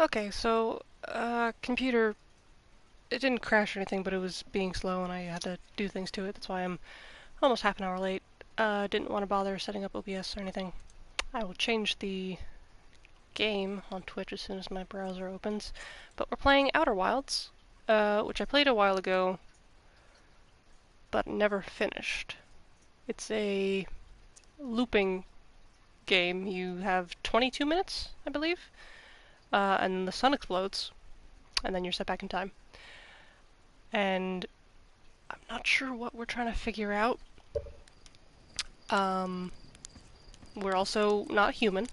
Okay, so, computer, it didn't crash or anything, but it was being slow and I had to do things to it. That's why I'm almost half an hour late. Didn't want to bother setting up OBS or anything. I will change the game on Twitch as soon as my browser opens. But we're playing Outer Wilds, which I played a while ago, but never finished. It's a looping game. You have 22 minutes, I believe, and the sun explodes, and then you're set back in time. And I'm not sure what we're trying to figure out. Um, we're also not human.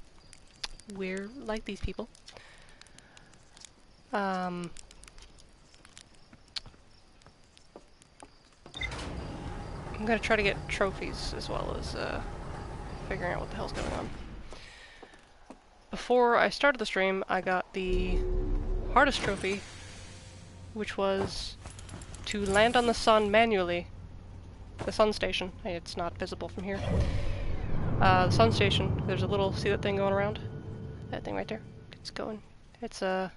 We're like these people. Um, I'm gonna try to get trophies as well as figuring out what the hell's going on. Before I started the stream, I got the hardest trophy, which was to land on the sun manually. The sun station. It's not visible from here. The sun station. There's a little, see that thing going around? That thing right there. It's going. It's a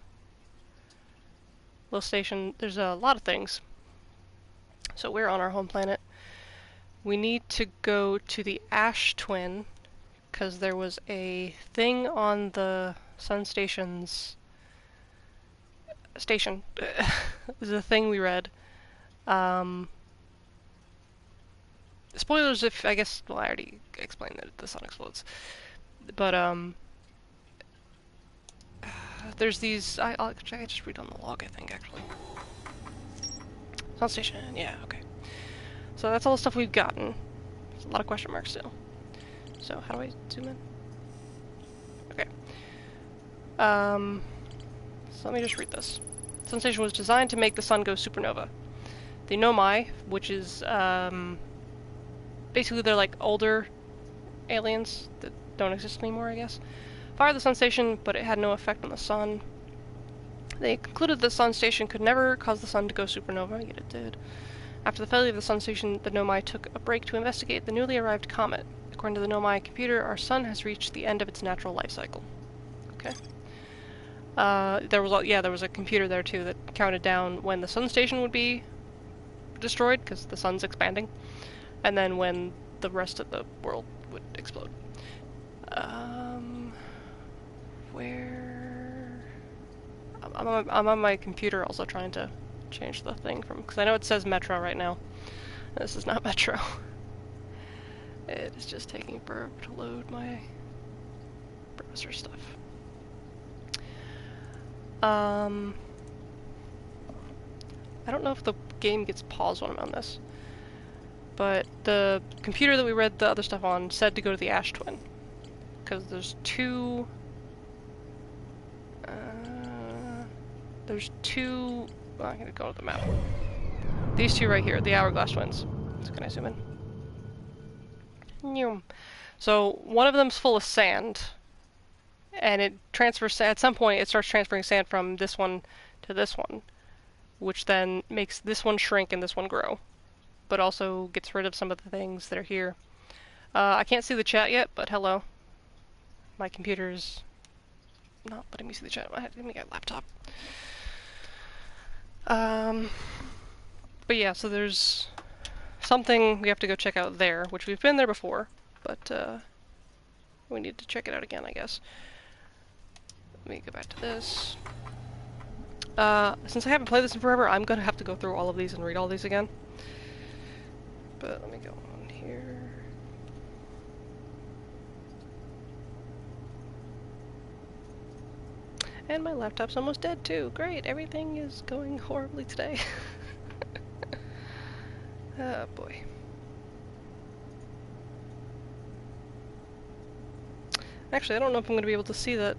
little station. There's a lot of things. So we're on our home planet. We need to go to the Ash Twin, because there was a thing on the sun station's station. It was a thing we read. Spoilers if, I guess, well, I already explained that the sun explodes. But, there's these, I just read on the log, I think, actually. Sun station, yeah, okay. So that's all the stuff we've gotten. There's a lot of question marks still. So how do I zoom in? Okay. So let me just read this. Sun station was designed to make the sun go supernova. The Nomai, which is, basically they're like older aliens that don't exist anymore, I guess, fired the sun station, but it had no effect on the sun. They concluded the sun station could never cause the sun to go supernova, yet it did. After the failure of the sun station, the Nomai took a break to investigate the newly arrived comet. According to the Nomai computer, our sun has reached the end of its natural life cycle. Okay. There was a computer there too that counted down when the sun station would be destroyed, because the sun's expanding, and then when the rest of the world would explode. Where... I'm on my computer also trying to change the thing from... because I know it says Metro right now. This is not Metro. It is just taking forever to load my browser stuff. I don't know if the game gets paused when I'm on this, but the computer that we read the other stuff on said to go to the Ash Twin, because there's two... well, I'm gonna go to the map. These two right here, the Hourglass Twins. So can I zoom in? So one of them's full of sand, and it transfers, at some point it starts transferring sand from this one to this one, which then makes this one shrink and this one grow, but also gets rid of some of the things that are here. I can't see the chat yet, but hello. My computer's not letting me see the chat. Give me a laptop. But yeah, so there's something we have to go check out there, which we've been there before, but we need to check it out again, I guess. Let me go back to this. Since I haven't played this in forever, I'm gonna have to go through all of these and read all these again. But let me go on here. And my laptop's almost dead too. Great, everything is going horribly today. Oh boy. Actually, I don't know if I'm going to be able to see that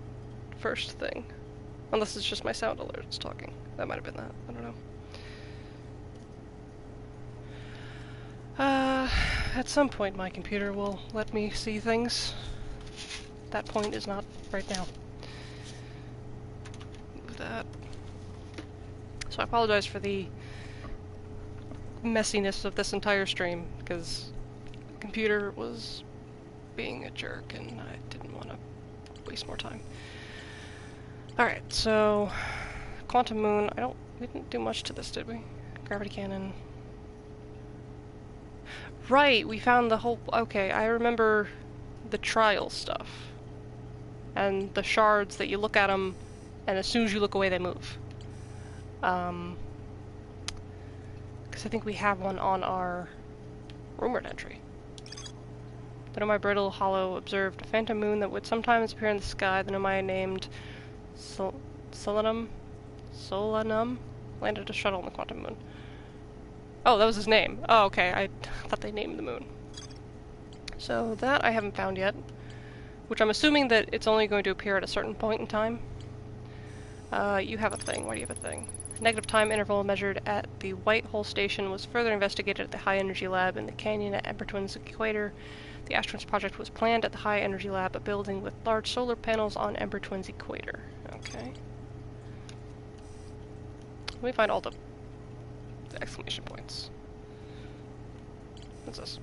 first thing. Unless it's just my sound alerts talking. That might have been that. I don't know. At some point my computer will let me see things. That point is not right now. Move that. So I apologize for the messiness of this entire stream, because the computer was being a jerk and I didn't want to waste more time. Alright, so Quantum Moon, we didn't do much to this, did we? Gravity cannon. Right, we found the whole, okay, I remember the trial stuff. And the shards that you look at them, and as soon as you look away, they move. Because I think we have one on our rumored entry. The Nomai Brittle Hollow observed a phantom moon that would sometimes appear in the sky. The Nomai named Solanum landed a shuttle on the Quantum Moon. Oh, that was his name. Oh, okay, I thought they named the moon. So that I haven't found yet, which I'm assuming that it's only going to appear at a certain point in time. You have a thing. Why do you have a thing? Negative time interval measured at the White Hole Station was further investigated at the High Energy Lab in the canyon at Ember Twin's equator. The Ash Twins project was planned at the High Energy Lab, a building with large solar panels on Ember Twin's equator. Okay. Let me find all the exclamation points. What's this?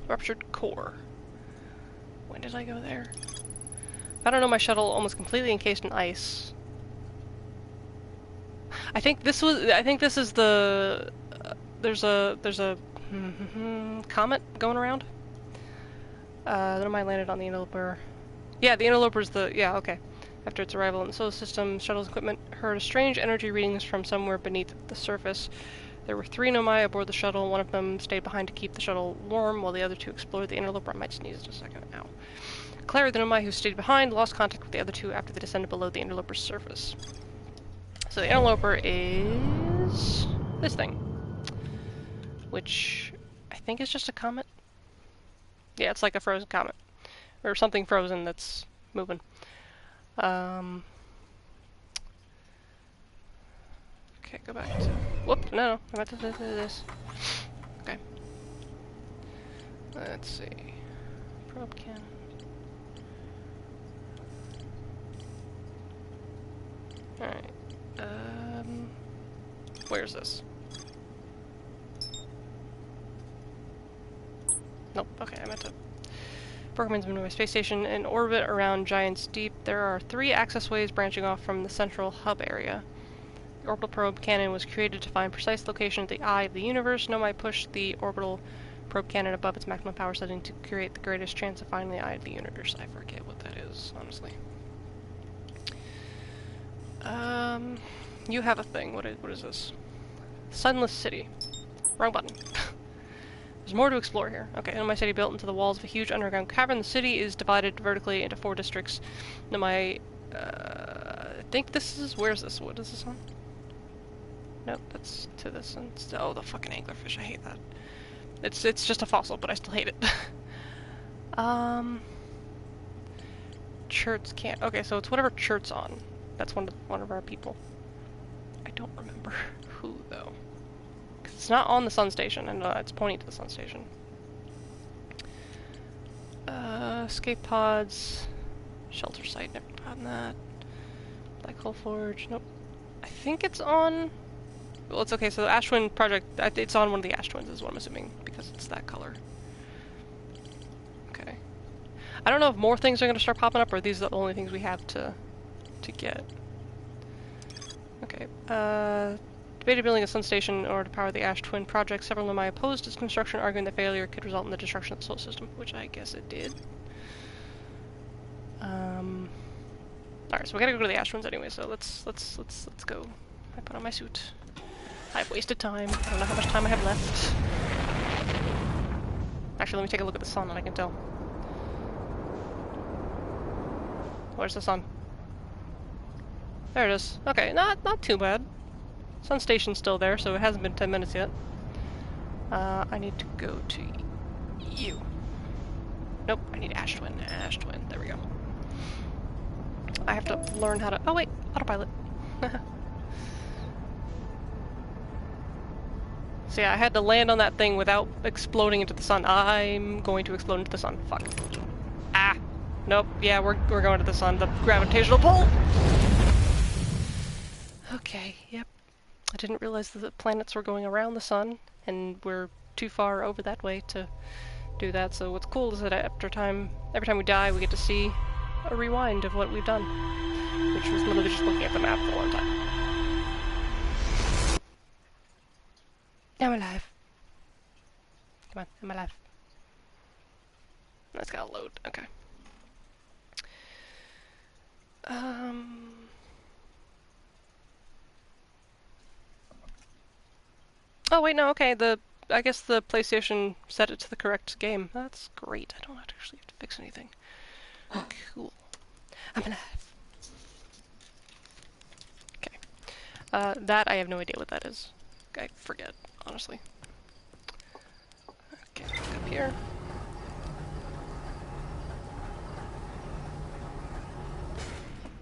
Ruptured core. When did I go there? I don't know, my shuttle almost completely encased in ice. I think this is the there's a comet going around. Then I landed on the Interloper. Yeah, the Interloper's okay. After its arrival in the solar system, shuttle's equipment heard strange energy readings from somewhere beneath the surface. There were 3 Nomai aboard the shuttle. One of them stayed behind to keep the shuttle warm, while the other 2 explored the Interloper. I might sneeze in a second. Ow. Claire, the Nomai who stayed behind, lost contact with the other 2 after they descended below the Interloper's surface. So the Interloper is this thing, which I think is just a comet. Yeah, it's like a frozen comet, or something frozen that's moving. Okay, go back to... Whoop, no, I'm about to do this. Okay. Let's see. Probe cannon. Alright. Where's this? Nope, okay, I meant to... Bergman's Moon Space Station in orbit around Giant's Deep. There are 3 access ways branching off from the central hub area. The orbital probe cannon was created to find precise location of the eye of the universe. Nomai pushed the orbital probe cannon above its maximum power setting to create the greatest chance of finding the eye of the universe. I forget what that is, honestly. You have a thing. What is this? Sunless City. Wrong button. There's more to explore here. Okay, Nomai City built into the walls of a huge underground cavern. The city is divided vertically into 4 districts. Nomai, I think this is... Where's this? What is this on? Nope, that's to this one. Oh, the fucking anglerfish. I hate that. It's just a fossil, but I still hate it. Chert's can't... Okay, so it's whatever Chert's on. That's one of our people. I don't remember who, though. Because it's not on the sun station, and it's pointing to the sun station. Escape pods. Shelter site, never gotten that. Black Hole Forge, nope. I think it's on... Well, it's okay, so the Ash Twin project, it's on one of the Ash Twins is what I'm assuming, because it's that color. Okay. I don't know if more things are going to start popping up, or these are the only things we have to get. Okay, debated building a sun station in order to power the Ash Twin project. Several Nomai opposed its construction, arguing that failure could result in the destruction of the solar system, which I guess it did. Alright, so we gotta go to the Ash Twins anyway, so let's go. I put on my suit. I've wasted time. I don't know how much time I have left. Actually, let me take a look at the sun and I can tell. Where's the sun? There it is. Okay, not too bad. Sun station's still there, so it hasn't been 10 minutes yet. I need to go to you. Nope, I need Ash Twin. Ash Twin. There we go. I have to learn how to... Oh wait, autopilot. So yeah, I had to land on that thing without exploding into the sun. I'm going to explode into the sun. Fuck. Ah! Nope, yeah, we're going to the sun. The gravitational pull! Okay, yep. I didn't realize that the planets were going around the sun, and we're too far over that way to do that, so what's cool is that every time we die, we get to see a rewind of what we've done, which was literally just looking at the map for a long time. I'm alive. Come on, I'm alive. That's gotta load. Okay. Oh wait, no. Okay. I guess the PlayStation set it to the correct game. That's great. I don't actually have to fix anything. Cool. I'm alive. Okay. That I have no idea what that is. I forget, honestly. Okay, back up here.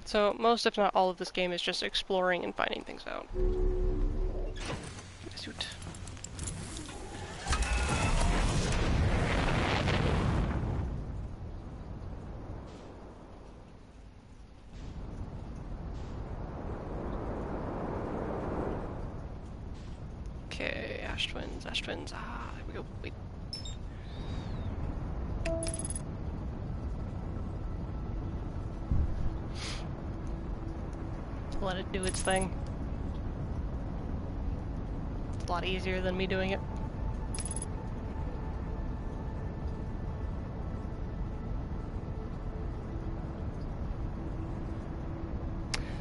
So most, if not all, of this game is just exploring and finding things out. My suit. Okay, Ash Twins, Ash Twins. Ah, there we go. Wait. Let it do its thing. It's a lot easier than me doing it.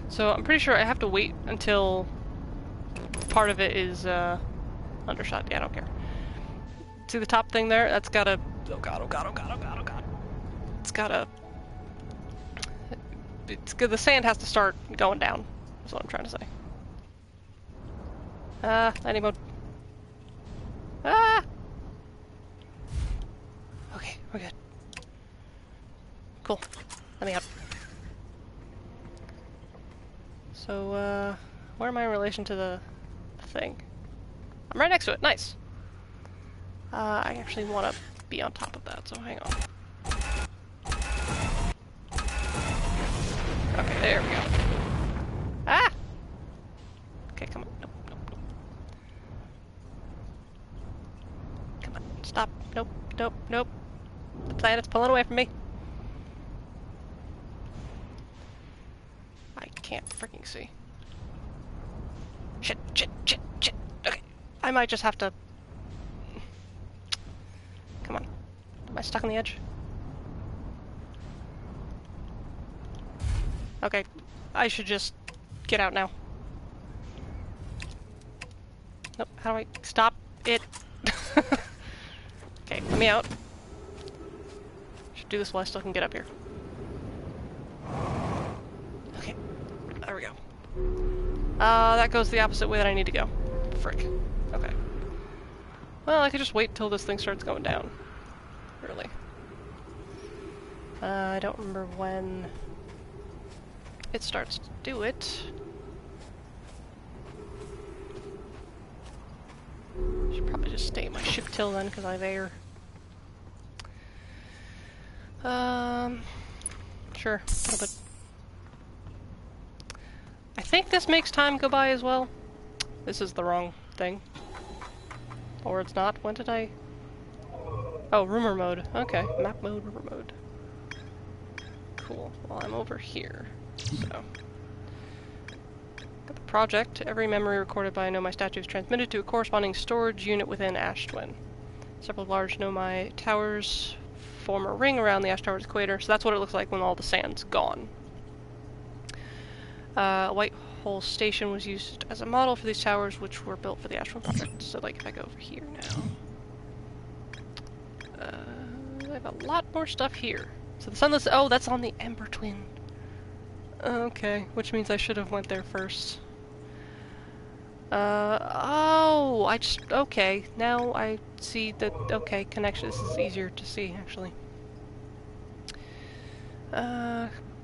So I'm pretty sure I have to wait until part of it is undershot. Yeah, I don't care. See the top thing there? That's gotta... Oh god, oh god, oh god, oh god, oh god. It's gotta... It's good. The sand has to start going down. That's what I'm trying to say. Landing mode. Ah! Okay, we're good. Cool. Let me out. So, where am I in relation to the thing? I'm right next to it. Nice. I actually want to be on top of that, so hang on. Okay, there we go. Ah! Okay, come on. Nope, nope, nope. Come on, stop. Nope, nope, nope. The planet's pulling away from me. I can't freaking see. Shit, shit, shit, shit. Okay. I might just have to... Come on. Am I stuck on the edge? Okay. I should just get out now. Nope. How do I stop it? Okay, let me out. Should do this while I still can get up here. Okay. There we go. That goes the opposite way that I need to go. Frick. Okay. Well, I could just wait till this thing starts going down. Really. I don't remember when it starts to do it. Should probably just stay in my ship till then, because I have air. Sure. A little bit. I think this makes time go by as well. This is the wrong thing. Or it's not. When did I... Oh, rumor mode. Okay. Map mode, rumor mode. Cool. Well, I'm over here. So... Got the project. Every memory recorded by a Nomai statue is transmitted to a corresponding storage unit within Ash Twin. Several large Nomai towers form a ring around the Ash Tower's equator, so that's what it looks like when all the sand's gone. White Hole Station was used as a model for these towers, which were built for the Ash Twin project. So, like, if I go over here now... I have a lot more stuff here. So the Sunless... Oh, that's on the Ember Twin. Okay, which means I should have went there first. Oh, I just... Okay, now I see that... Okay, connection. This is easier to see, actually.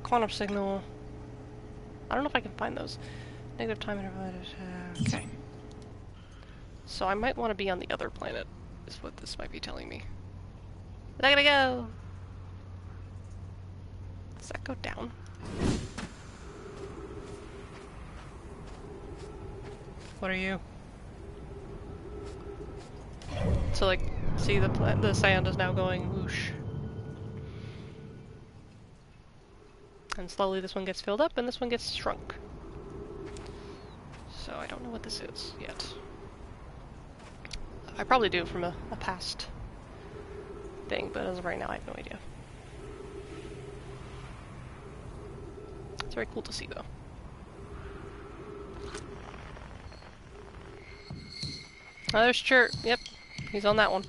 Quantum signal... I don't know if I can find those. Negative time interval. Okay. So I might want to be on the other planet, is what this might be telling me. Is that gonna go? Does that go down? What are you? So like, see the sand is now going whoosh. And slowly this one gets filled up and this one gets shrunk. So I don't know what this is yet. I probably do from a past thing, but as of right now I have no idea. It's very cool to see though. Oh, there's Chert. Yep, he's on that one.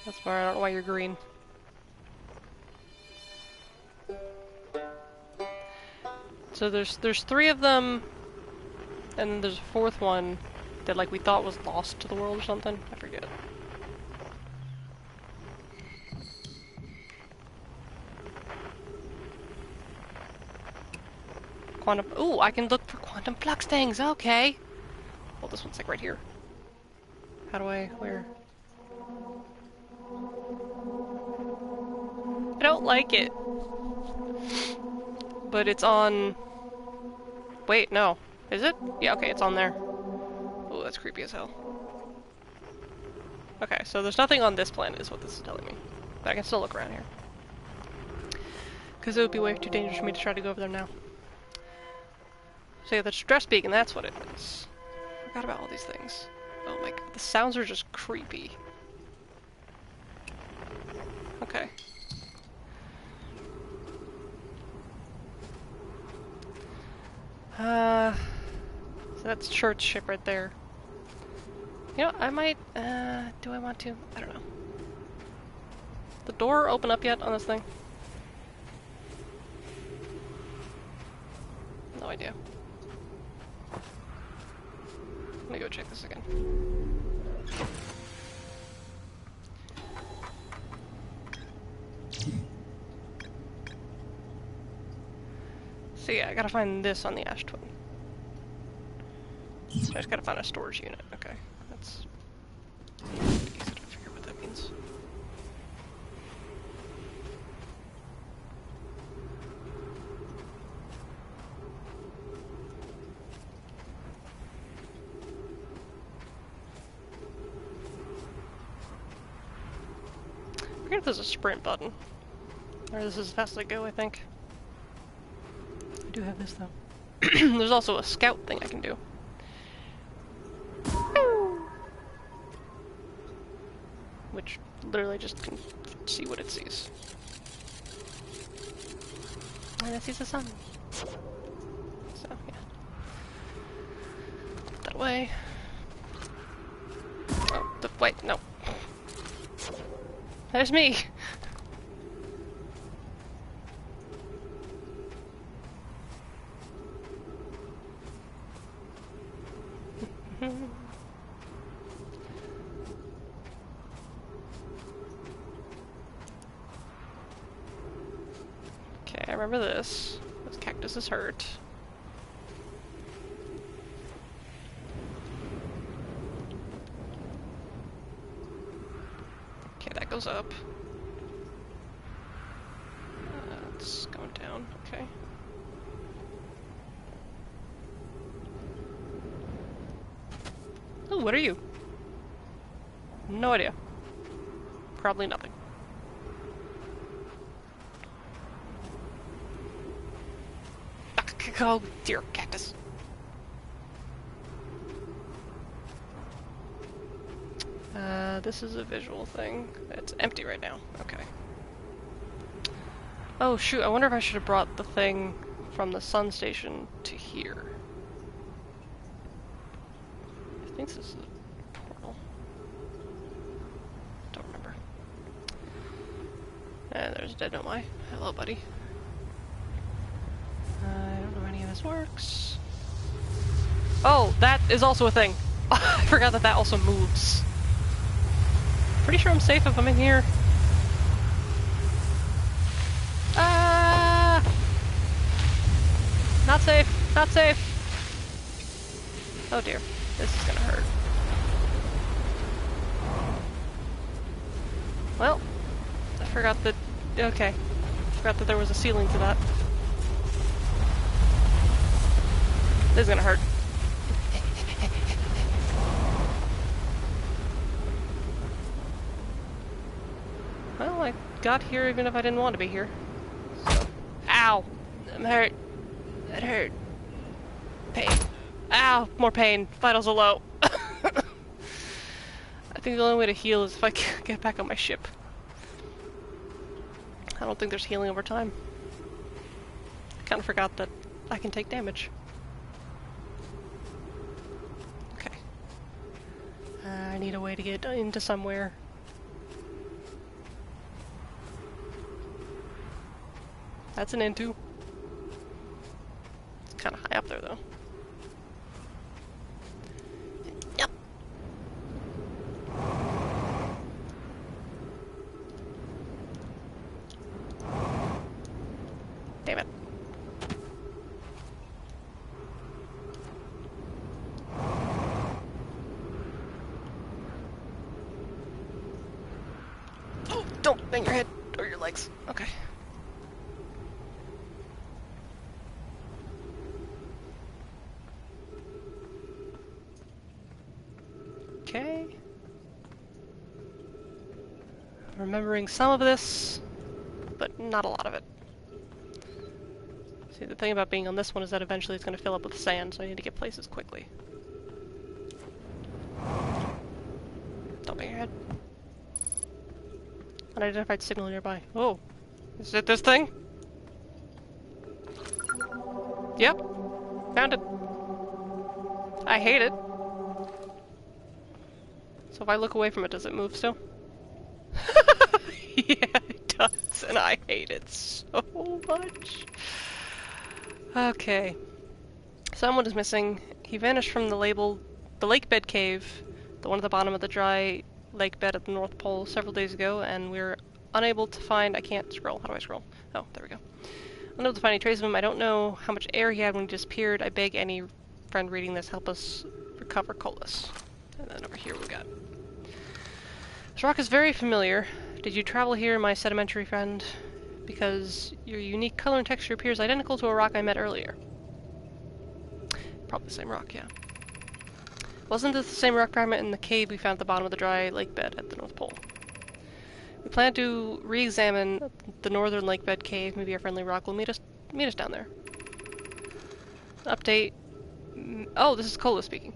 That's why I don't know why you're green. So there's 3 of them, and then there's a 4th one that like we thought was lost to the world or something. I forget. Quantum. Ooh, I can look for quantum flux things. Okay. Well, this one's like right here. How do I? Where? I don't like it. But it's on... Wait, no. Is it? Yeah, okay, it's on there. Oh, that's creepy as hell. Okay, so there's nothing on this planet is what this is telling me. But I can still look around here. Because it would be way too dangerous for me to try to go over there now. So yeah, the stress beacon, that's what it is. I forgot about all these things. Oh my god, the sounds are just creepy. Okay. So that's Chert's ship right there. You know, I might, do I want to? I don't know. The door open up yet on this thing? No idea. Let me go check this again. So yeah, I gotta find this on the Ash Twin. So I just gotta find a storage unit. Okay, that's easy to figure what that means. I forget if there's a sprint button. Or this is as fast as I go, I think. I do have this though. There's also a scout thing I can do. Which literally just can see what it sees. And it sees the sun. So, yeah. Put that away. Oh, wait, no. There's me! Okay, I remember this. This cactus is hurt. Okay, that goes up. It's going down, okay. Oh, what are you? No idea. Probably nothing. Oh dear, cactus. This is a visual thing. It's empty right now. Okay. Oh shoot, I wonder if I should have brought the thing from the sun station to here. I think this is a portal. Don't remember. And there's Dead Nomai. Hello, buddy. I don't know how any of this works. Oh, that is also a thing. I forgot that that also moves. Pretty sure I'm safe if I'm in here. Ah! Not safe. Not safe. Oh dear. This is gonna hurt. Well, I forgot that... Okay. Forgot that there was a ceiling to that. This is gonna hurt. Well, I got here even if I didn't want to be here. So, ow! I'm hurt. That hurt. Pain. Ow! More pain. Vitals are low. I think the only way to heal is if I get back on my ship. I don't think there's healing over time. I kind of forgot that I can take damage. Okay. I need a way to get into somewhere. That's an into. It's kind of high up there, though. Yep. Damn it. Oh, don't bang your head or your legs. Okay. Okay. Remembering some of this, but not a lot of it. See, the thing about being on this one is that eventually it's going to fill up with sand, so I need to get places quickly. Don't bang your head. Unidentified signal nearby. Oh. Is it this thing? Yep. Found it. I hate it. So if I look away from it, does it move still? Yeah, it does, and I hate it so much. Okay. Someone is missing. He vanished from the lake bed cave, the one at the bottom of the dry lake bed at the North Pole several days ago, and we're unable to find... I can't scroll. How do I scroll? Oh, there we go. Unable to find any trace of him. I don't know how much air he had when he disappeared. I beg any friend reading this, help us recover Colas. And then over here we got... This rock is very familiar. Did you travel here, my sedimentary friend? Because your unique color and texture appears identical to a rock I met earlier. Probably the same rock, yeah. Wasn't this the same rock fragment in the cave we found at the bottom of the dry lake bed at the North Pole? We plan to re-examine the northern lake bed cave. Maybe our friendly rock will meet us down there. Update. Oh, this is Cola speaking.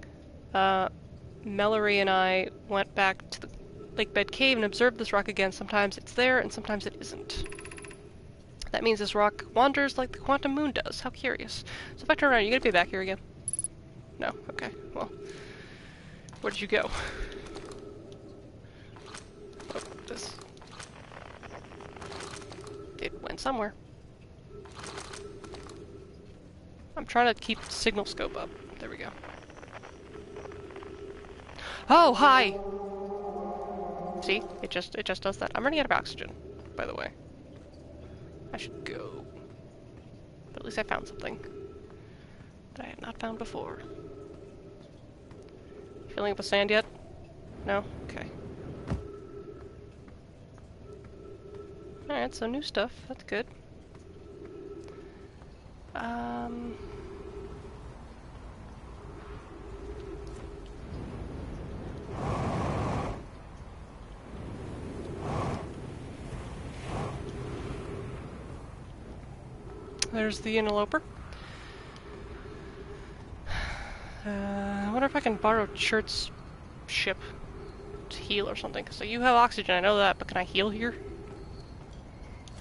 Mallory and I went back to the lake bed cave and observed this rock again. Sometimes it's there and sometimes it isn't. That means this rock wanders like the quantum moon does. How curious. So if I turn around, are you gonna be back here again? No? Okay, well. Where did you go? Oh, this... It went somewhere. I'm trying to keep the signal scope up. There we go. Oh, hi! See? It just does that. I'm running out of oxygen, by the way. I should go. But at least I found something that I had not found before. Filling up with sand yet? No? Okay. Alright, so new stuff. That's good. There's the interloper. I wonder if I can borrow Chert's ship to heal or something. So you have oxygen, I know that, but can I heal here?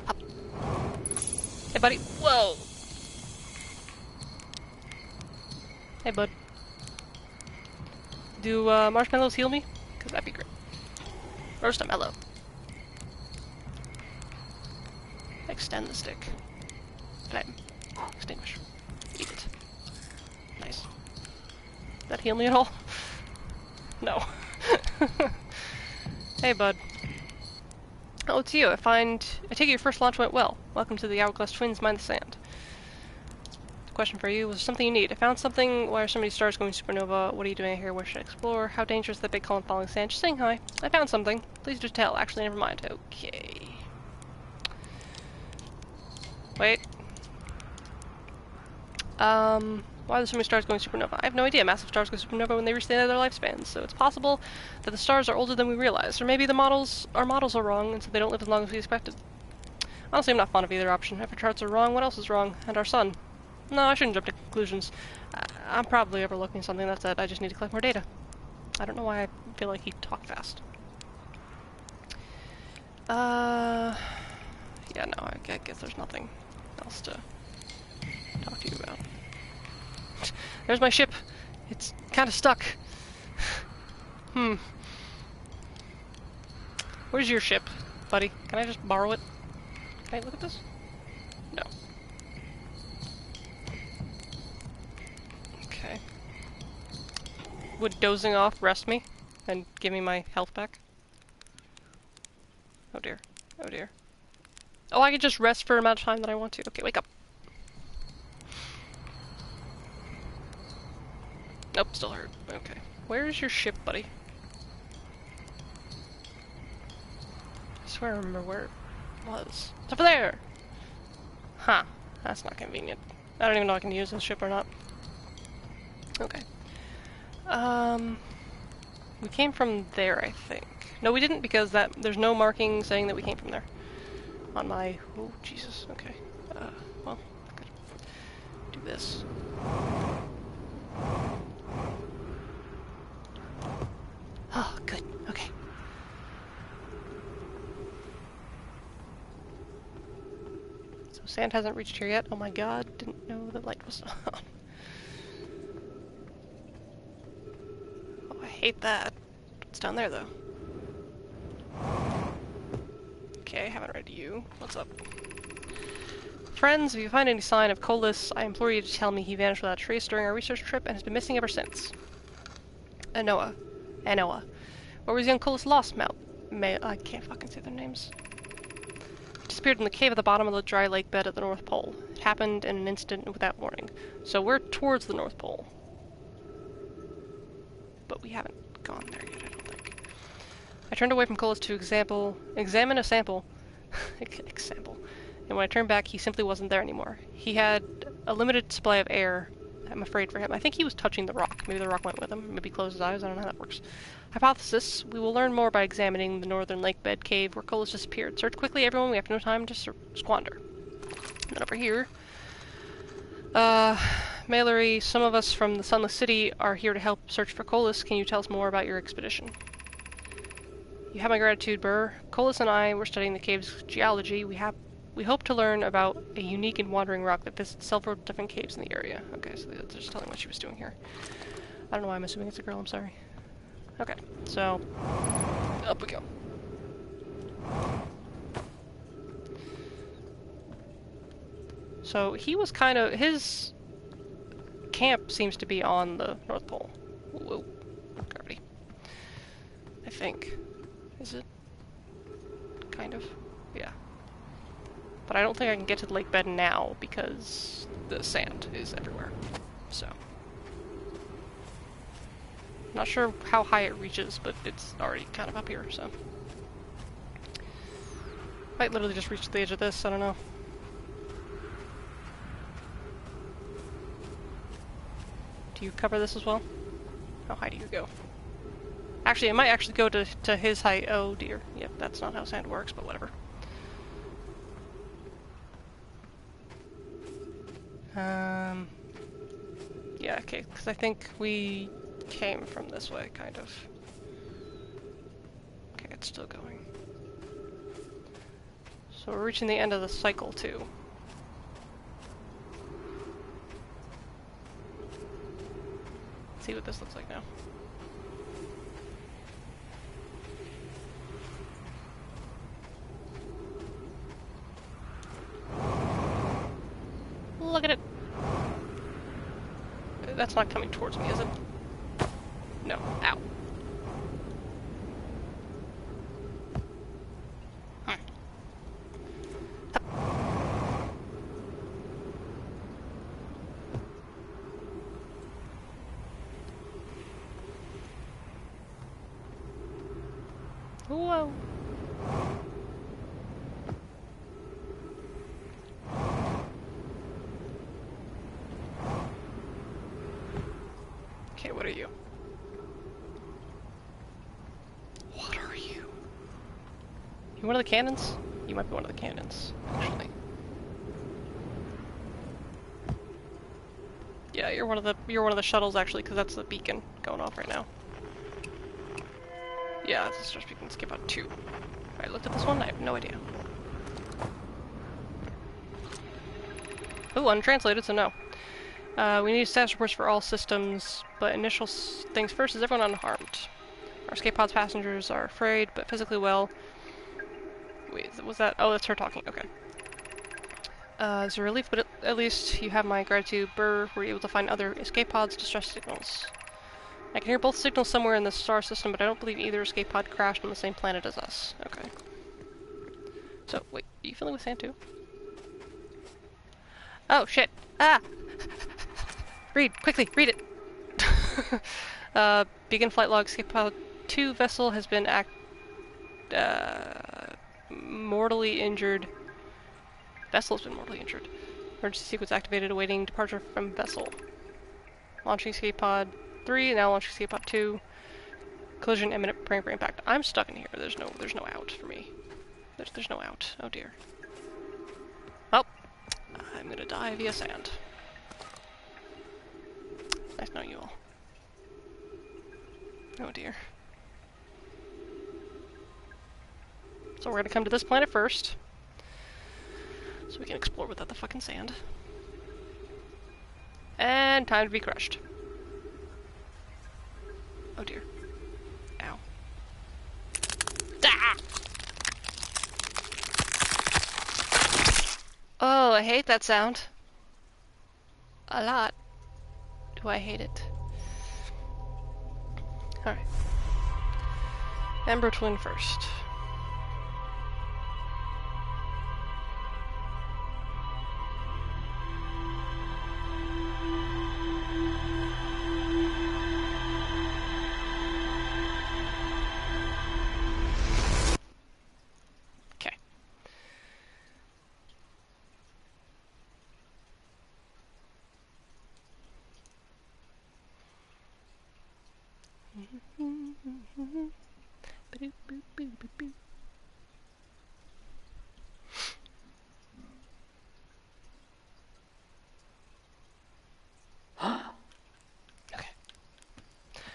Up. Hey, buddy. Whoa! Hey, bud. Do marshmallows heal me? Because that'd be great. Roast a mellow. Extend the stick. Flame. Extinguish. Eat it. Nice. Did that heal me at all? No. Hey, bud. Oh, it's you. I take it your first launch went well. Welcome to the Hourglass Twins Mine the Sand. Question for you, was there something you need? I found something. Why are so many stars going supernova? What are you doing here? Where should I explore? How dangerous is that big column falling sand? Just saying hi. I found something. Please do tell. Actually, never mind. Okay. Wait. Why are there so many stars going supernova? I have no idea. Massive stars go supernova when they reach the end of their lifespans, so it's possible that the stars are older than we realize. Or maybe our models are wrong, and so they don't live as long as we expected. Honestly, I'm not fond of either option. If our charts are wrong, what else is wrong? And our sun? No, I shouldn't jump to conclusions. I'm probably overlooking something. That's it. I just need to collect more data. I don't know why I feel like he talked fast. Yeah, no, I guess there's nothing else to talk to you about. There's my ship. It's kind of stuck. Where's your ship, buddy? Can I just borrow it? Can I look at this? No. Okay. Would dozing off rest me and give me my health back? Oh dear. Oh dear. Oh, I can just rest for an amount of time that I want to. Okay, wake up. Nope, still hurt. Okay. Where is your ship, buddy? I swear I remember where it was. It's over there! Huh. That's not convenient. I don't even know if I can use this ship or not. Okay. We came from there, I think. No, we didn't, because there's no marking saying that we came from there. On my... Oh, Jesus. Okay. Well, I could do this. Oh, good. Okay. So sand hasn't reached here yet. Oh my god, didn't know the light was on. Oh, I hate that. It's down there, though. Okay, haven't read you. What's up? Friends, if you find any sign of Colas, I implore you to tell me he vanished without a trace during our research trip and has been missing ever since. Anoa. Where was young Colas lost, I can't fucking say their names. Disappeared in the cave at the bottom of the dry lake bed at the North Pole. It happened in an instant without warning. So we're towards the North Pole. But we haven't gone there yet, I don't think. I turned away from Colas to examine a sample. Example. And when I turned back, he simply wasn't there anymore. He had a limited supply of air. I'm afraid for him. I think he was touching the rock. Maybe the rock went with him. Maybe he closed his eyes. I don't know how that works. Hypothesis. We will learn more by examining the northern lake bed cave where Colas disappeared. Search quickly, everyone. We have no time to squander. And then over here. Mallory, some of us from the Sunless City are here to help search for Colas. Can you tell us more about your expedition? You have my gratitude, Burr. Colas and I were studying the cave's geology. We hope to learn about a unique and wandering rock that visits several different caves in the area. Okay, so they're just telling what she was doing here. I don't know why I'm assuming it's a girl, I'm sorry. Okay, so up we go. So he was kind of, his camp seems to be on the North Pole. Whoa, gravity. I think. Is it? Kind of. Yeah. But I don't think I can get to the lake bed now because the sand is everywhere. So. Not sure how high it reaches, but it's already kind of up here, so. Might literally just reach the edge of this, I don't know. Do you cover this as well? How high do you go? Actually, it might actually go to his height. Oh dear. Yep, that's not how sand works, but whatever. Yeah, okay, because I think we came from this way, kind of. Okay, it's still going. So we're reaching the end of the cycle, too. Let's see what this looks like now. Look at it! That's not coming towards me, is it? No. Ow. Whoa. What are you? What are you? You one of the cannons? You might be one of the cannons, actually. Yeah, you're one of the shuttles actually, because that's the beacon going off right now. Yeah, it's a star beacon. Skip out 2. I looked at this one. I have no idea. Ooh, untranslated, so no. We need status reports for all systems, but initial things first. Is everyone unharmed? Our escape pod's passengers are afraid, but physically well. Wait, was that? Oh, that's her talking. Okay. It's a relief, but at least you have my gratitude. Burr, were you able to find other escape pods' distress signals? I can hear both signals somewhere in the star system, but I don't believe either escape pod crashed on the same planet as us. Okay. So, wait, are you filling with sand too? Oh, shit! Ah! Read, quickly, read it! Beacon flight log, escape pod 2 vessel has been mortally injured. Vessel has been mortally injured. Emergency sequence activated, awaiting departure from vessel. Launching escape pod 3, now launching escape pod 2. Collision imminent, preparing for impact. I'm stuck in here. There's no out for me. There's no out. Oh dear. Well, I'm gonna die via sand. Nice knowing you all. Oh dear. So we're gonna come to this planet first, so we can explore without the fucking sand. And time to be crushed. Oh dear. Ow. Ah! Oh, I hate that sound. A lot. Do I hate it? Alright. Ember Twin first. Okay. Okay.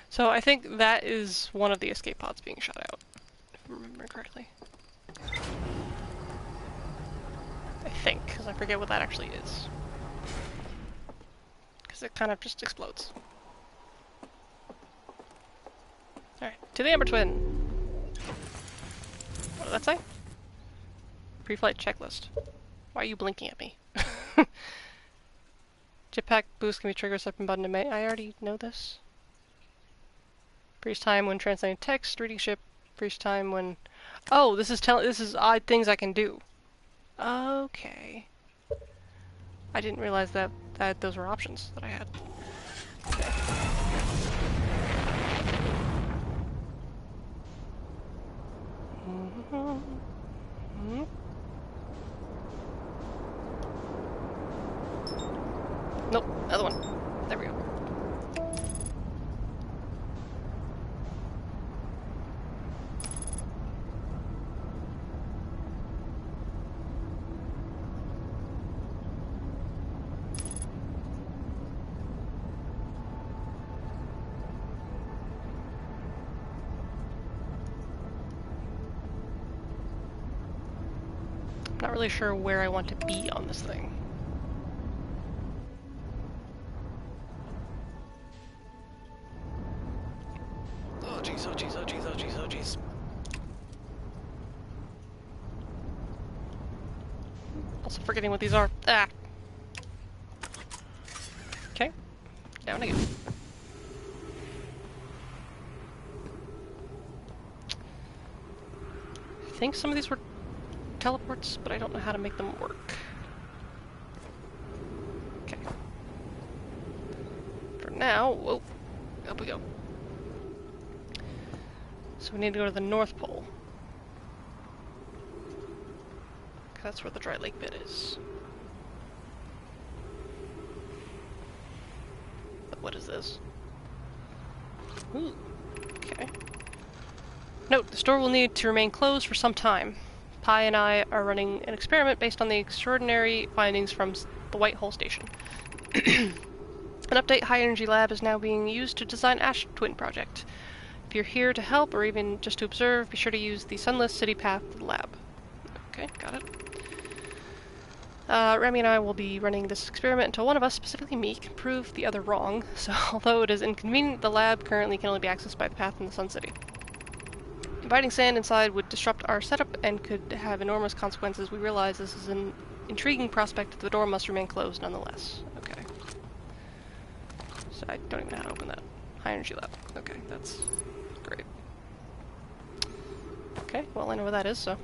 So I think that is one of the escape pods being shot out, if I remember correctly. I think, because I forget what that actually is. Because it kind of just explodes. Alright, to the Ember Twin! What did that say? Pre-flight checklist. Why are you blinking at me? Jetpack boost can be triggered second button to I already know this. Freeze time when translating text, reading ship, freeze time when... Oh, this is odd things I can do. Okay. I didn't realize that those were options that I had. Okay. Nope, other one. There we go. Not really sure where I want to be on this thing. Oh jeez, oh jeez, oh jeez, oh jeez, oh jeez. Also forgetting what these are. Ah! Okay. Down again. I think some of these were teleports, but I don't know how to make them work. Okay. For now, whoa, up we go. So we need to go to the North Pole. That's where the dry lake bit is. But what is this? Ooh. Okay. Note, the store will need to remain closed for some time. Pi and I are running an experiment based on the extraordinary findings from the White Hole Station. An update high energy lab is now being used to design Ash Twin Project. If you're here to help or even just to observe, be sure to use the Sunless City Path to the lab. Okay, got it. Remy and I will be running this experiment until one of us, specifically me, can prove the other wrong, so although it is inconvenient, the lab currently can only be accessed by the path in the Sun City. Inviting sand inside would disrupt our setup and could have enormous consequences. We realize this is an intriguing prospect. The door must remain closed nonetheless. Okay. So I don't even know how to open that. High energy lab. Okay, that's great. Okay, well I know where that is, so...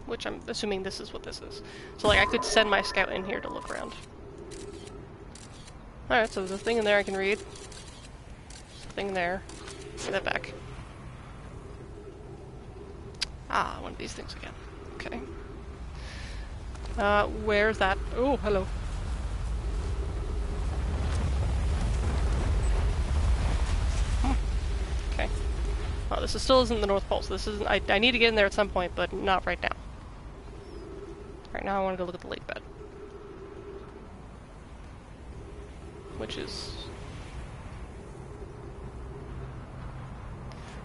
Which I'm assuming this is what this is. So like I could send my scout in here to look around. Alright, so there's a thing in there I can read. Thing there. Get that back. Ah, one of these things again. Okay. Where's that? Oh, hello. Okay. Oh, this still isn't the North Pole, so this isn't... I need to get in there at some point, but not right now. Right now I want to go look at the lake bed. Which is...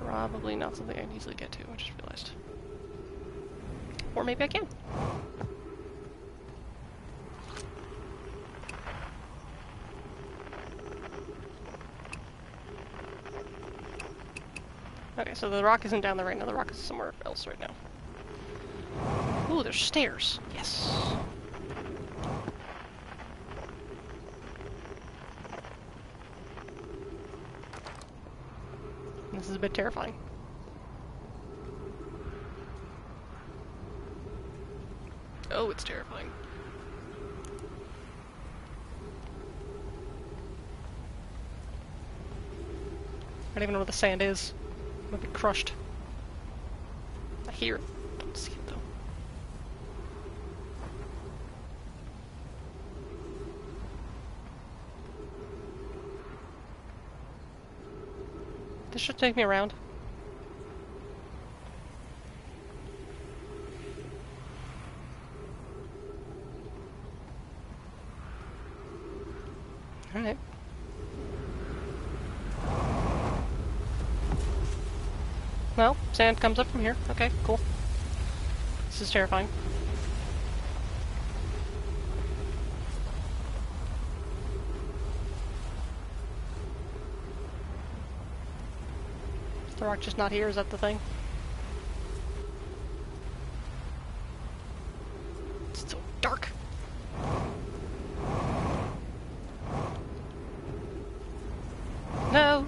probably not something I can easily get to, I just realized. Or maybe I can. Okay, so the rock isn't down there right now, the rock is somewhere else right now. Ooh, there's stairs. Yes. This is a bit terrifying. Oh, it's terrifying. I don't even know where the sand is. I'm gonna be crushed. I hear it. Don't see it though. This should take me around. Alright. Well, sand comes up from here. Okay, cool. This is terrifying. Is the rock just not here? Is that the thing? It's so dark. No!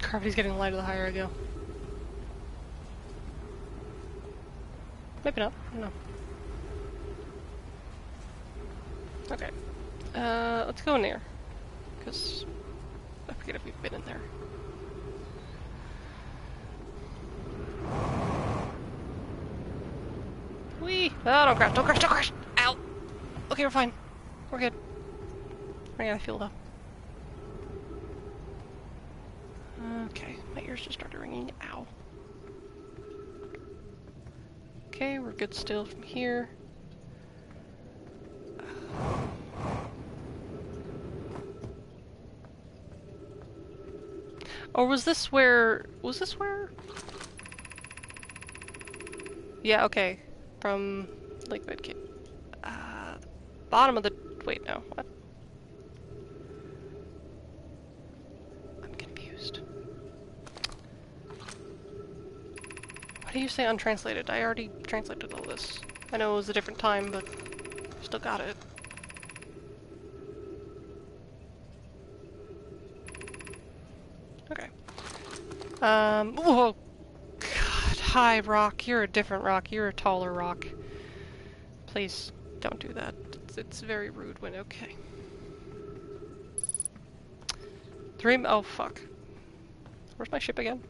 Gravity's getting lighter the higher I go. Maybe not. I don't know. Okay. Let's go in there. Because I forget if we've been in there. Whee! Oh, don't crash, don't crash, don't crash! Ow! Okay, we're fine. We're good. Running out of fuel though. Okay, my ears just started ringing. Ow. Okay, we're good still from here. Or was this where... was this where... yeah, okay. From Lake Bed Cave. Bottom of the... wait, no. What? I'm confused. Why do you say untranslated? I already translated all this. I know it was a different time, but still got it. Okay. Whoa! God, hi, rock. You're a different rock. You're a taller rock. Please, don't do that. It's very rude when... okay. Oh, fuck. Where's my ship again?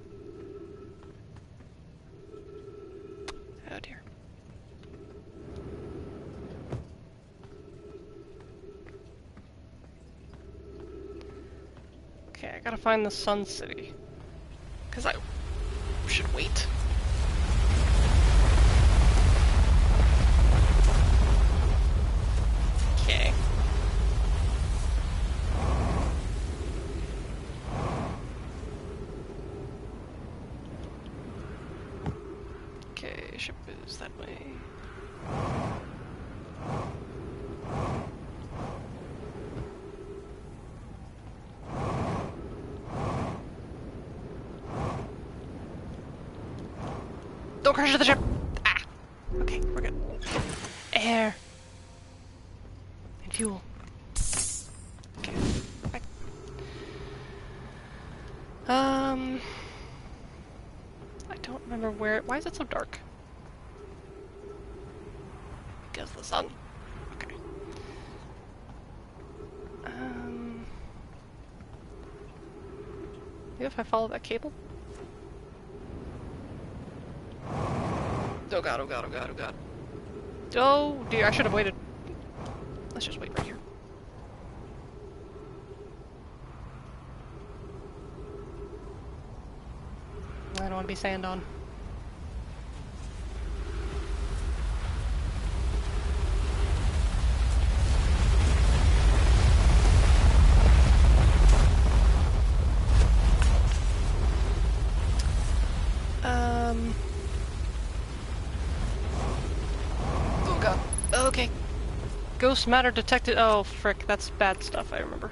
Oh, dear. gotta find the Sun City. Because I should wait. Okay. Okay, ship is that way. Don't crash into the ship! Ah! Okay, we're good. Air. And fuel. Okay, perfect. I don't remember where... Why is it so dark? Because of the sun. Okay. Maybe if I follow that cable? Oh god, oh god, oh god, oh god. Oh dear, I should have waited. Let's just wait right here. I don't want to be sand on. Oh god. Okay. Ghost matter detected. Oh frick, that's bad stuff. I remember.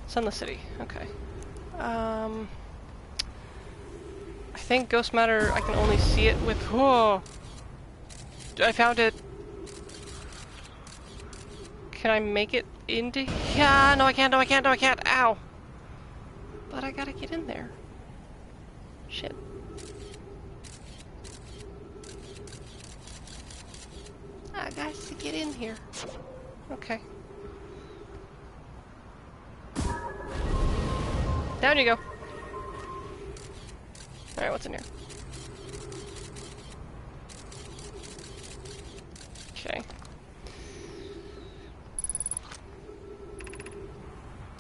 Sun the city. Okay. I think ghost matter. I can only see it with. Whoa. I found it. Can I make it into? Yeah. No, I can't. No, I can't. No, I can't. Ow. But I gotta get in there. Shit. I got to get in here. Okay. Down you go. Alright, what's in here? Okay.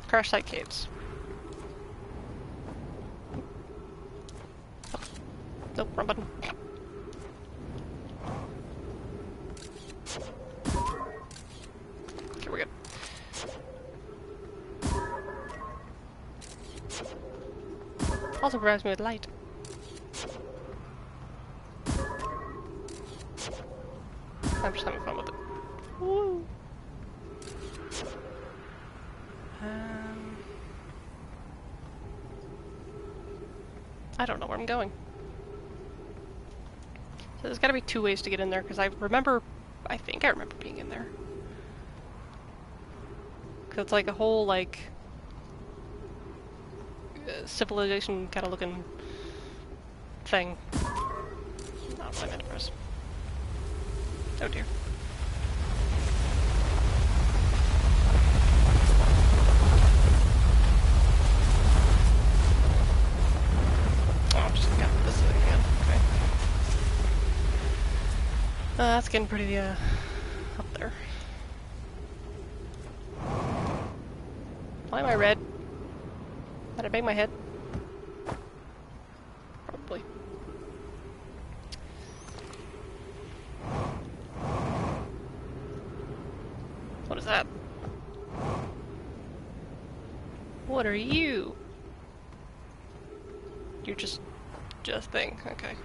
Crash site caves. Oh. Nope, wrong button. Okay, we're good. Also provides me with light. I'm just having fun with it. Woo! I don't know where I'm going. So there's gotta be two ways to get in there, because I think I remember being in there. Because it's like a whole, like, civilization kind of looking thing. Not what I meant to press. Oh dear. Oh, I'm just gonna get this thing again. Okay. That's getting pretty, up there. Why am I red? Did I bang my head? Probably. What is that? What are you? You're just a thing. Okay.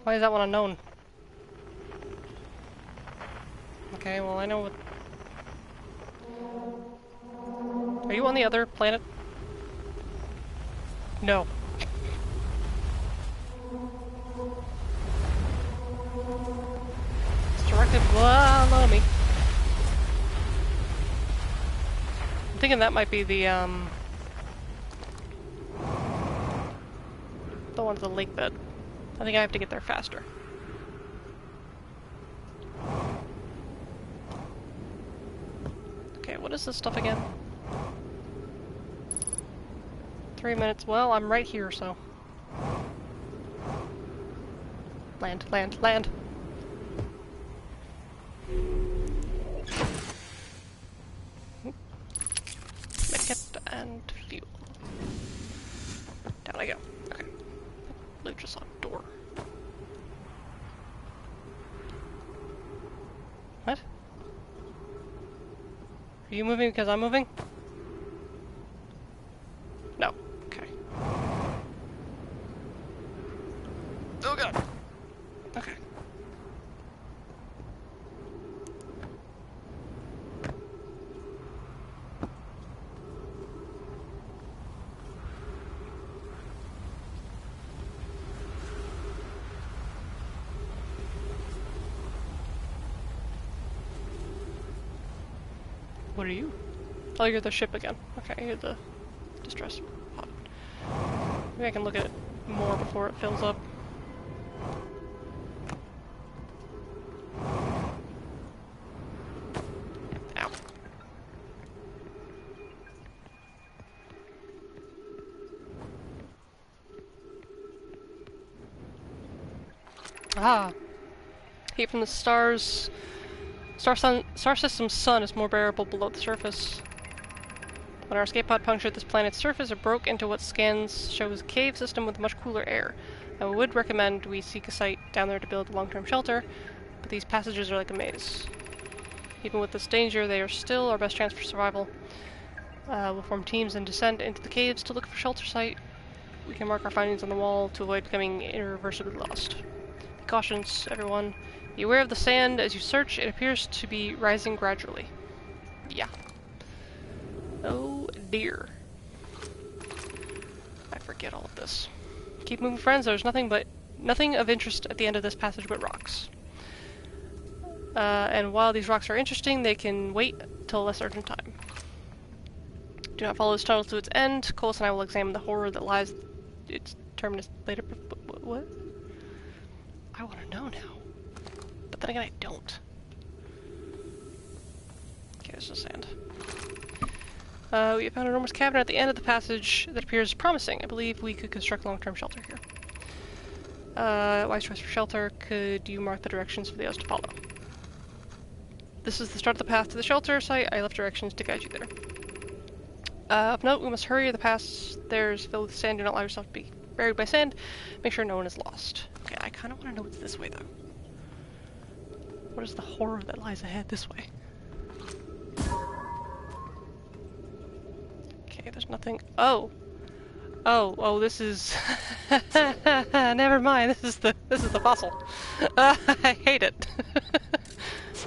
Why is that one unknown? Okay, well I know what... Are you on the other planet? No. It's directed below me. thinking that might be the one to the lake bed. I think I have to get there faster. Okay, what is this stuff again? 3 minutes. Well, I'm right here, so. Land, land, land. Medkit and fuel. Down I go. Okay. Loot just on door. What? Are you moving because I'm moving? No. Okay. Oh god. Okay. What are you? Oh, you're the ship again. Okay, you're the distress pod. Maybe I can look at it more before it fills up. Ow. Ah. Heat from the stars. Star system's sun is more bearable below the surface. When our escape pod punctured this planet's surface, it broke into what scans shows a cave system with much cooler air. I would recommend we seek a site down there to build a long-term shelter, but these passages are like a maze. Even with this danger, they are still our best chance for survival. We'll form teams and descend into the caves to look for a shelter site. We can mark our findings on the wall to avoid becoming irreversibly lost. Precautions, everyone. Be aware of the sand as you search. It appears to be rising gradually. Yeah. Oh dear. I forget all of this. Keep moving, friends. There's nothing of interest at the end of this passage but rocks. And while these rocks are interesting, they can wait till a less urgent time. Do not follow this tunnel to its end. Colas and I will examine the horror that lies its terminus later. What? I want to know now. But then again, I don't. Okay, there's no sand. We have found an enormous cavern at the end of the passage that appears promising. I believe we could construct long-term shelter here. Wise choice for shelter. Could you mark the directions for the others to follow? This is the start of the path to the shelter site. I left directions to guide you there. Of note, we must hurry. The path there is filled with sand. Do not allow yourself to be buried by sand. Make sure no one is lost. Okay, I kind of want to know what's this way, though. What is the horror that lies ahead this way? Okay, there's nothing. Oh! Oh, this is... Never mind, this is the fossil. I hate it.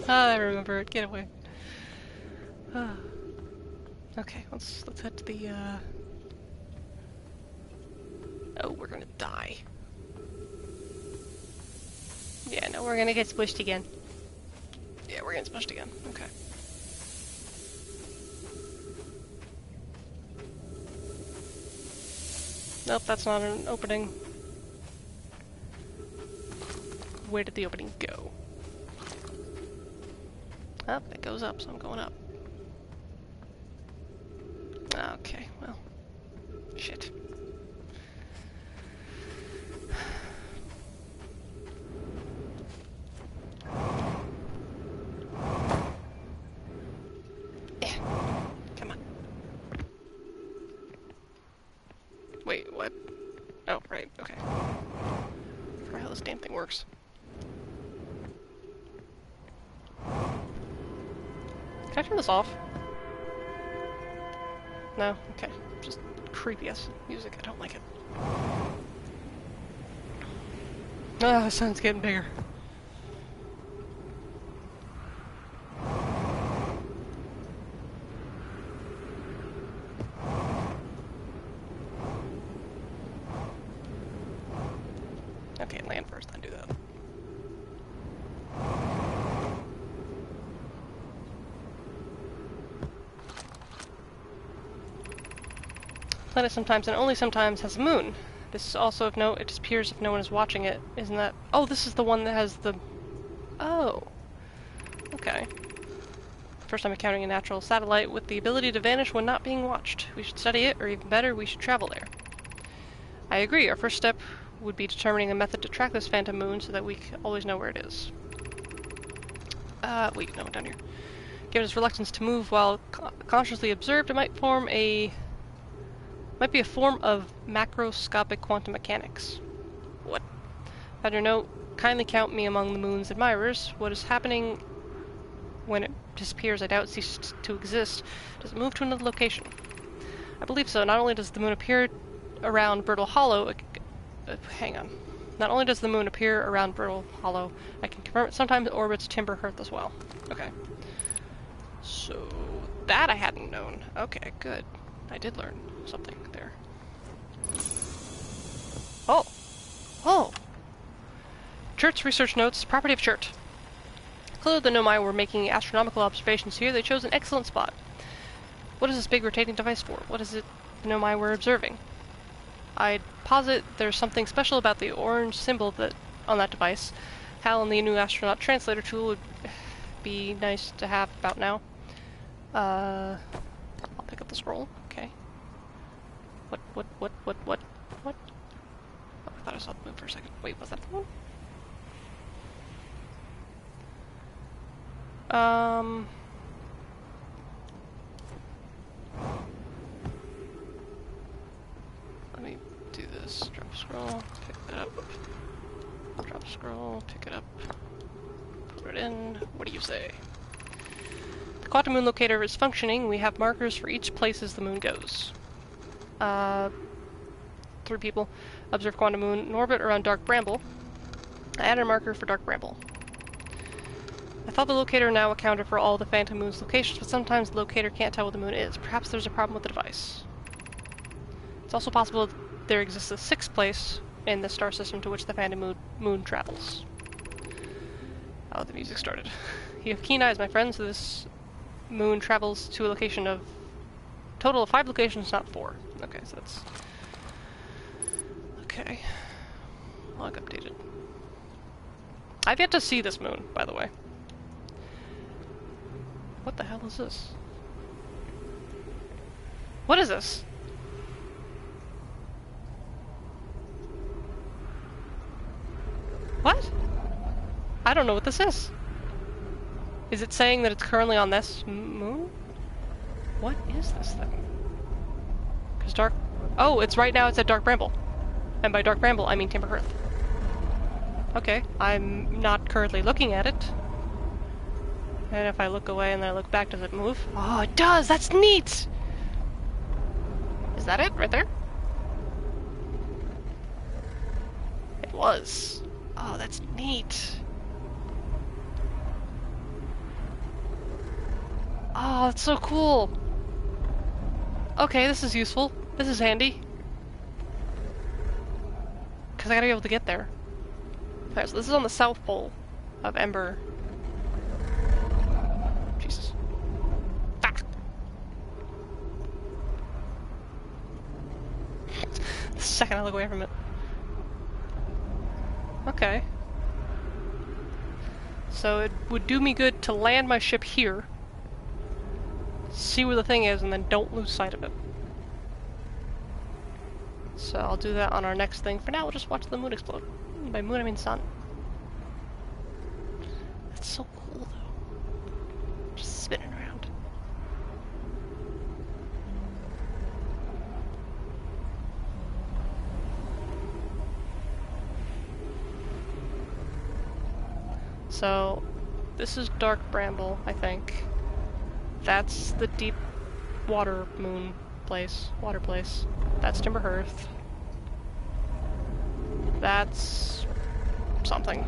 I remember it. Get away. Okay, let's head to the, Oh, we're gonna die. Yeah, no, we're gonna get squished again. Yeah, we're getting squished again. Okay. Nope, that's not an opening. Where did the opening go? Oh, it goes up, so I'm going up. Okay, well. Shit. Yeah. Come on. Wait, what? Oh, right, okay. I forgot how this damn thing works. Can I turn this off? No? Okay. Just creepy ass music. I don't like it. Ah, the sun's getting bigger. Okay, land first, then do that. planet sometimes and only sometimes has a moon. This is also of note, it disappears if no one is watching it. Isn't that... Oh, this is the one that has the... Oh. Okay. First I'm encountering a natural satellite with the ability to vanish when not being watched. We should study it, or even better, we should travel there. I agree, our first step would be determining a method to track this phantom moon so that we always know where it is. Wait, no, down here. Given its reluctance to move while consciously observed, it might be a form of macroscopic quantum mechanics. What? Found your note. Kindly count me among the moon's admirers. What is happening when it disappears, I doubt, ceases to exist. Does it move to another location? I believe so. Not only does the moon appear around Brittle Hollow... hang on. Not only does the moon appear around Brittle Hollow, I can confirm it sometimes orbits Timber Hearth as well. Okay. So, that I hadn't known. Okay, good. I did learn something there. Oh! Oh! Chert's research notes, property of Chert. Clearly the Nomai were making astronomical observations here. They chose an excellent spot. What is this big rotating device for? What is it the Nomai were observing? I'd posit there's something special about the orange symbol that on that device. Hal and the new astronaut translator tool would be nice to have about now. I'll pick up the scroll. Okay. What? Oh, I thought I saw the moon for a second. Wait, was that the one? Let me do this. Drop scroll, pick it up. Drop scroll, pick it up. Put it in. What do you say? The quantum moon locator is functioning. We have markers for each place as the moon goes. 3 people. Observe quantum moon in orbit around Dark Bramble. I added a marker for Dark Bramble. I thought the locator now accounted for all the phantom moon's locations, but sometimes the locator can't tell what the moon is. Perhaps there's a problem with the device. It's also possible there exists a 6th place in the star system to which the phantom moon travels. Oh, the music started. You have keen eyes, my friend, so this moon travels to a location of... total of 5 locations, not 4. Okay, so that's... Okay. Log updated. I've yet to see this moon, by the way. What the hell is this? What is this? What? I don't know what this is. Is it saying that it's currently on this moon? What is this thing? Because Dark... Oh, it's right now, it's at Dark Bramble. And by Dark Bramble, I mean Timber Hearth. Okay, I'm not currently looking at it. And if I look away and then I look back, does it move? Oh, it does! That's neat! Is that it? Right there? It was. Oh, that's neat. Oh, that's so cool! Okay, this is useful. This is handy. Because I gotta be able to get there. Okay, so this is on the south pole of Ember. Jesus. Ah. The second I look away from it. Okay. So it would do me good to land my ship here, see where the thing is, and then don't lose sight of it. So I'll do that on our next thing. For now, we'll just watch the moon explode. By moon, I mean sun. That's so cool, though. Just spinning around. So, this is Dark Bramble, I think. That's the deep water moon place. Water place. That's Timber Hearth. That's... something.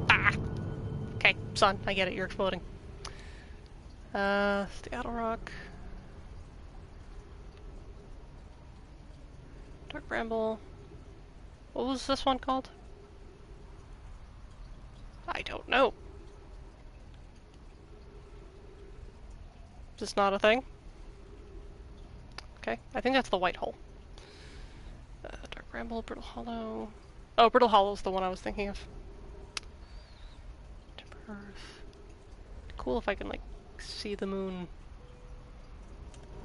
Ah! Okay, sun, I get it, you're exploding. Seattle Rock. Dark Bramble. What was this one called? I don't know. Is this not a thing? Okay, I think that's the white hole. Dark Bramble, Brittle Hollow... Oh, Brittle Hollow's the one I was thinking of. Timber Earth. Cool if I can, like, see the moon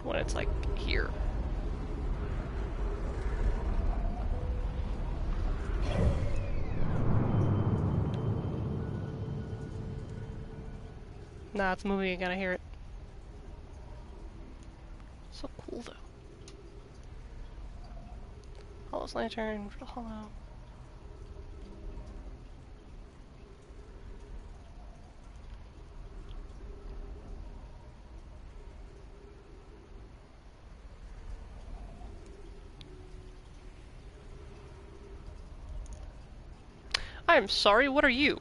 when it's, like, here. Nah, it's moving again, I hear it. So cool, though. Hollow's Lantern, Brittle Hollow. I'm sorry, what are you?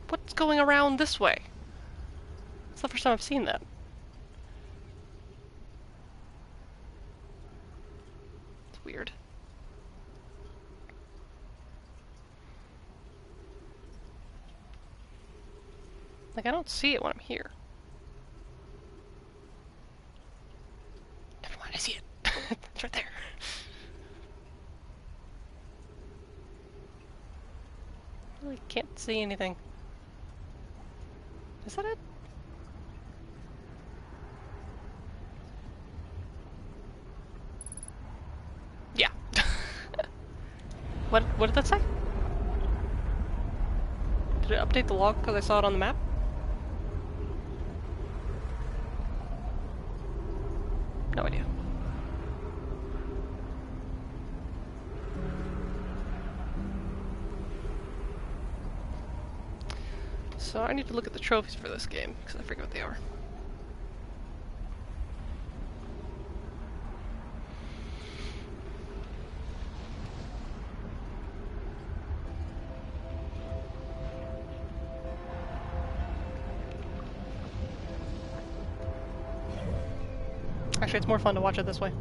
What's going around this way? It's the first time I've seen that. It's weird. Like, I don't see it when I'm here. Never mind, I see it. It's right there. I really can't see anything. Is that it? Yeah. What did that say? Did it update the log because I saw it on the map? No idea. So I need to look at the trophies for this game, because I forget what they are. Actually, it's more fun to watch it this way.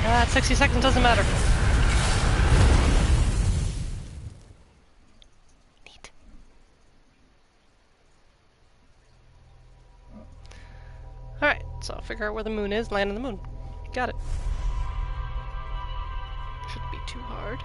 That 60 seconds doesn't matter. Neat. Alright, so I'll figure out where the moon is, land on the moon. Got it. Shouldn't be too hard.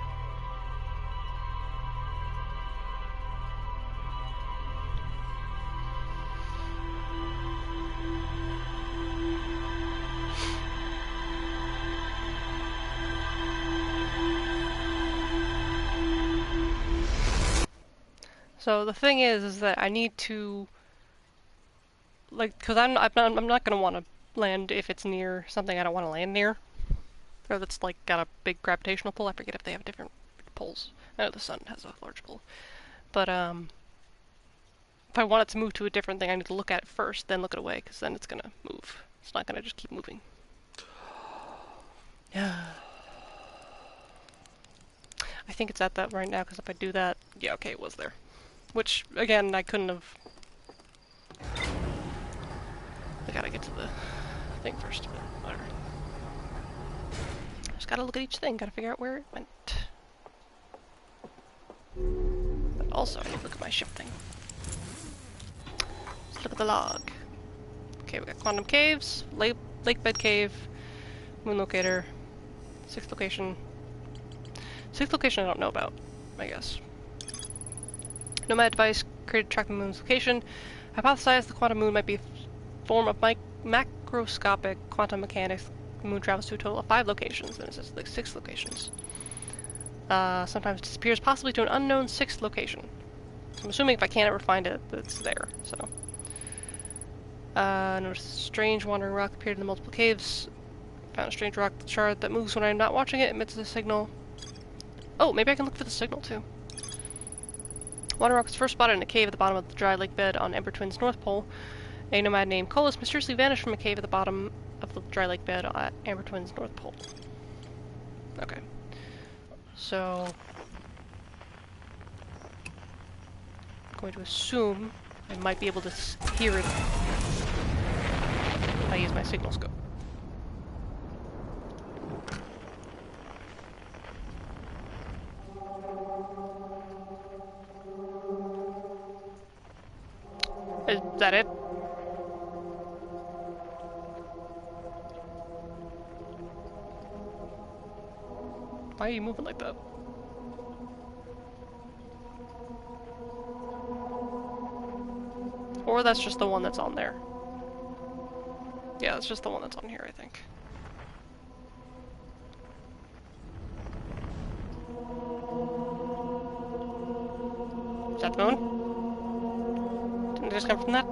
So the thing is that I need to, like, because I'm not gonna want to land if it's near something I don't want to land near, or that's like got a big gravitational pull. I forget if they have different pulls. I know the sun has a large pull, but if I want it to move to a different thing, I need to look at it first, then look it away, because then it's gonna move. It's not gonna just keep moving. Yeah. I think it's at that right now, because if I do that, yeah, okay, it was there. Which, again, I couldn't have... I gotta get to the thing first, but whatever. I just gotta look at each thing, gotta figure out where it went. But also, I need to look at my ship thing. Let's look at the log. Okay, we got Quantum Caves, Lake Bed Cave, Moon Locator, sixth location. Sixth location I don't know about, I guess. Nomad device created to track the moon's location. Hypothesized the quantum moon might be a form of macroscopic quantum mechanics. The moon travels to a total of 5 locations, and it says like 6 locations. Sometimes disappears, possibly to an unknown 6th location. So I'm assuming if I can't ever find it, it's there, so. Noticed a strange wandering rock appeared in the multiple caves. Found a strange rock shard that moves when I'm not watching it, emits a signal. Oh, maybe I can look for the signal too. Wandering rock was first spotted in a cave at the bottom of the dry lake bed on Ember Twin's North Pole. A nomad named Colas mysteriously vanished from a cave at the bottom of the dry lake bed at Amber Twin's North Pole. Okay. So... I'm going to assume I might be able to hear it if I use my signal scope. Is that it? Why are you moving like that? Or that's just the one that's on there. Yeah, it's just the one that's on here, I think. Is that the moon? Didn't it just come from that?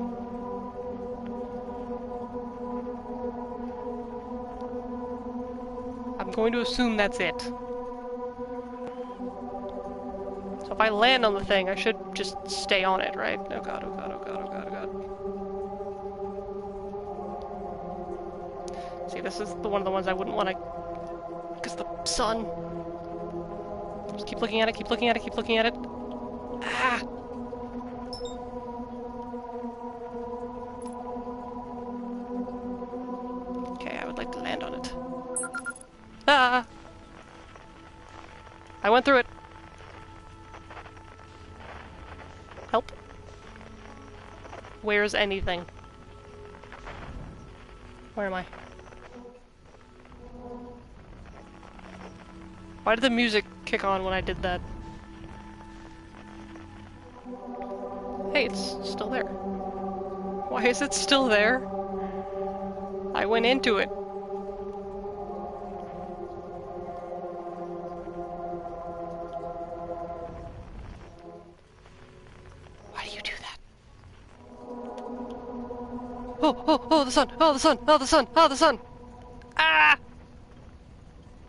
I'm going to assume that's it. So if I land on the thing, I should just stay on it, right? Oh god, oh god, oh god, oh god, oh god. See, this is one of the ones I wouldn't want to... because the sun... Just keep looking at it, keep looking at it, keep looking at it. Ah! Okay, I would like to land on it. Ah! I went through it. Help. Where's anything? Where am I? Why did the music kick on when I did that? Hey, it's still there. Why is it still there? I went into it. Why do you do that? Oh, oh, oh, the sun! Oh, the sun! Oh, the sun! Oh, the sun! Ah!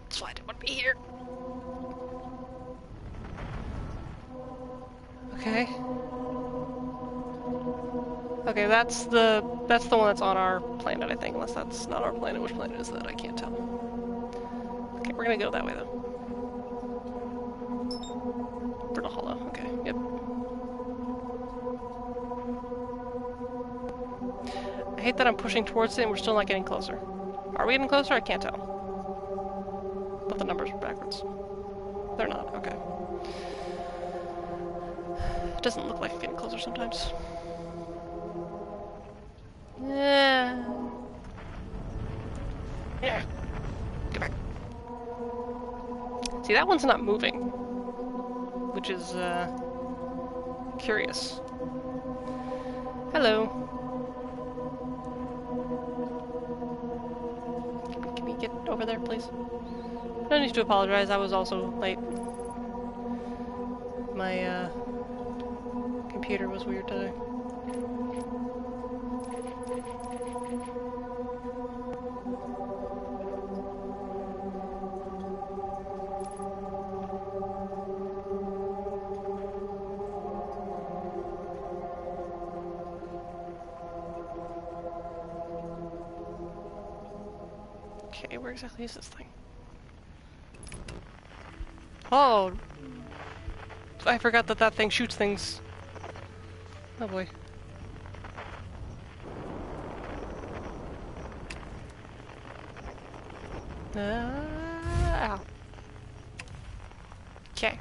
That's why I didn't want to be here. Okay. Okay, that's the one that's on our planet, I think. Unless that's not our planet. Which planet is that? I can't tell. Okay, we're gonna go that way though. Brittle Hollow. Okay. Yep. I hate that I'm pushing towards it and we're still not getting closer. Are we getting closer? I can't tell. But the numbers are backwards. They're not. Okay. It doesn't look like it's getting closer sometimes. Yeah. Yeah. Get back. See, that one's not moving, which is curious. Hello. Can we get over there, please? No need to apologize. I was also late. My computer was weird today. Okay, where exactly is this thing? Oh! I forgot that that thing shoots things. Oh boy. Ow. Okay.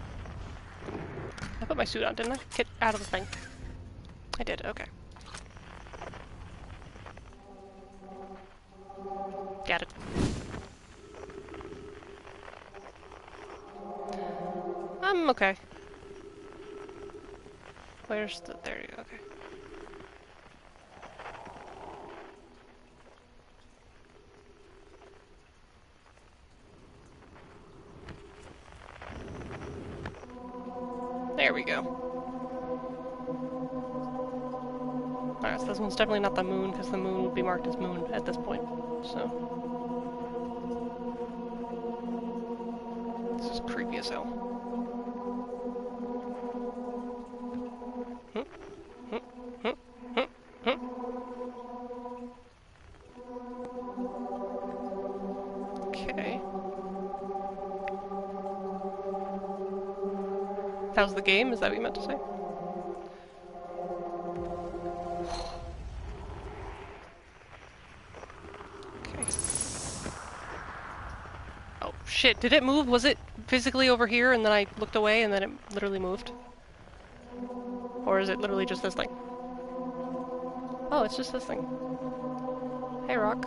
I put my suit on, didn't I? Get out of the thing. I did, okay. Got it. I'm okay. Where's the... there you go, okay. There we go. Alright, so this one's definitely not the moon, because the moon would be marked as moon at this point, so... This is creepy as hell. Okay. That was the game? Is that what you meant to say? Okay. Oh, shit. Did it move? Was it physically over here and then I looked away and then it literally moved? Or is it literally just this thing? Oh, it's just this thing. Hey, rock.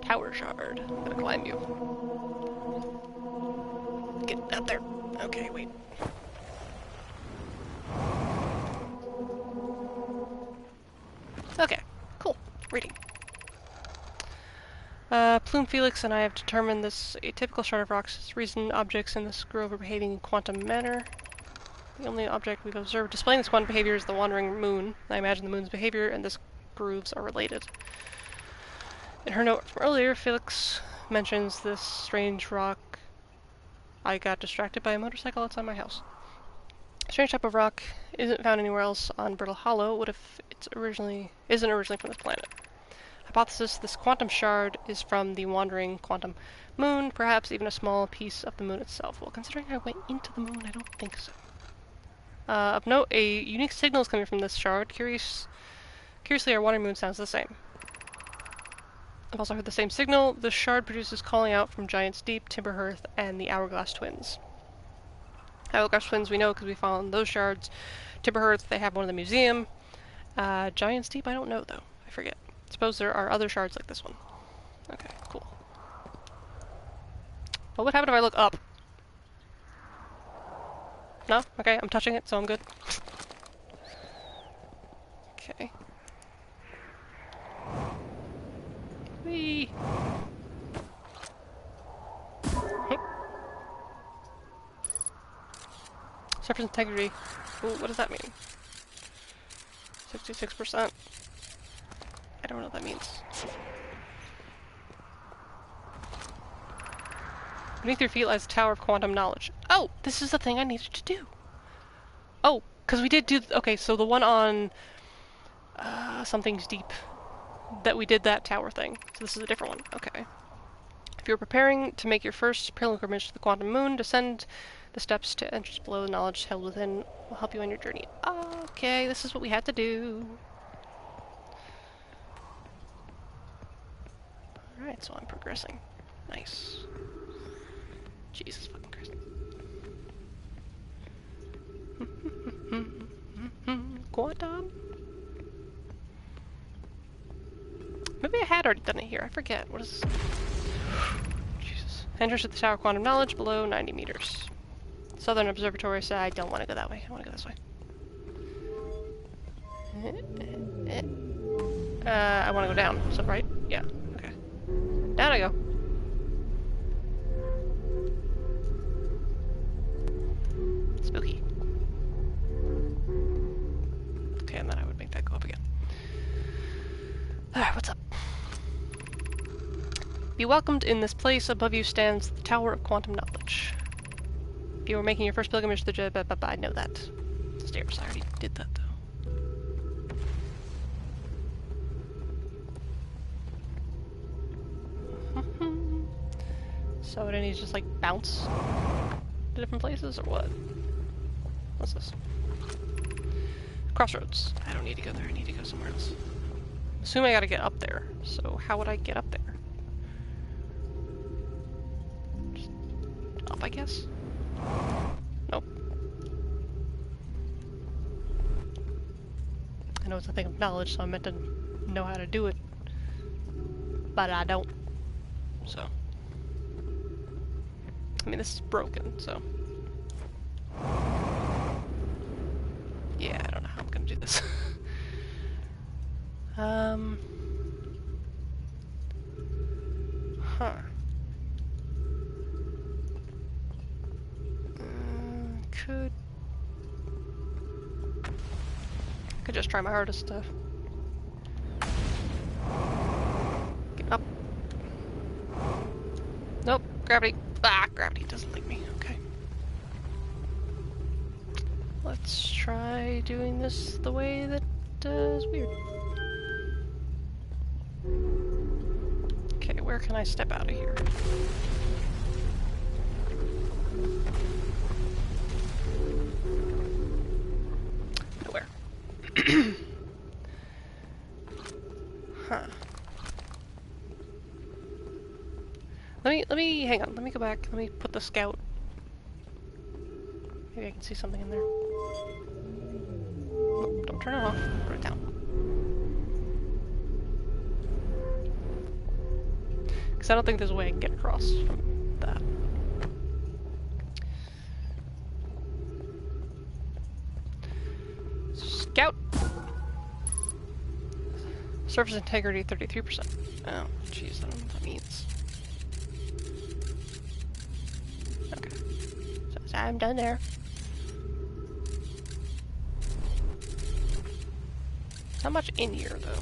Tower shard. I'm gonna climb you. Get out there. Okay, wait. Okay, cool. Reading. Plume Felix and I have determined this atypical shard of rocks is recent objects in this grove are behaving in quantum manner. The only object we've observed displaying this quantum behavior is the wandering moon. I imagine the moon's behavior and this grooves are related. In her note from earlier, Felix mentions this strange rock. I got distracted by a motorcycle outside my house. A strange type of rock isn't found anywhere else on Brittle Hollow. What if it's isn't originally from this planet? Hypothesis: this quantum shard is from the wandering quantum moon, perhaps even a small piece of the moon itself. Well, considering I went into the moon, I don't think so. Of note, a unique signal is coming from this shard. Curiously, our wandering moon sounds the same. I've also heard the same signal. The shard produces calling out from Giant's Deep, Timberhearth, and the Hourglass Twins. Hourglass Twins we know because we found those shards. Timberhearth, they have one in the museum. Giant's Deep, I don't know though. I forget. Suppose there are other shards like this one. Okay, cool. What would happen if I look up? No? Okay, I'm touching it, so I'm good. Okay. Whee! Surface integrity. Ooh, what does that mean? 66%. I don't know what that means. Beneath your feet lies a tower of quantum knowledge. Oh! This is the thing I needed to do! Oh! Because we did do... Okay, so the one on... Something's Deep. That we did that tower thing. So this is a different one. Okay. If you're preparing to make your first pilgrimage to the quantum moon, descend the steps to entrance below. The knowledge held within will help you on your journey. Okay, this is what we had to do. Alright, so I'm progressing. Nice. Jesus fucking Christ. Quantum? Maybe I had already done it here. I forget. What is this? Jesus. Entrance to the Tower of Quantum Knowledge below 90 meters. Southern Observatory said I don't want to go that way. I want to go this way. I want to go down. So right? Yeah. Okay. Down I go. Spooky. Okay, and then I would make that go up again. Alright, what's up? Be welcomed in this place. Above you stands the Tower of Quantum Knowledge. If you were making your first pilgrimage to the I know that. Stairs. I already did that, though. So it needs to just, like, bounce to different places, or what? What's this? Crossroads. I don't need to go there. I need to go somewhere else. Assume I gotta get up there. So how would I get up there? Up, I guess? Nope. I know it's a thing of knowledge, so I'm meant to know how to do it. But I don't. So. I mean, this is broken, so. Yeah, I don't know how I'm gonna do this. Huh. Could just try my hardest to get up. Nope, gravity. Ah, gravity doesn't like me. Okay. Let's try doing this the way that is weird. Okay, where can I step out of here? Nowhere. Huh. Let me hang on. Let me go back. Let me put the scout. Maybe I can see something in there. Nope, don't turn it off. Put it down. Because I don't think there's a way I can get across from that. Scout! Surface integrity 33%. Oh, jeez, I don't know what that means. Okay. So I'm done there. Not much in here, though.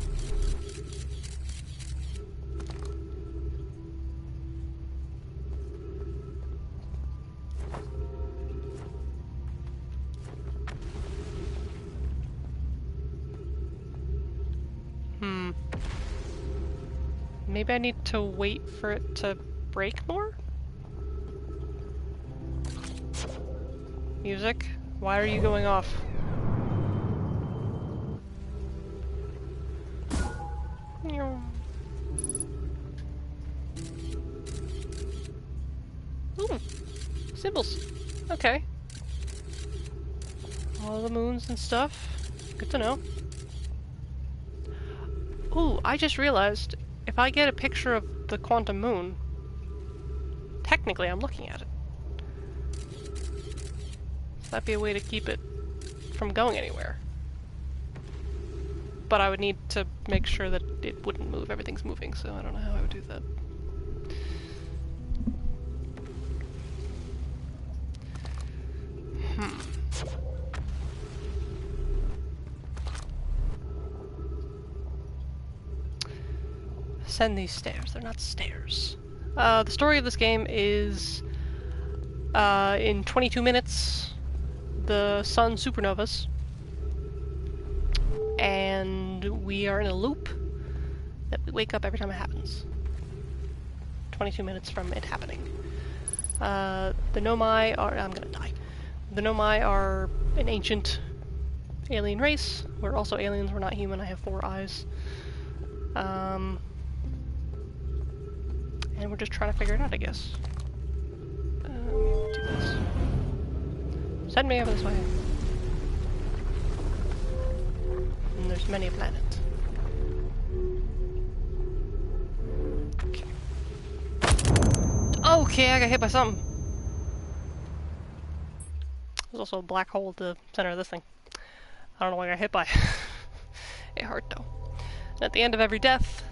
Maybe I need to wait for it to break more? Music? Why are you going off? Ooh, symbols. Okay. All the moons and stuff. Good to know. Ooh, I just realized if I get a picture of the quantum moon, technically I'm looking at it. So that'd be a way to keep it from going anywhere. But I would need to make sure that it wouldn't move. Everything's moving, so I don't know how I would do that. Ascend these stairs. They're not stairs. The story of this game is in 22 minutes, the sun supernovas, and we are in a loop that we wake up every time it happens. 22 minutes from it happening. The Nomai are... I'm gonna die. The Nomai are an ancient alien race. We're also aliens, we're not human. I have 4 eyes. And we're just trying to figure it out, I guess. Do this. Send me over this way. And there's many a planet. Okay. Okay, I got hit by something. There's also a black hole at the center of this thing. I don't know what I got hit by. It hurt though. And at the end of every death,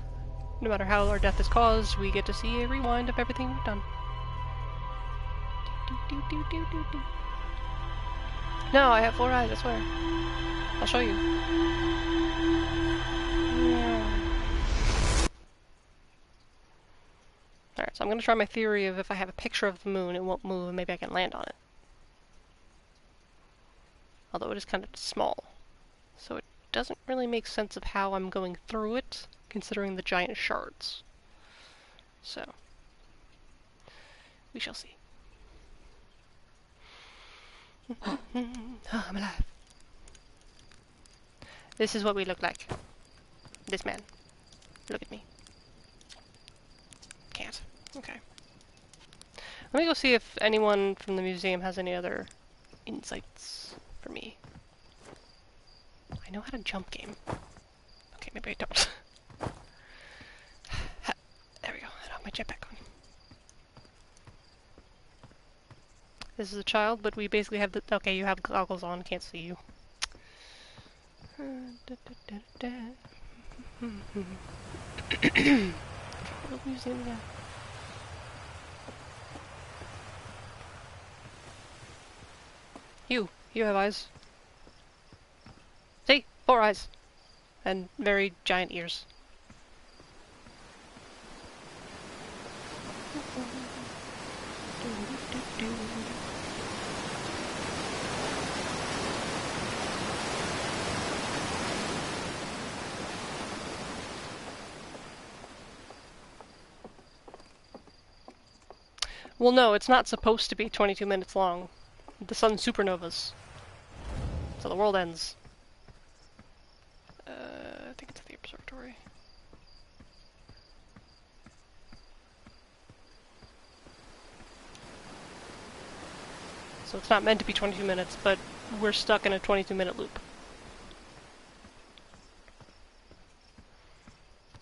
no matter how our death is caused, we get to see a rewind of everything we've done. No, I have 4 eyes, I swear. I'll show you. Alright, so I'm gonna try my theory of if I have a picture of the moon, it won't move, and maybe I can land on it. Although it is kind of small. So it doesn't really make sense of how I'm going through it, considering the giant shards. So, we shall see. Oh, I'm alive. This is what we look like. This man. Look at me. Can't. Okay. Let me go see if anyone from the museum has any other insights for me. I know how to jump game. Okay, maybe I don't. There we go. I have my jetpack on. This is a child, but we basically have the... Okay, you have goggles on. Can't see you. Museum again. You have eyes. See? 4 eyes. And very giant ears. Well, no, it's not supposed to be 22 minutes long. The sun's supernovas. So the world ends. I think it's at the observatory. So it's not meant to be 22 minutes, but we're stuck in a 22-minute loop.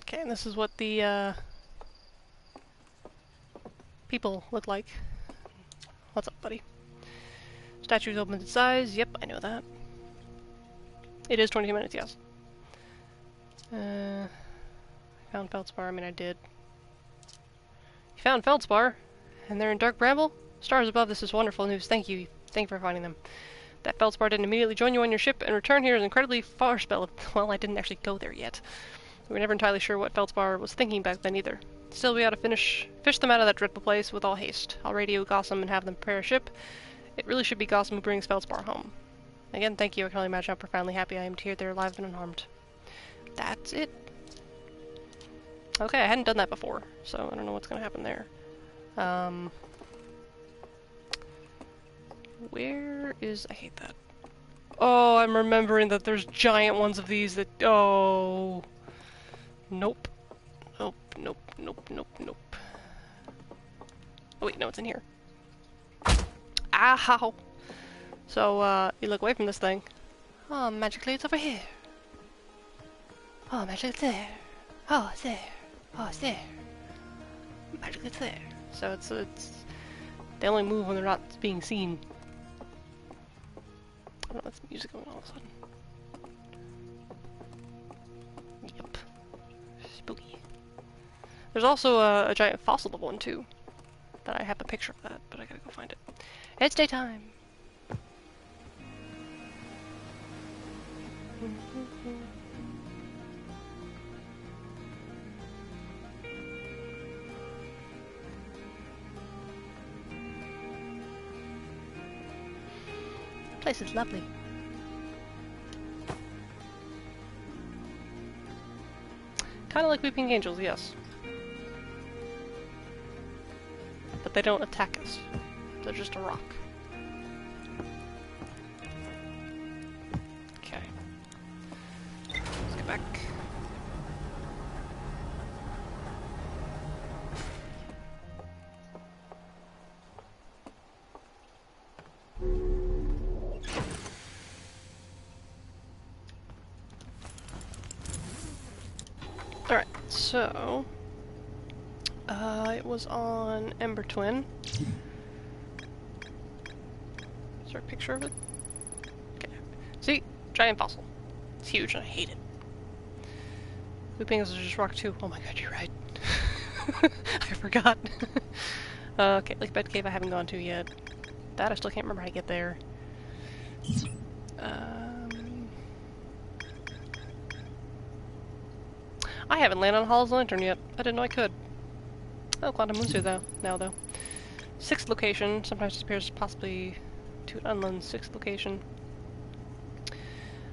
Okay, and this is what the people look like. What's up, buddy? Statue's opened its eyes. Yep, I know that. It is 22 minutes, yes. I found Feldspar. I mean, I did. You found Feldspar? And they're in Dark Bramble? Stars above, this is wonderful news. Thank you. Thank you for finding them. That Feldspar didn't immediately join you on your ship, and return here is incredibly far-spelled. Well, I didn't actually go there yet. We were never entirely sure what Feldspar was thinking back then either. Still, we ought to fish them out of that dreadful place with all haste. I'll radio Gossam and have them prepare a ship. It really should be Gossam who brings Feldspar home. Again, thank you. I can only imagine how profoundly happy I am to hear they're alive and unharmed. That's it. Okay, I hadn't done that before, so I don't know what's going to happen there. Where is... I hate that. Oh, I'm remembering that there's giant ones of these that... Oh... Nope. Nope, nope, nope, nope, nope. Oh wait, no, it's in here. Ow! So, you look away from this thing. Oh, magically it's over here. Oh, magically it's there. Oh, it's there. Oh, it's there. Magically it's there. So it's... They only move when they're not being seen. Oh, that's music going on all of a sudden. Yep. Spooky. There's also a giant fossil of one, too. That I have a picture of that, but I gotta go find it. It's daytime! This place is lovely. Kind of like Weeping Angels, yes. But they don't attack us. They're just a rock. Okay. Let's get back. Alright, so... it was on Ember Twin. Is there a picture of it? Okay. See? Giant fossil. It's huge and I hate it. Weeping Angels is just rock too. Oh my god, you're right. I forgot. Okay, like Bed Cave I haven't gone to yet. That I still can't remember how to get there. I haven't landed on Hall's Lantern yet. I didn't know I could. Oh, Quantum Moon's here though. Now though. 6th location. Sometimes disappears possibly to an unknown 6th location.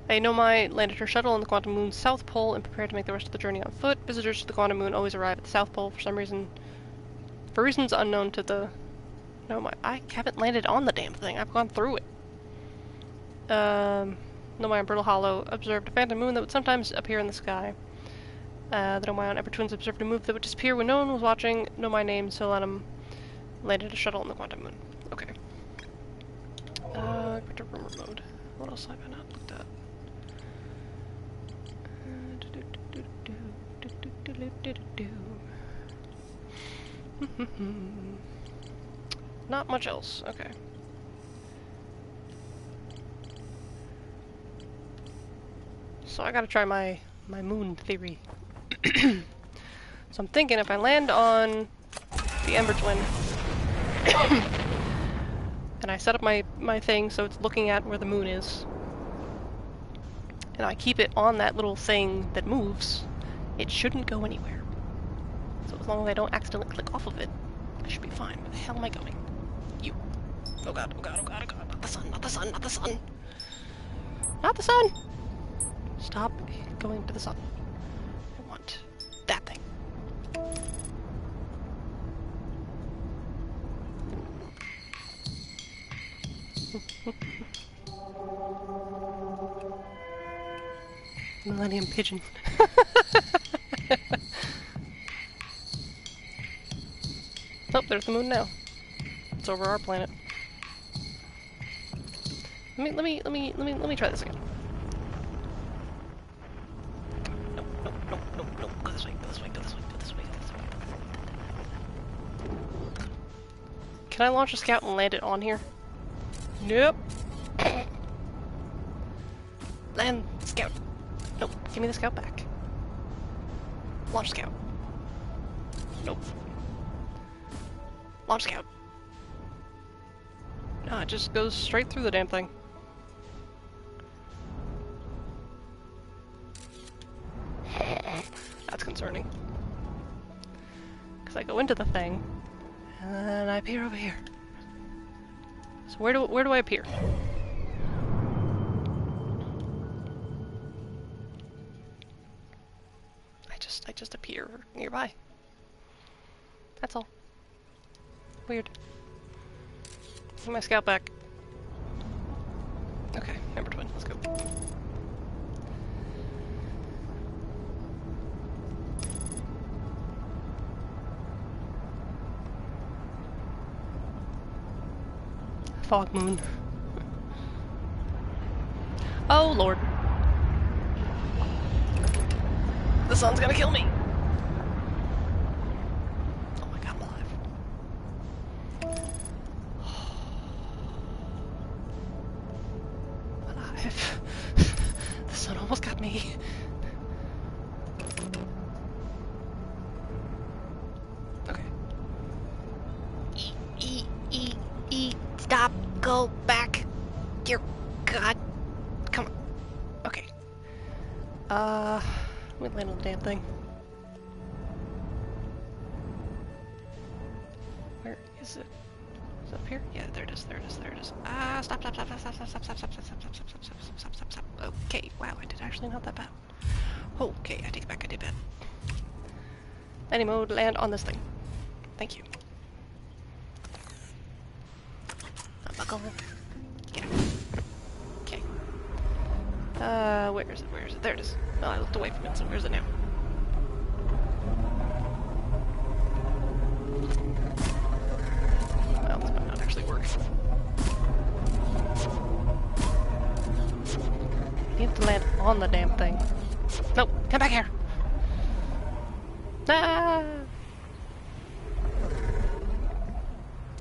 A Nomai landed her shuttle on the Quantum Moon's south pole and prepared to make the rest of the journey on foot. Visitors to the Quantum Moon always arrive at the south pole for some reason. For reasons unknown to the Nomai. I haven't landed on the damn thing. I've gone through it. Nomai and Brittle Hollow observed a phantom moon that would sometimes appear in the sky. The Nomai on Ember Twins observed a move that would disappear when no one was watching. Nomai named Solanum Landed a shuttle on the quantum moon. Okay. Back to rumor mode. What else have I not looked at? Not much else. Okay. So I gotta try my moon theory. So I'm thinking if I land on the Ember Twin and I set up my thing so it's looking at where the moon is, and I keep it on that little thing that moves, it shouldn't go anywhere. So as long as I don't accidentally click off of it, I should be fine. Where the hell am I going? You. Oh god, oh god, oh god, oh god. Not the sun, not the sun, not the sun. Not the sun! Stop going to the sun. I want that thing. Millennium Pigeon. Oh, there's the moon now. It's over our planet. Let me try this again. No, no, no, no, no. Go this way, go this way, go this way, go this way, go this way. Can I launch a scout and land it on here? Nope. Land scout. Nope. Give me the scout back. Launch scout. Nope. Launch scout. No, it just goes straight through the damn thing. That's concerning. Because I go into the thing, and then I appear over here. So where do I appear? I just appear nearby. That's all. Weird. Give my scout back. Okay, Ember Twin, let's go. Fog moon. Oh lord. The sun's gonna kill me! Oh my god, I'm alive. Alive. The sun almost got me. Okay. Stop, go back. Dear God. Come on. Okay. Let me land on the damn thing. Where is it? Is it up here? Yeah, there it is, there it is, there it is. Ah, stop, stop, stop, stop, stop, stop, stop, stop, stop, stop, stop, stop, stop, stop, stop, stop, stop, stop. Okay, wow, I did actually not that bad. Okay, I take it back, I did bad. Any mode, land on this thing. Thank you. Unbuckle. Get out. Okay. Where is it? Where is it? There it is. Oh, I looked away from it, so where's it now? Well, this might not actually work. You have to land on the damn thing. Nope, come back here! Ah!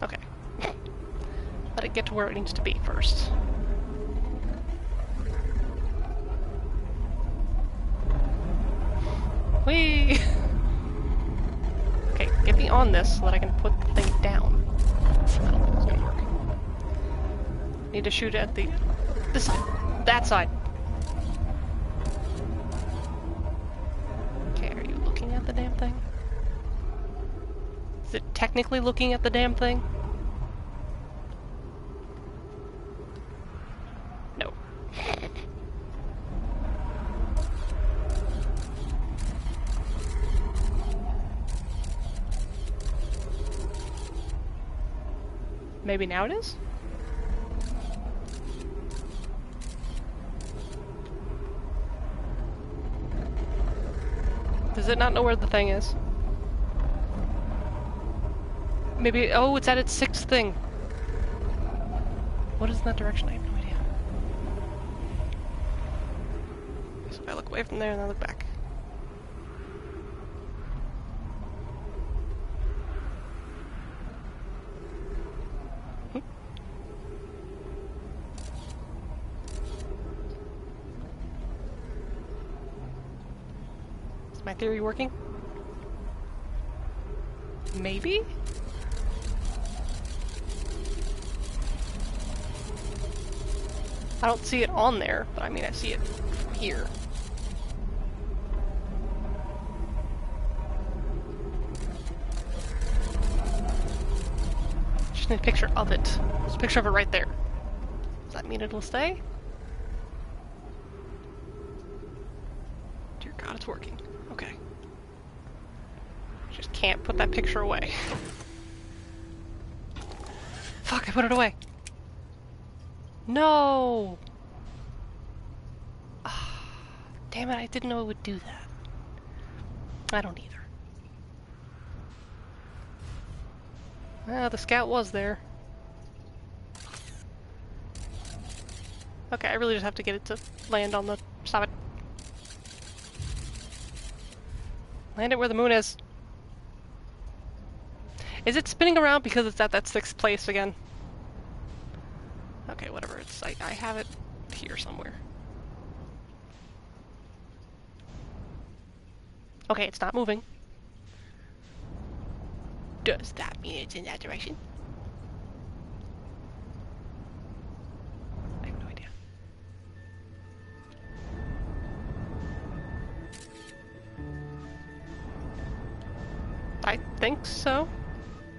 Okay. Let it get to where it needs to be first. Whee! Okay, get me on this so that I can put the thing down. I don't think it's gonna work. Need to shoot at this side. That side. Okay, are you looking at the damn thing? Is it technically looking at the damn thing? No. Maybe now it is? Does it not know where the thing is? Maybe, oh, it's at its 6th thing. What is in that direction? I have no idea. So if I look away from there and then I look back. Is my theory working? Maybe? I don't see it on there, but I mean I see it from here. Just need a picture of it. There's a picture of it right there. Does that mean it'll stay? Dear God, it's working. Okay. Just can't put that picture away. Fuck, I put it away. No! Damn it, I didn't know it would do that. I don't either. Well, the scout was there. Okay, I really just have to get it to land on the... Stop it. Land it where the moon is. Is it spinning around because it's at that 6th place again? Okay, whatever. It's I have it here somewhere. Okay, it's not moving. Does that mean it's in that direction? I have no idea. I think so.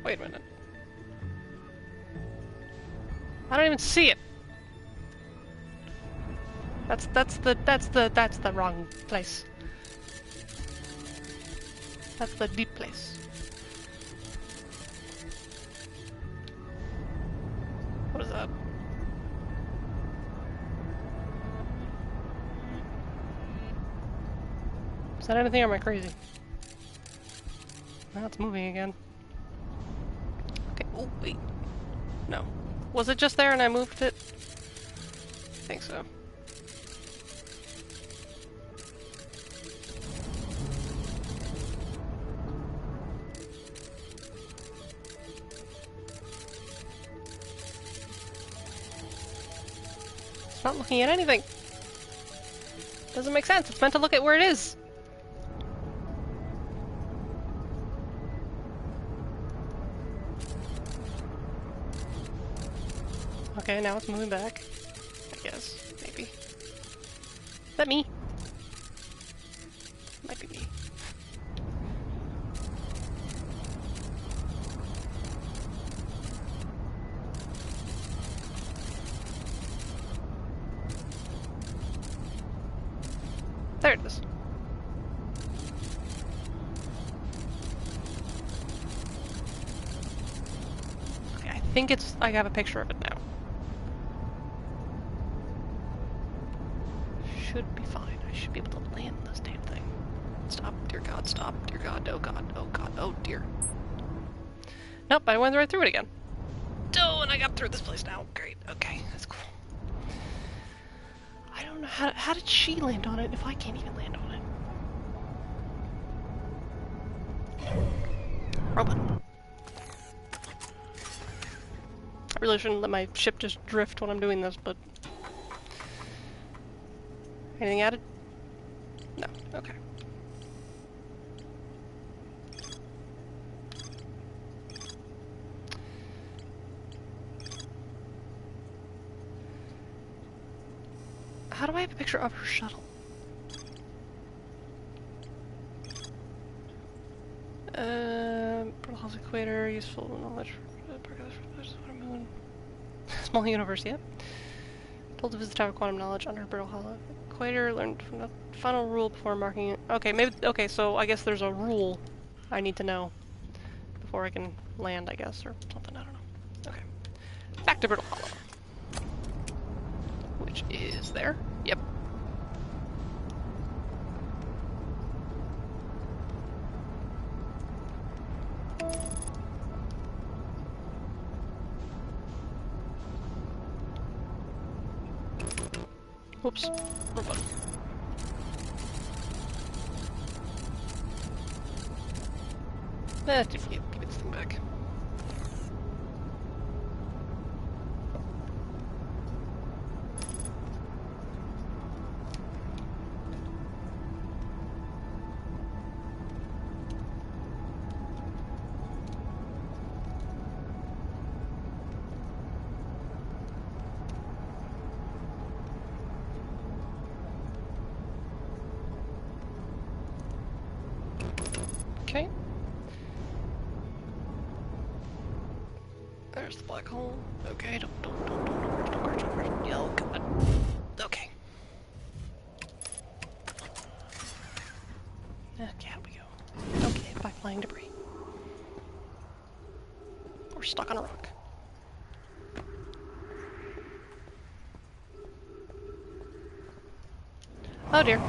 Wait a minute. I don't even see it. That's the wrong place. That's the deep place. What is that? Is that anything or am I crazy? Now it's moving again. Okay, oh wait. No. Was it just there and I moved it? I think so. It's not looking at anything. Doesn't make sense. It's meant to look at where it is. Okay, now it's moving back. I guess. Maybe. Is that me? Might be me. There it is. Okay, I think it's... I have a picture of it now. Should be fine. I should be able to land this damn thing. Stop, dear God, stop, dear God, oh God, oh God, oh dear. Nope, I went right through it again. Oh, and I got through this place now. Great, okay, that's cool. I don't know, how did she land on it if I can't even land on it? Robot. I really shouldn't let my ship just drift when I'm doing this, but... Anything added? No. Okay. How do I have a picture of her shuttle? Brittle equator, useful knowledge for moon. Small universe, yep. Told to visit Tower of Quantum Knowledge under Brittle Hollow equator, learned from the final rule before marking it. Okay, maybe, okay, so I guess there's a rule I need to know before I can land, I guess, or something, I don't know. Okay. Back to Brittle Hollow. Which is there. Yep. Whoops. Wrong button. Give me this thing back. Okay. There's the black hole. Okay, don't crash. Oh, God. Okay. Okay, out we go. Okay, by flying debris. We're stuck on a rock. Oh dear.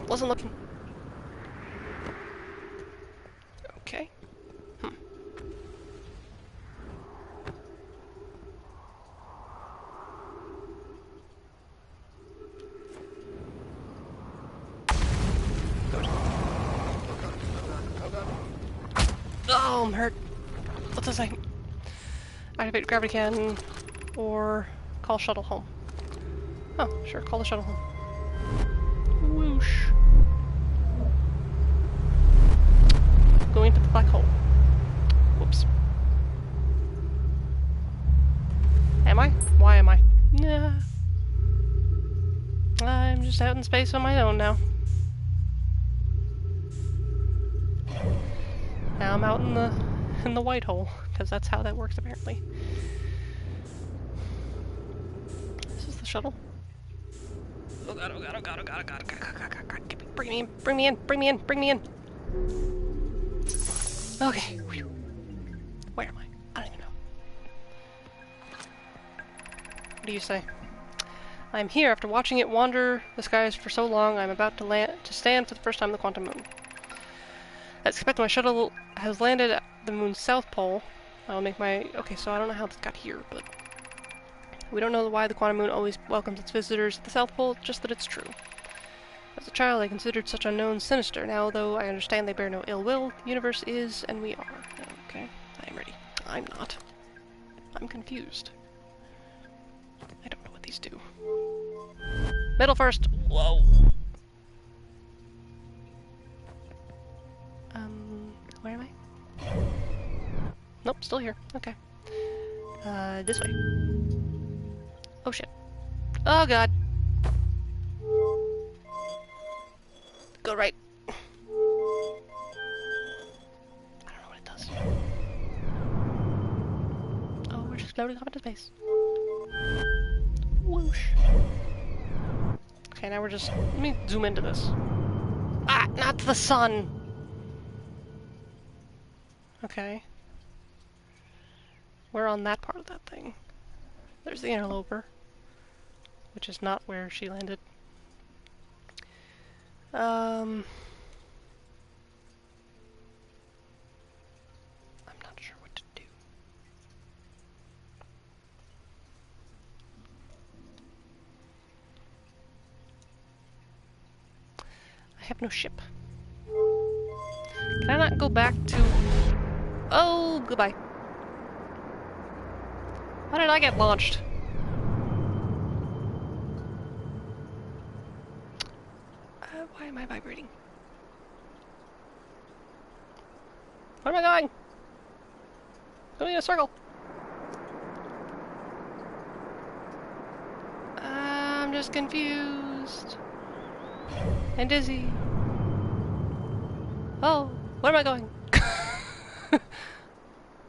Wasn't looking. Okay. Oh, I'm hurt. What's this thing? Activate gravity cannon or call shuttle home. Oh, sure, call the shuttle home. Whoosh. Going to the black hole. Whoops. Am I? Why am I? Nah. I'm just out in space on my own now. Now I'm out in the white hole, because that's how that works apparently. This is the shuttle. Oh god, oh god, oh god, oh god, oh god, oh god, oh god, oh god. Bring me in, bring me in, bring me in, bring me in. Okay. Where am I? I don't even know. What do you say? I'm here after watching it wander the skies for so long. I'm about to stand for the first time on the quantum moon. As expected, my shuttle has landed at the moon's south pole. I'll make my... Okay, so I don't know how this got here, but... We don't know why the quantum moon always welcomes its visitors at the south pole, just that it's true. As a child, I considered such unknowns sinister. Now, though I understand they bear no ill will, the universe is, and we are. Okay, I am ready. I'm not. I'm confused. I don't know what these do. Middle first! Whoa! Where am I? Nope, still here. Okay. This way. Oh shit. Oh god. Go right. I don't know what it does. Oh, we're just floating off into space. Whoosh. Okay, now we're just... Let me zoom into this. Ah, not the sun! Okay. We're on that part of that thing. There's the interloper, which is not where she landed. I'm not sure what to do. I have no ship. Can I not go back to... Oh, goodbye. How did I get launched? Why am I vibrating? Where am I going? Going in a circle. I'm just confused. And dizzy. Oh, where am I going?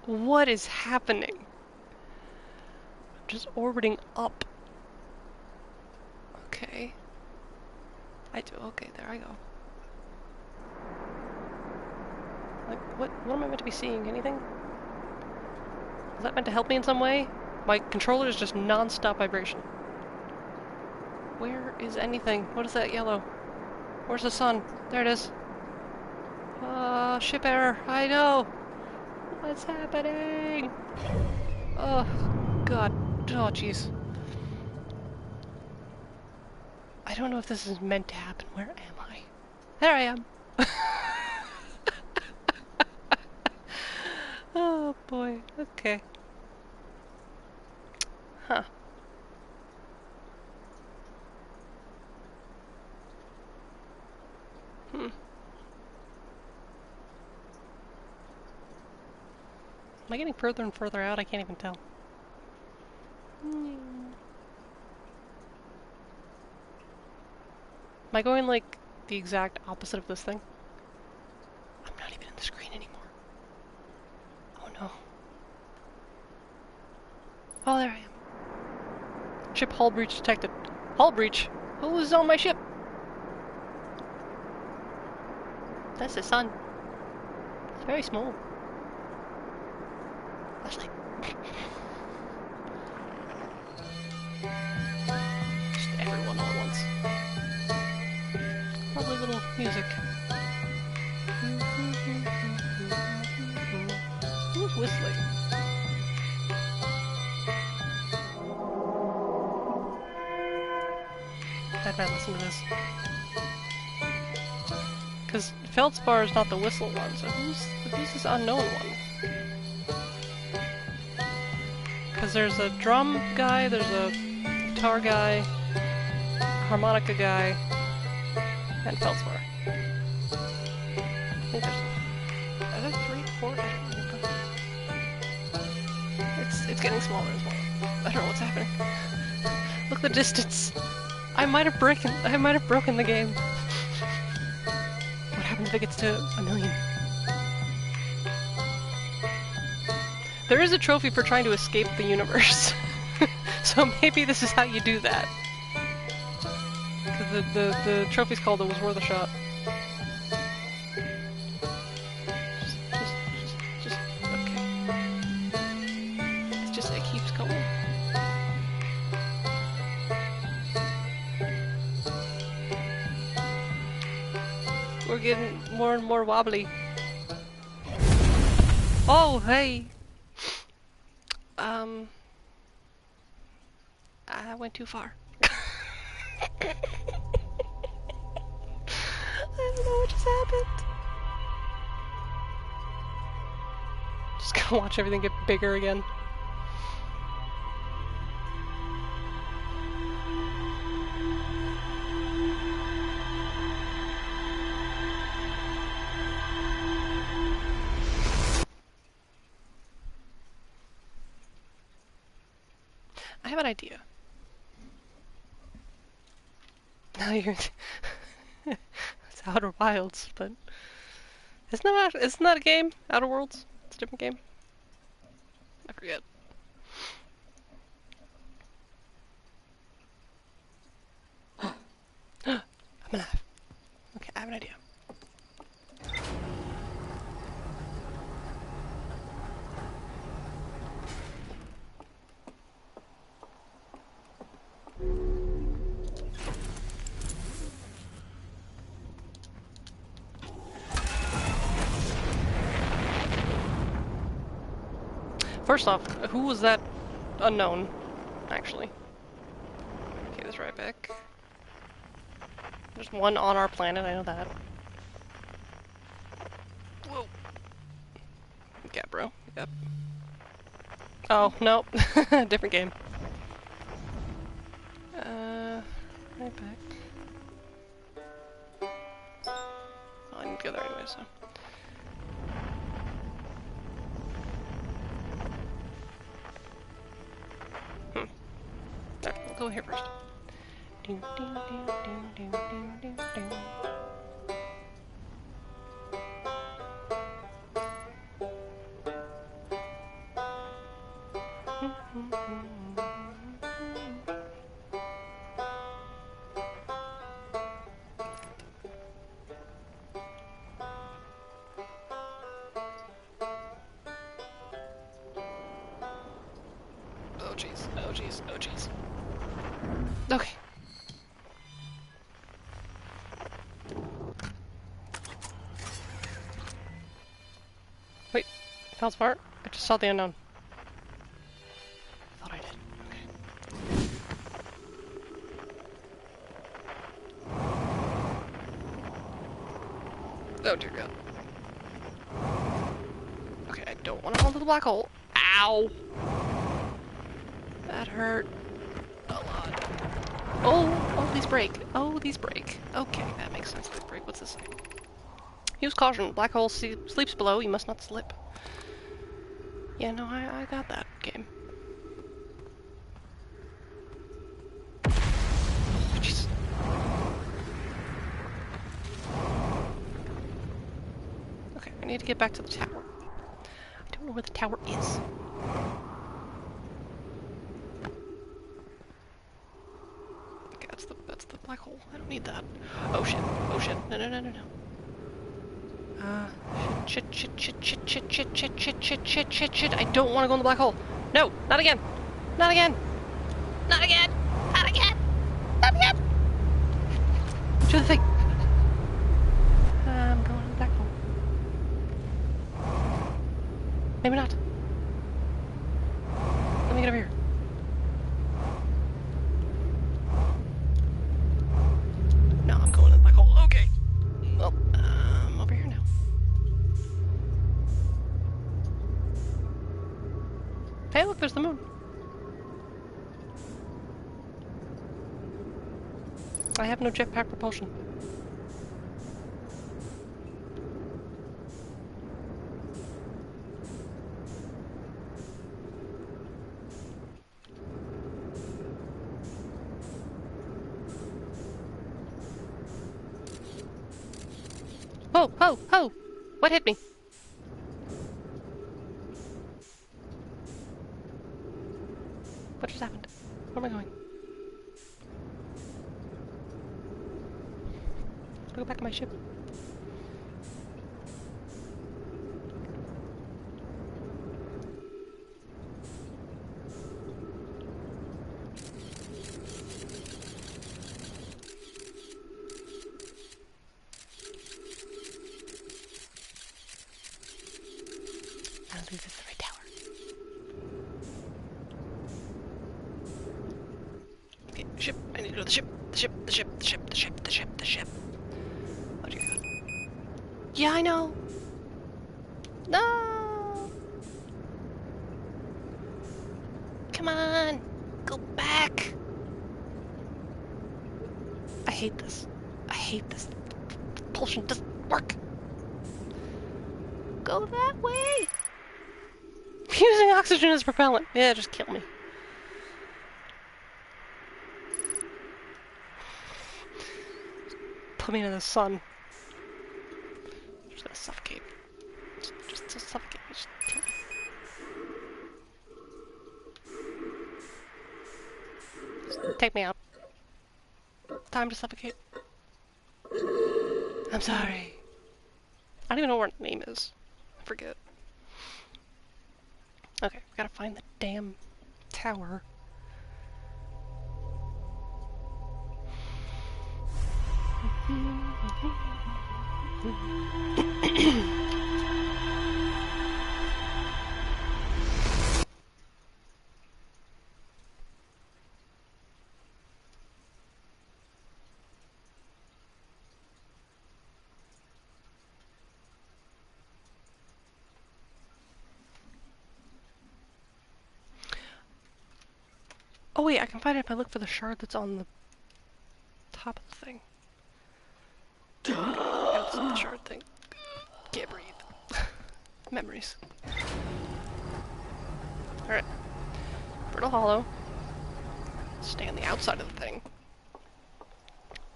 What is happening? I'm just orbiting up. Okay. Okay, there I go. Like, what am I meant to be seeing? Anything? Is that meant to help me in some way? My controller is just non-stop vibration. Where is anything? What is that yellow? Where's the sun? There it is. Ship error. I know. What's happening? Oh, God. Oh, jeez. I don't know if this is meant to happen. Where am I? There I am! Oh boy, okay. Huh. Hmm. Am I getting further and further out? I can't even tell. Am I going like the exact opposite of this thing? I'm not even in the screen anymore. Oh no. Oh, there I am. Ship hull breach detected. Hull breach? Who is on my ship? That's the sun. It's very small. Flashlight. Just everyone all at once. Lovely little music. Who's whistling? I'd better listen to this. Because Feldspar is not the whistle one, so who's this unknown one? Because there's a drum guy, there's a guitar guy, a harmonica guy, and Feldspar. I think are there 3, 4? I don't remember. It's getting smaller and smaller. I don't know what's happening. Look at the distance. I might have broken the game. What happens if it gets to 1,000,000? There is a trophy for trying to escape the universe. So maybe this is how you do that. Because the trophy's called It Was Worth a Shot. Just, okay. It's just, it keeps going. We're getting more and more wobbly. Oh, hey! I went too far. I don't know what just happened. Just gonna watch everything get bigger again. I have an idea. Now you're... It's Outer Wilds, but... Isn't that a game? Outer Worlds? It's a different game? I forget. I'm alive. Okay, I have an idea. First off, who was that unknown, actually? Okay, this right back. There's one on our planet, I know that. Whoa. Yeah, bro. Yep. Oh, nope. Different game. Right back. Oh, I need to go there anyway, so. Alright, we'll go here first. Ding, ding, ding, ding, ding, ding, ding, ding. Oh jeez, oh jeez, oh jeez. Okay. Wait, Feldspar? I just saw the unknown. I thought I did. Okay. Oh dear God. Okay, I don't want to fall into the black hole. Ow! That hurt a lot. Oh, these break. Oh, these break. Okay, that makes sense. These break. What's this? Use caution. Black hole sleeps below. You must not slip. Yeah, no, I got that game. Oh, jeez. Okay, I need to get back to the tower. I don't know where the tower is. Okay, that's the black hole. I don't need that. Oh shit. Oh shit. No. Shit. I don't want to go in the black hole. No, not again. Not again. Not again. Not again. Not again. Do the thing. I'm going in the black hole. Maybe not. Let me get over here. No, I'm going in the black hole. Okay. Well, I'm over here now. Hey, look, there's the moon. I have no jetpack propulsion. Ho! What hit me? What just happened? Where am I going? I'll go back to my ship. I don't think this is the right tower. Okay, ship. I need to go to the ship. The ship. Oh dear God. Yeah, I know. No. Come on. Go back. I hate this. Propulsion doesn't work. Go that way. Using oxygen as propellant. Yeah, just kill me. Put me into the sun. I'm just gonna suffocate. Just to suffocate. Just kill me. Just take me out. Time to suffocate. I'm sorry. I don't even know where her name is. I forget. Okay, we gotta find the damn tower. Oh wait, I can find it if I look for the shard that's on the top of the thing. That's the shard thing. Can't breathe. Memories. Alright. Brittle Hollow. Stay on the outside of the thing.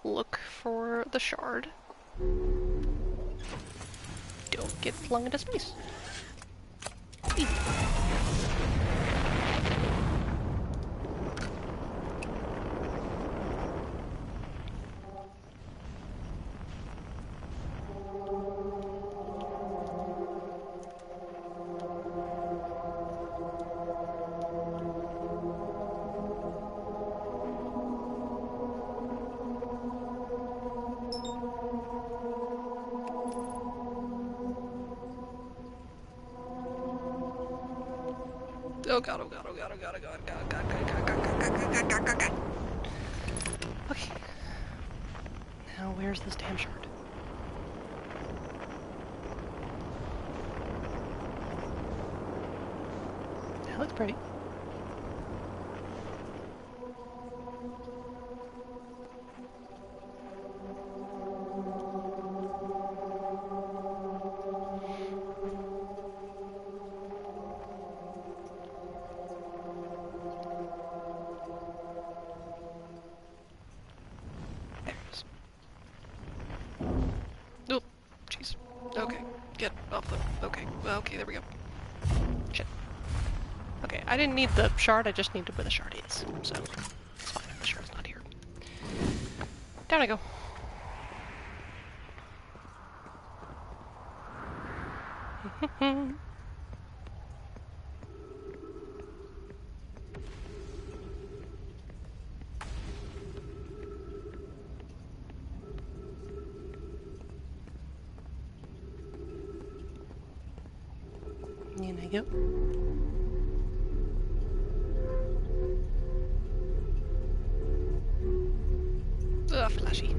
Look for the shard. Don't get flung into space. Easy. Oh god. Okay. Now where's this damn shard? That looks pretty. There it is. Oh, jeez. Okay, get off the... Okay, okay, there we go. Shit. Okay, I didn't need the shard, I just needed where the shard is, so it's fine if the shard's not here. Down I go. In I go. Ugh, flashy.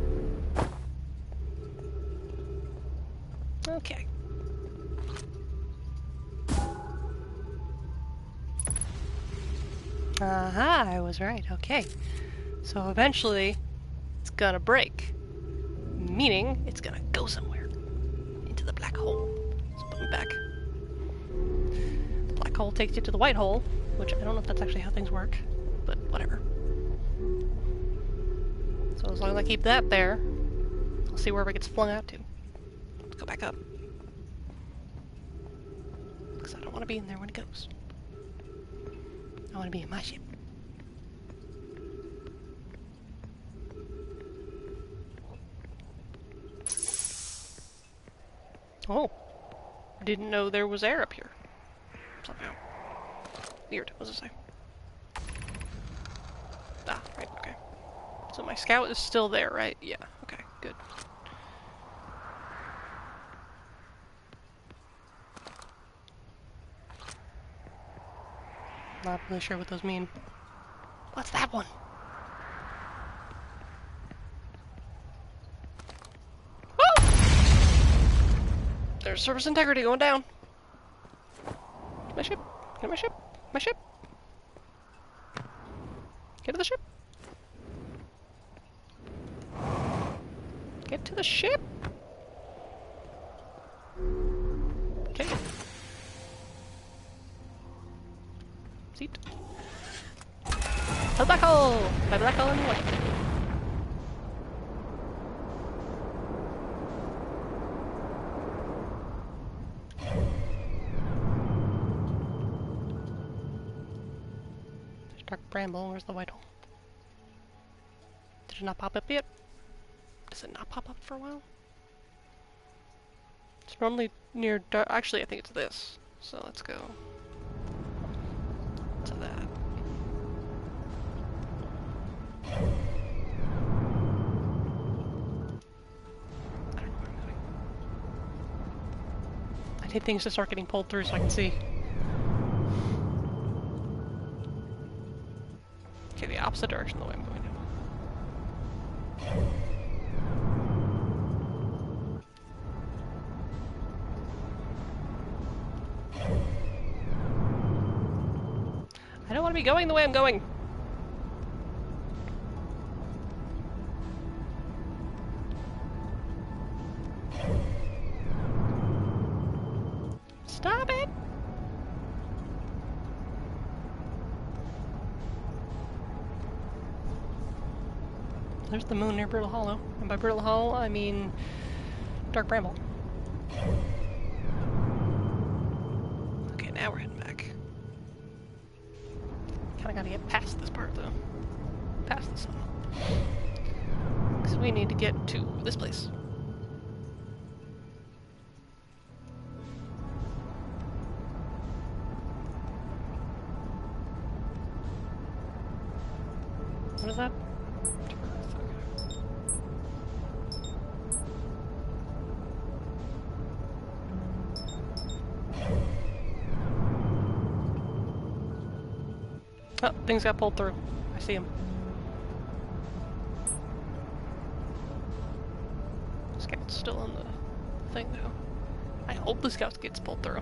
Okay. Aha, I was right. Okay. So eventually, it's gonna break. Meaning, it's gonna go somewhere. Into the black hole. Let's put me back. The black hole takes you to the white hole, which I don't know if that's actually how things work, but whatever. So as long as I keep that there, I'll see wherever it gets flung out to. Let's go back up. Because I don't want to be in there when it goes. I want to be in my ship. Oh. I didn't know there was air up here. Somehow. Weird. What does it say? Ah, right, okay. So my scout is still there, right? Yeah, okay, good. Not really sure what those mean. What's that one? Woo! There's service integrity going down. My ship. Get my ship. My ship. Get to the ship. Get to the ship. Okay. Seat. A black hole! My black hole in the white. There's dark bramble. Where's the white hole? Did it not pop up yet? Does it not pop up for a while? It's normally near dark. Actually, I think it's this. So let's go to that. I don't know where I'm going. I need things to start getting pulled through so I can see. Okay, the opposite direction of the way I'm going now. I don't want to be going the way I'm going. Stop it! There's the moon near Brittle Hollow. And by Brittle Hollow, I mean Dark Bramble. Okay, now we're heading back. Kinda gotta get past this part, though. Past the sun. Because we need to get to this place. What is that? Oh, things got pulled through. I see them. Scout's still on the thing, though. I hope the Scout gets pulled through.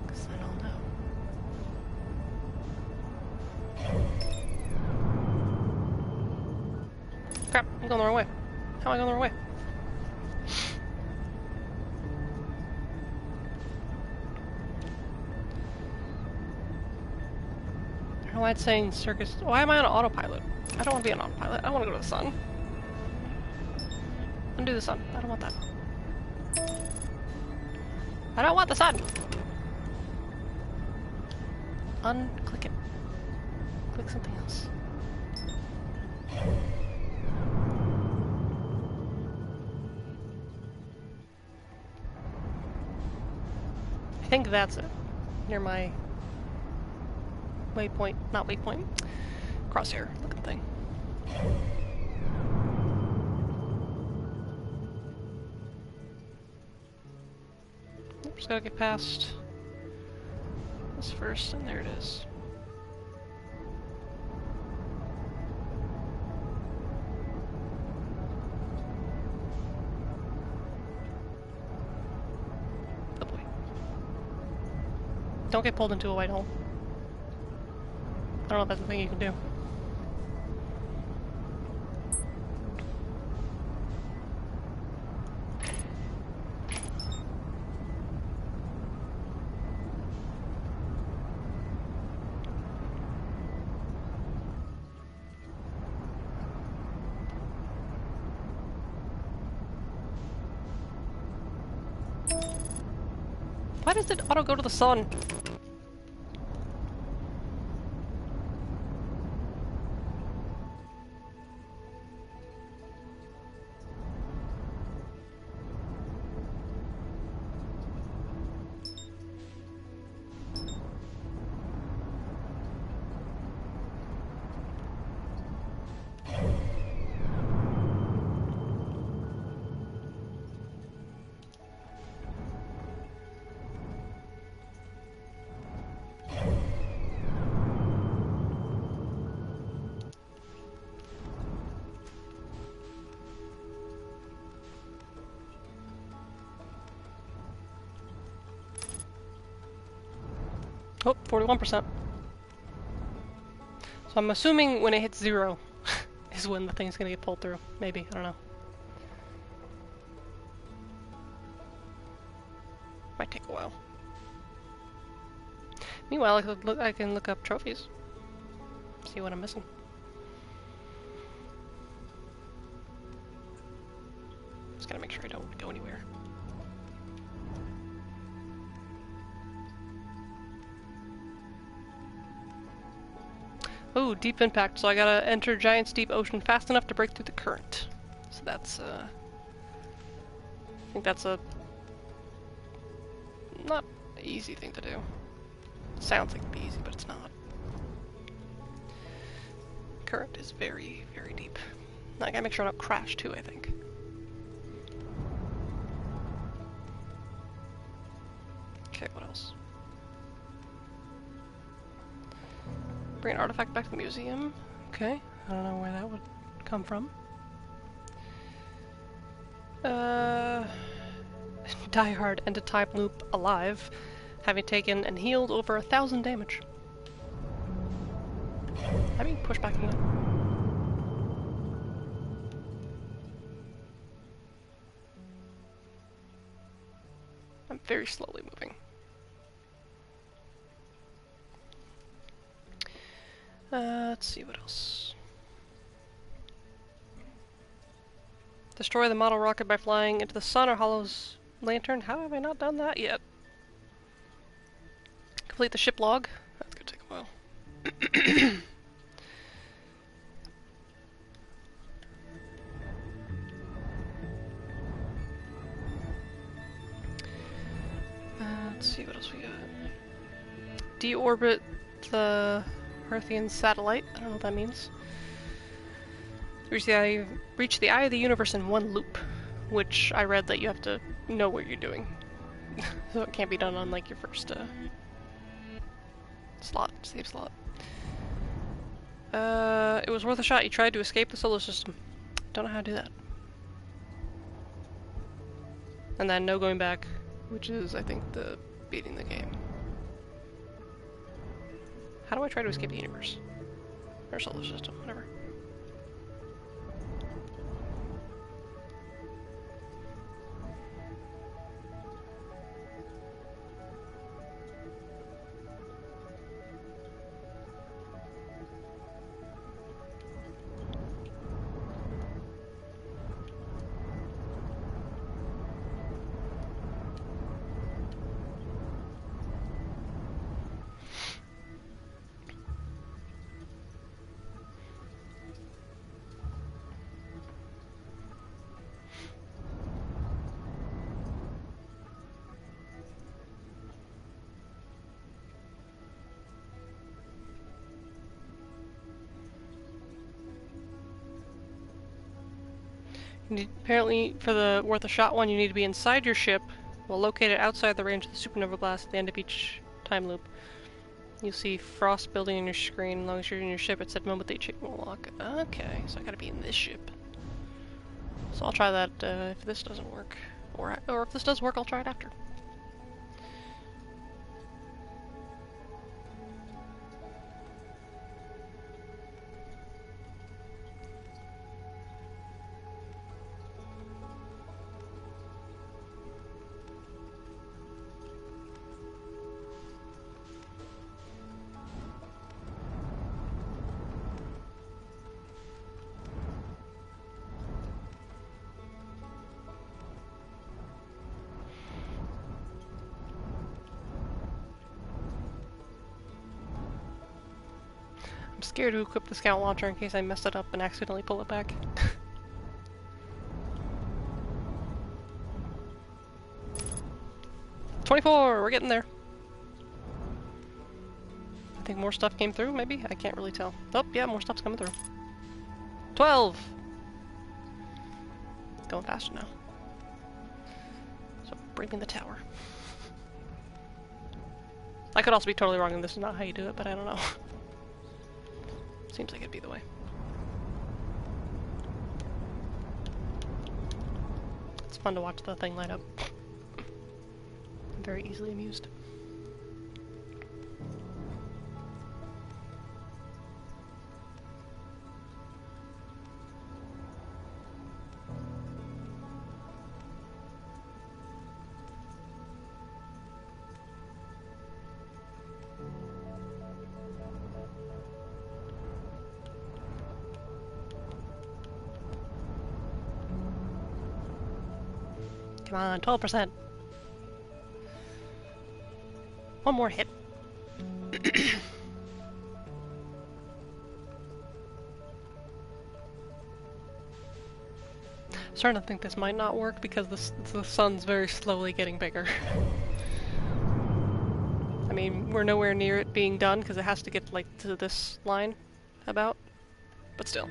Because I don't know. Crap, I'm going the wrong way. How am I going the wrong way? I don't know why it's saying circus. Why am I on autopilot? I don't want to be on autopilot. I want to go to the sun. Undo the sun. I don't want that. I don't want the sun! Unclick it. Click something else. I think that's it. Near my waypoint, not waypoint, crosshair looking thing. Just gotta get past this first, and there it is. Oh boy. Don't get pulled into a white hole. I don't know if that's a thing you can do. Why does it auto go to the sun? Oh, 41%. So I'm assuming when it hits 0 is when the thing's gonna get pulled through. Maybe, I don't know. Might take a while. Meanwhile, I can look up trophies. See what I'm missing. Just gotta make sure I don't go anywhere. Oh, deep impact, so I gotta enter Giant's deep ocean fast enough to break through the current. So that's, I think that's a not an easy thing to do. Sounds like it'd be easy, but it's not. Current is very, very deep. Now I gotta make sure I don't crash too, I think. Okay, what else? Bring an artifact back to the museum. Okay, I don't know where that would come from. Die hard end a time loop alive, having taken and healed over 1,000 damage. I'm being pushed back again. I'm very slowly moving. Let's see what else. Destroy the model rocket by flying into the sun or Hollow's lantern. How have I not done that yet? Complete the ship log. That's gonna take a while. Let's see what else we got. Deorbit the Parthian satellite. I don't know what that means. Reach the eye of the universe in one loop, which I read that you have to know what you're doing. So it can't be done on like your first save slot. It was worth a shot. You tried to escape the solar system. Don't know how to do that. And then no going back, which is, I think, the beating the game. How do I try to escape the universe? Or solar system, whatever. Apparently, for the worth a shot one, you need to be inside your ship, well located outside the range of the supernova blast at the end of each time loop. You'll see frost building on your screen. As long as you're in your ship, at said moment the achievement will lock. Okay, so I gotta be in this ship. So I'll try that if this doesn't work. Or if this does work, I'll try it after. I'm scared to equip the scout launcher in case I mess it up and accidentally pull it back. 24! We're getting there. I think more stuff came through, maybe? I can't really tell. Oh, yeah, more stuff's coming through. 12! Going faster now. So, breaking the tower. I could also be totally wrong and this is not how you do it, but I don't know. Seems like it'd be the way. It's fun to watch the thing light up. I'm very easily amused. Come on, 12%. One more hit. Starting to think this might not work because the sun's very slowly getting bigger. I mean, we're nowhere near it being done because it has to get like to this line about, but still,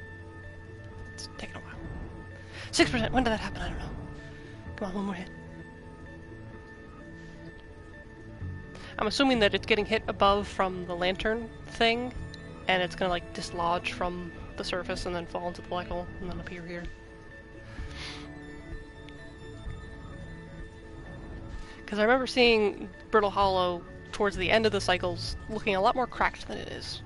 it's taking a while. 6%. When did that happen? I don't know. Come on, one more hit. I'm assuming that it's getting hit above from the lantern thing, and it's gonna like dislodge from the surface and then fall into the black hole and then appear here. Because I remember seeing Brittle Hollow towards the end of the cycles looking a lot more cracked than it is.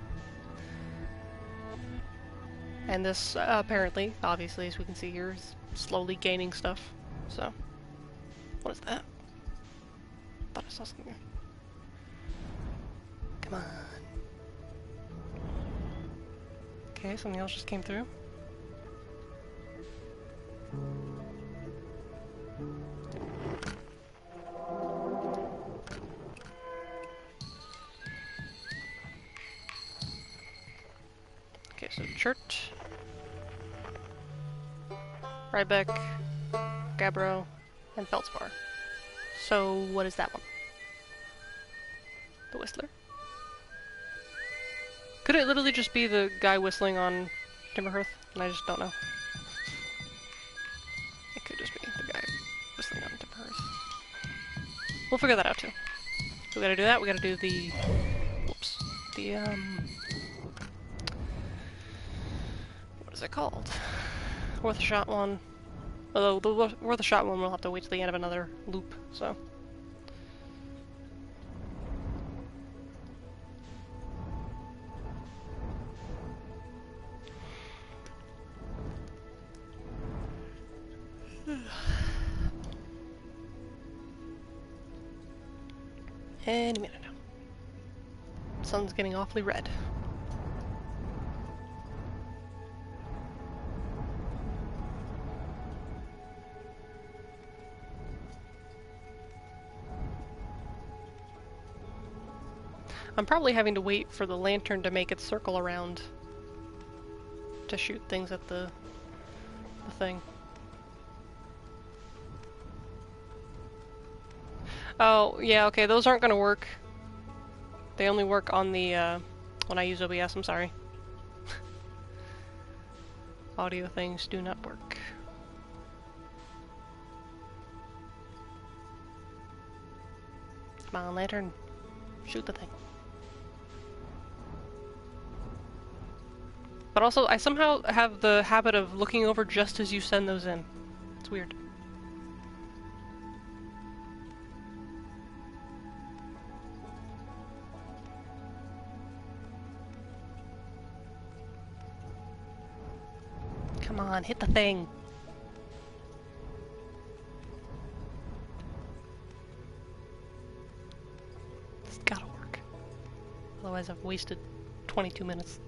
And this apparently, obviously, as we can see here, is slowly gaining stuff. So, what is that? Thought I saw something there. Come on. Okay, something else just came through. Okay, so Chert, Rybeck, Gabbro, and Feldspar. So, what is that one? The Whistler? Could it literally just be the guy whistling on Timberhearth? And I just don't know. It could just be the guy whistling on Timberhearth. We'll figure that out too. So we gotta do that, we gotta do the... Whoops. The, what is it called? Worth a shot one. Although the worth a shot one will have to wait till the end of another loop, so. Any minute now. Sun's getting awfully red. I'm probably having to wait for the lantern to make its circle around to shoot things at the thing. Oh, yeah, okay, those aren't gonna work. They only work on the, when I use OBS, I'm sorry. Audio things do not work. Come on, lantern. Shoot the thing. But also, I somehow have the habit of looking over just as you send those in. It's weird. Come on, hit the thing. It's gotta work. Otherwise I've wasted 22 minutes.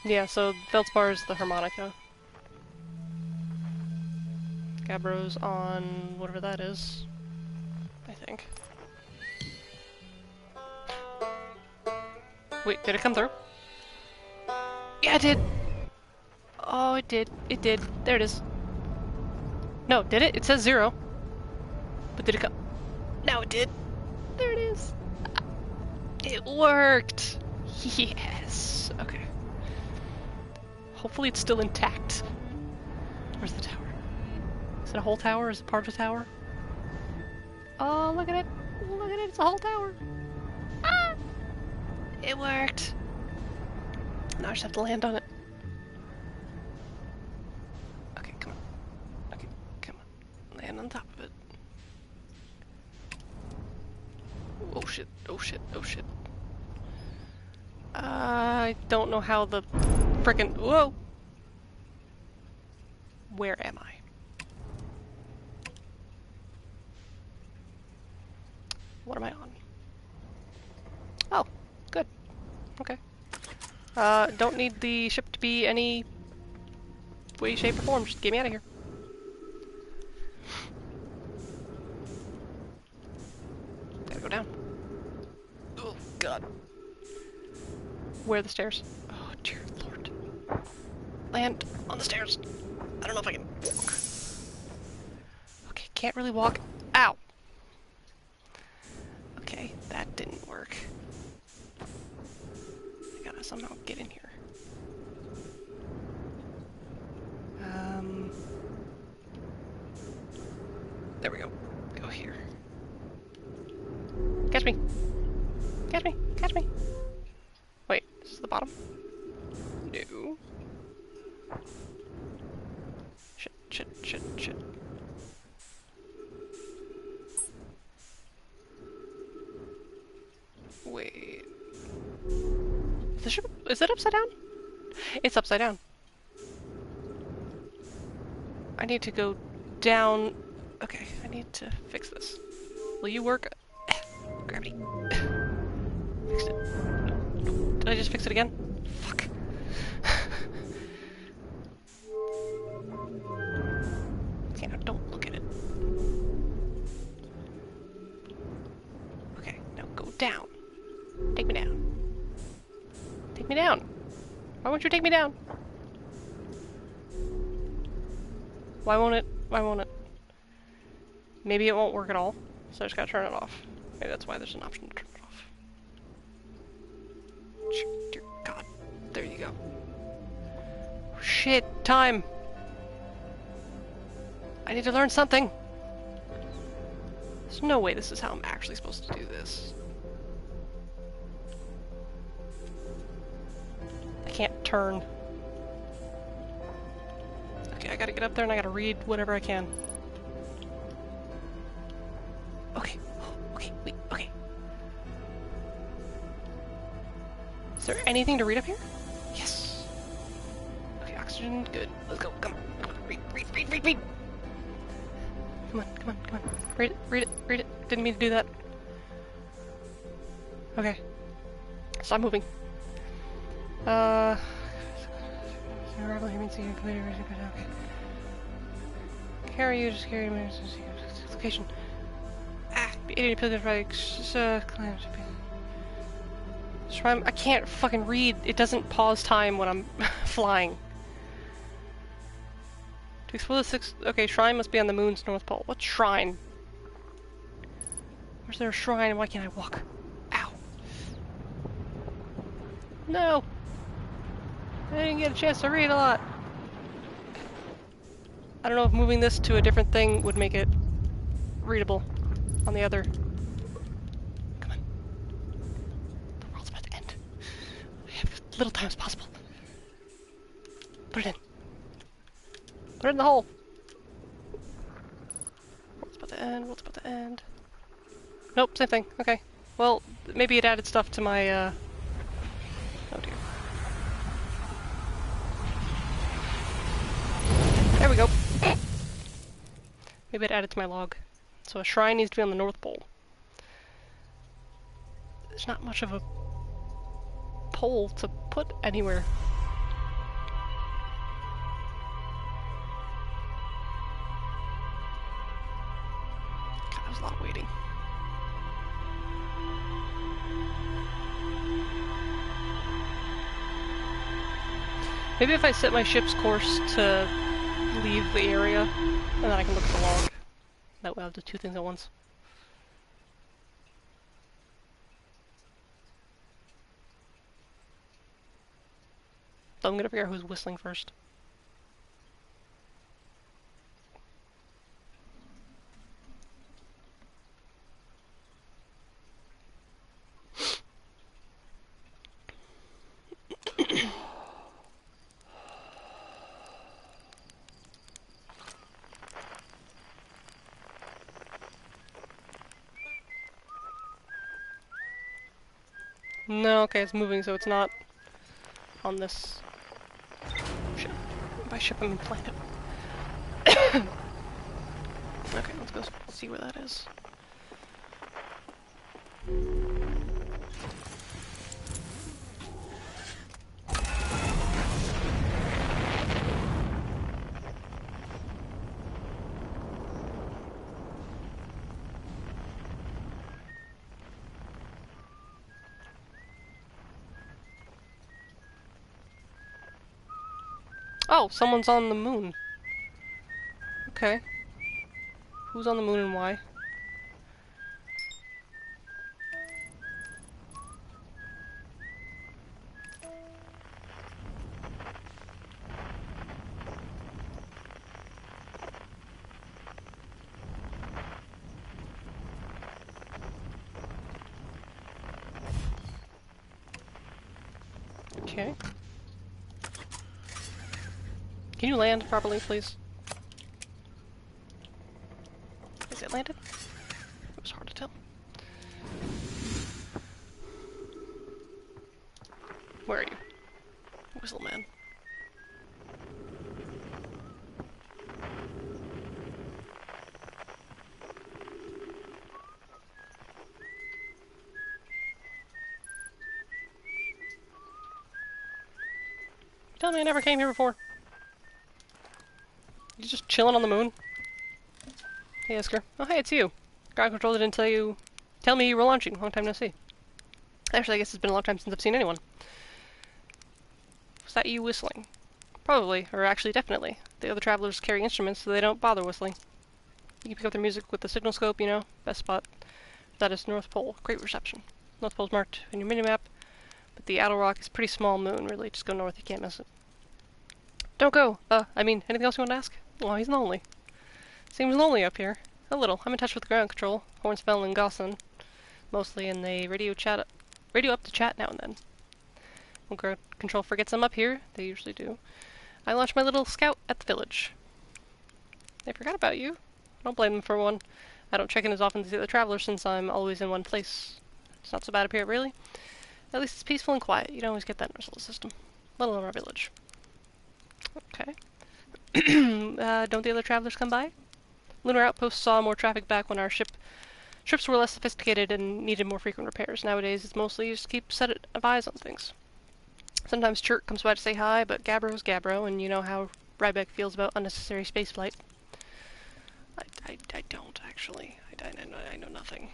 Yeah, so Feldspar is the harmonica. Gabbro's on whatever that is, I think. Wait, did it come through? Yeah, it did! Oh, it did. It did. There it is. No, did it? It says 0. But did it come? No, it did. There it is. It worked! Yes! Okay. Hopefully it's still intact. Where's the tower? Is it a whole tower? Is it part of a tower? Oh, look at it! Look at it! It's a whole tower! Ah! It worked! Now I just have to land on it. Okay, come on. Okay, come on. Land on top of it. Oh shit, oh shit, oh shit. I don't know how the frickin'. Whoa! Where am I? What am I on? Oh, good. Okay. Don't need the ship to be any way, shape, or form. Just get me out of here. Gotta go down. Oh, God. Where are the stairs? Oh, dear Lord. Land on the stairs. I don't know if I can walk. Okay, can't really walk. Ow! Okay, that didn't work. I gotta somehow get in here. There we go. Go here. Catch me! Catch me! Catch me! Wait, this is the bottom? No. Shit, shit, shit, shit. Wait. The ship, is it upside down? It's upside down. I need to go down. Okay, I need to fix this. Will you work? Gravity. Fixed it. No. Did I just fix it again? Fuck. Okay, now don't look at it. Okay, now go down. Take me down. Take me down. Why won't you take me down? Why won't it? Why won't it? Maybe it won't work at all, so I just gotta turn it off. Maybe that's why there's an option to turn it off. Dear God. There you go. Shit, time! I need to learn something! There's no way this is how I'm actually supposed to do this. I can't turn. Okay, I gotta get up there and I gotta read whatever I can. Okay, okay, wait, okay. Is there anything to read up here? Yes! Okay, oxygen, good. Let's go, come on, read, read, read, read, read! Come on, come on, come on. Read it, read it, read it. Didn't mean to do that. Okay. Stop moving. Okay. Carry you, just carry me. Location. Ah, idiot I can't fucking read. It doesn't pause time when I'm flying. To explore the six. Okay, shrine must be on the moon's north pole. What shrine? Where's there a shrine? Why can't I walk? Ow. No! I didn't get a chance to read a lot. I don't know if moving this to a different thing would make it readable on the other. Come on. The world's about to end. I have as little time as possible. Put it in. Put it in the hole. World's about to end. World's about to end. Nope, same thing. Okay. Well, maybe it added stuff to my, Oh dear. There we go. Maybe it added to my log. So a shrine needs to be on the North Pole. There's not much of a pole to put anywhere. God, that was a lot of waiting. Maybe if I set my ship's course to leave the area, and then I can look at the log. That way I'll do two things at once. So I'm gonna figure out who's whistling first. No, okay, it's moving, so it's not on this ship. By ship, I mean planet. Okay, let's go see where that is. Oh, someone's on the moon. Okay. Who's on the moon and why? Okay. Can you land properly, please? Is it landed? It was hard to tell. Where are you? Whistle man. Tell me I never came here before. You just chilling on the moon? Hey, Isker. Oh, hey, it's you. Ground Control didn't tell me you were launching. Long time no see. Actually, I guess it's been a long time since I've seen anyone. Was that you whistling? Probably, or actually definitely. The other travelers carry instruments, so they don't bother whistling. You can pick up their music with the signal scope, you know. Best spot. That is North Pole. Great reception. North Pole's marked in your minimap, but the Outer Rock is a pretty small moon, really. Just go north, you can't miss it. Don't go! Anything else you want to ask? Oh, he's lonely. Seems lonely up here. A little. I'm in touch with ground control, Hornsfell and Gosselin, mostly, and they radio up to chat now and then. When ground control forgets I'm up here, they usually do, I launch my little scout at the village. They forgot about you. I don't blame them for one. I don't check in as often as the other travelers since I'm always in one place. It's not so bad up here, really. At least it's peaceful and quiet. You don't always get that in our solar system. Let alone our village. Okay. Don't the other travelers come by? Lunar Outpost saw more traffic back when our ships were less sophisticated and needed more frequent repairs. Nowadays, it's mostly just keep set of eyes on things. Sometimes Chirk comes by to say hi, but Gabbro's Gabbro, and you know how Rybeck feels about unnecessary spaceflight. I don't, actually. I know nothing.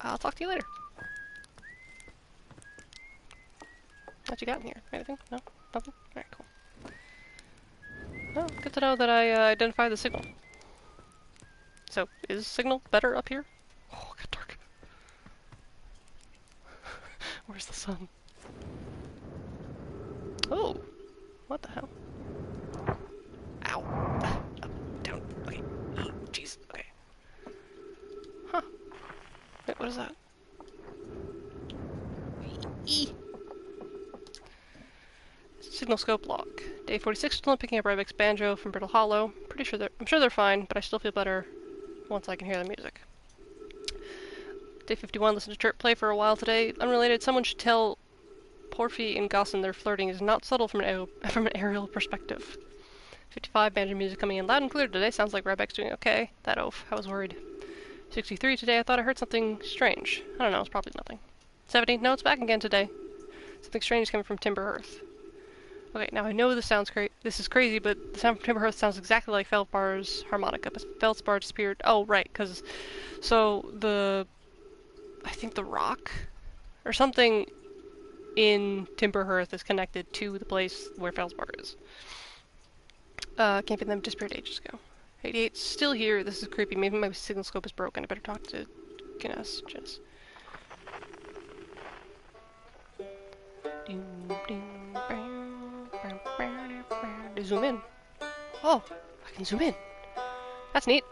I'll talk to you later. What you got in here? Anything? No? Nothing? Alright, cool. Well, good to know that I identified the signal. So, is signal better up here? Oh Where's the sun? Oh! What the hell? Ow! Up, down. Okay. Jeez. Okay. Huh. Wait, what is that? Signal scope log. Day 46, still picking up Rybek's banjo from Brittle Hollow. I'm sure they're fine, but I still feel better once I can hear the music. Day 51, listened to Chirp play for a while today. Unrelated, someone should tell Porphy and Gossin their flirting is not subtle from an aerial perspective. 55, banjo music coming in loud and clear today. Sounds like Rybek's doing okay. That oaf, I was worried. 63, today I thought I heard something strange. I don't know, it's probably nothing. 70, no, it's back again today. Something strange is coming from Timber Hearth. Okay, now I know this is crazy, but the sound from Timber Hearth sounds exactly like Feldspár's harmonica, but Feldspár disappeared. Oh, right, because, so I think the rock or something in Timber Hearth is connected to the place where Feldspár is. Can't find them, disappeared ages ago. 88, still here. This is creepy. Maybe my signal scope is broken. I better talk to Jess. Zoom in. Oh, I can zoom in. That's neat.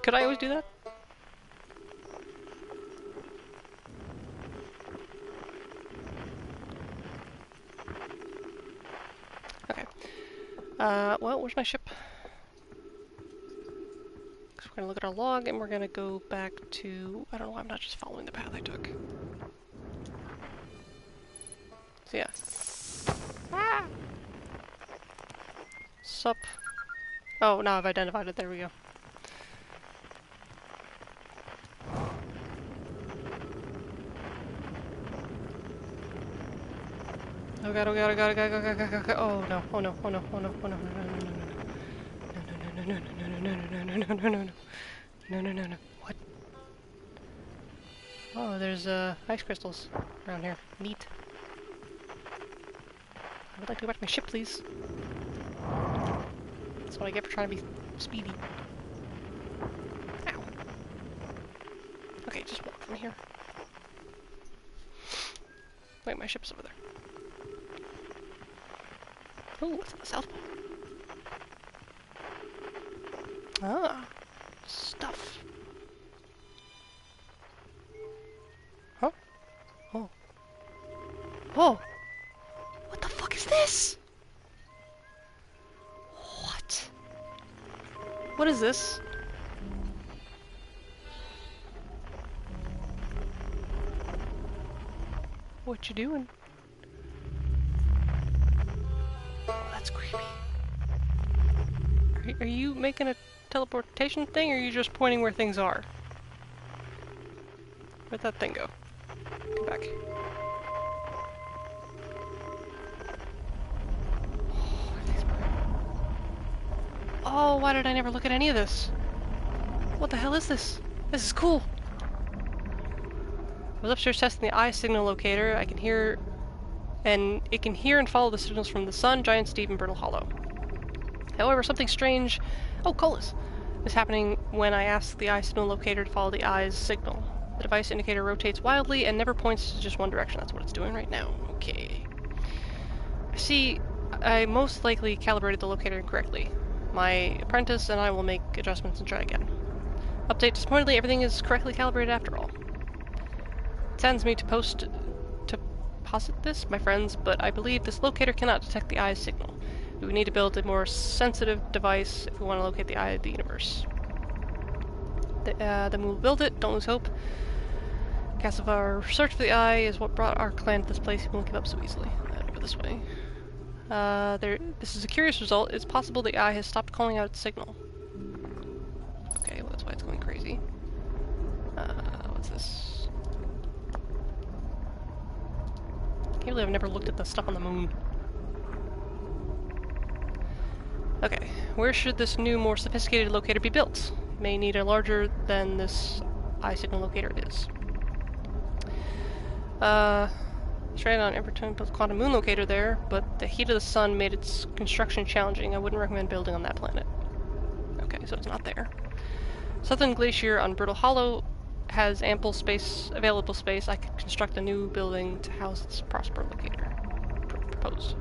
Could I always do that? Okay. Well, where's my ship? So we're gonna look at our log, and we're gonna go back to... I don't know why I'm not just following the path I took. So yeah. Ah! Sup? Oh, now I've identified it. There we go. Oh god, oh god, oh god, oh god, oh god, oh god, oh no, oh no, oh no, oh no, oh no, no. What? Oh, there's ice crystals around here. Neat. I would like to go back to my ship, please. That's what I get for trying to be speedy. Ow. Okay, just walk from here. Wait, my ship's over there. Oh, what's in the South Pole? Ah, stuff. Huh? Oh. Oh! What the fuck is this? What? What is this? What you doing? That's creepy. Are you making a teleportation thing, or are you just pointing where things are? Where'd that thing go? Come back. Oh, why did I never look at any of this? What the hell is this? This is cool! I was upstairs testing the eye signal locator. I can hear... and it can hear and follow the signals from the sun, Giant Steve, and Brittle Hollow. However, something strange... Oh, Colas! Is happening when I ask the eye signal locator to follow the eye's signal. The device indicator rotates wildly and never points to just one direction. That's what it's doing right now. Okay. I see I most likely calibrated the locator incorrectly. My apprentice and I will make adjustments and try again. Update, disappointingly, everything is correctly calibrated after all. It saddens me to posit this, my friends, but I believe this locator cannot detect the eye's signal. We would need to build a more sensitive device if we want to locate the eye of the universe. Then we'll build it, don't lose hope. Cast of our search for the eye is what brought our clan to this place. We won't give up so easily. Over this way. This is a curious result. It's possible the eye has stopped calling out its signal. Okay, well that's why it's going crazy. What's this? Can't believe I've never looked at the stuff on the moon. Okay, where should this new, more sophisticated locator be built? May need a larger than this eye signal locator is. Straight on Everton built a quantum moon locator there, but the heat of the sun made its construction challenging. I wouldn't recommend building on that planet. Okay, so it's not there. Southern Glacier on Brittle Hollow has ample space, available space, I could construct a new building to house its Prosper locator. Proposed.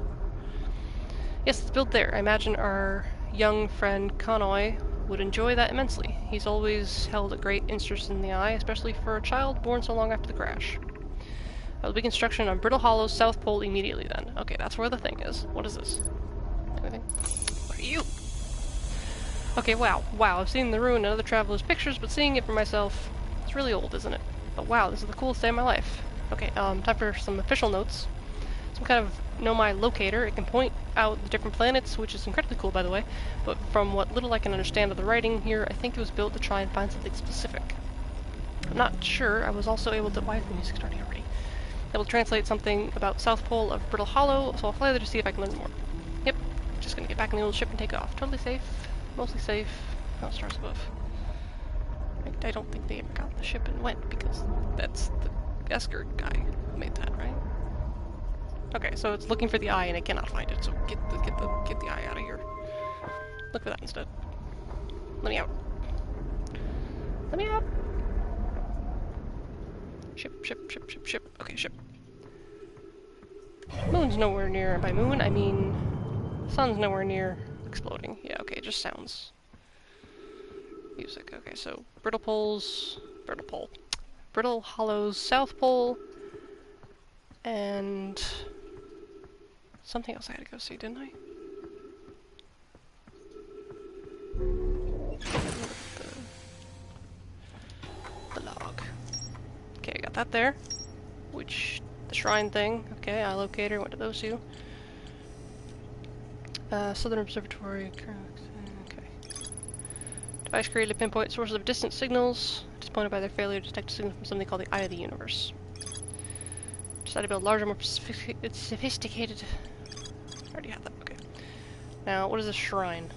Yes, it's built there. I imagine our young friend Konoy would enjoy that immensely. He's always held a great interest in the eye, especially for a child born so long after the crash. I will begin construction on Brittle Hollow's South Pole immediately then. Okay, that's where the thing is. What is this? Anything? What are you? Okay, wow. Wow, I've seen the ruin in other travelers' pictures, but seeing it for myself, it's really old, isn't it? But wow, this is the coolest day of my life. Okay, time for some official notes. Some kind of Nomai locator. It can point out the different planets, which is incredibly cool, by the way, but from what little I can understand of the writing here, I think it was built to try and find something specific. I'm not sure. I was also able to... Why is the music starting already? Able to translate something about South Pole of Brittle Hollow, so I'll fly there to see if I can learn more. Yep, just gonna get back in the old ship and take off. Totally safe. Mostly safe. No stars above. I don't think they ever got the ship and went, because that's the Esker guy who made that, right? Okay, so it's looking for the eye and it cannot find it, so get the eye out of here. Look for that instead. Let me out. Let me out! Ship. Okay, ship. Moon's nowhere near. By moon, I mean... Sun's nowhere near exploding. Yeah, okay, it just sounds. Music. Okay, so Brittle Poles... Brittle Pole. Brittle Hollow's South Pole... And... something else I had to go see, didn't I? The log. Okay, I got that there. Which... the shrine thing. Okay, eye locator, went to those two. Southern Observatory. Okay. Device created to pinpoint sources of distant signals, disappointed by their failure to detect a signal from something called the Eye of the Universe. Decided to build larger, more sophisticated... I already had that, okay. Now, what is a shrine?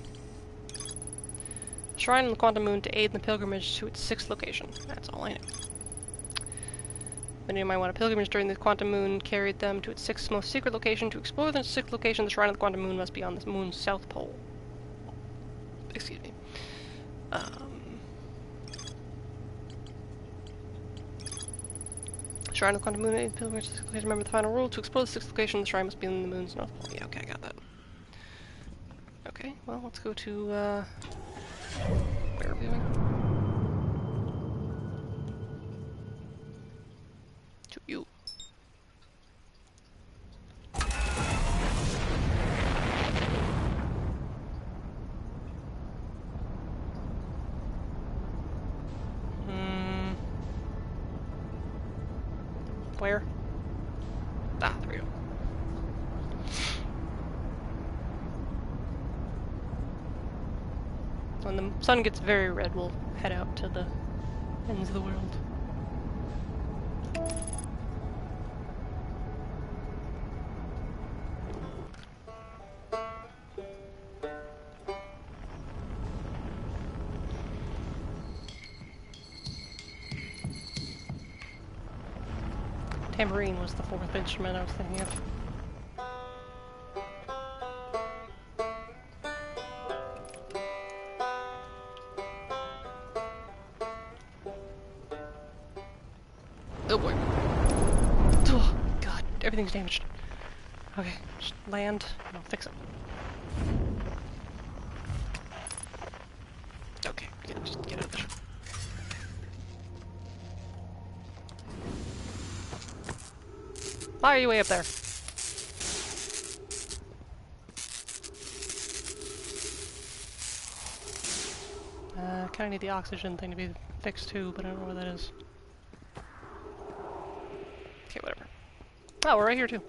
A shrine on the Quantum Moon to aid in the pilgrimage to its 6th location. That's all I know. Many might want a pilgrimage during the Quantum Moon carried them to its 6th most secret location. To explore the 6th location, the shrine of the Quantum Moon must be on the moon's south pole. Excuse me. Shrine of the Quantum Moon, pilgrimage to the 6th location. Remember the final rule: to explore the 6th location, the shrine must be on the moon's north pole. Yeah, okay, I got that. Okay, well, let's go to, where are we going? To you. Where? Ah, there we go. When the sun gets very red, we'll head out to the ends of the world. Tambourine was the 4th instrument I was thinking of. Oh boy. Oh god, everything's damaged. Okay, just land and I'll fix it. Okay, just get out of there. Why are you way up there? Kinda need the oxygen thing to be fixed too, but I don't know where that is. Okay, whatever. Oh, we're right here too.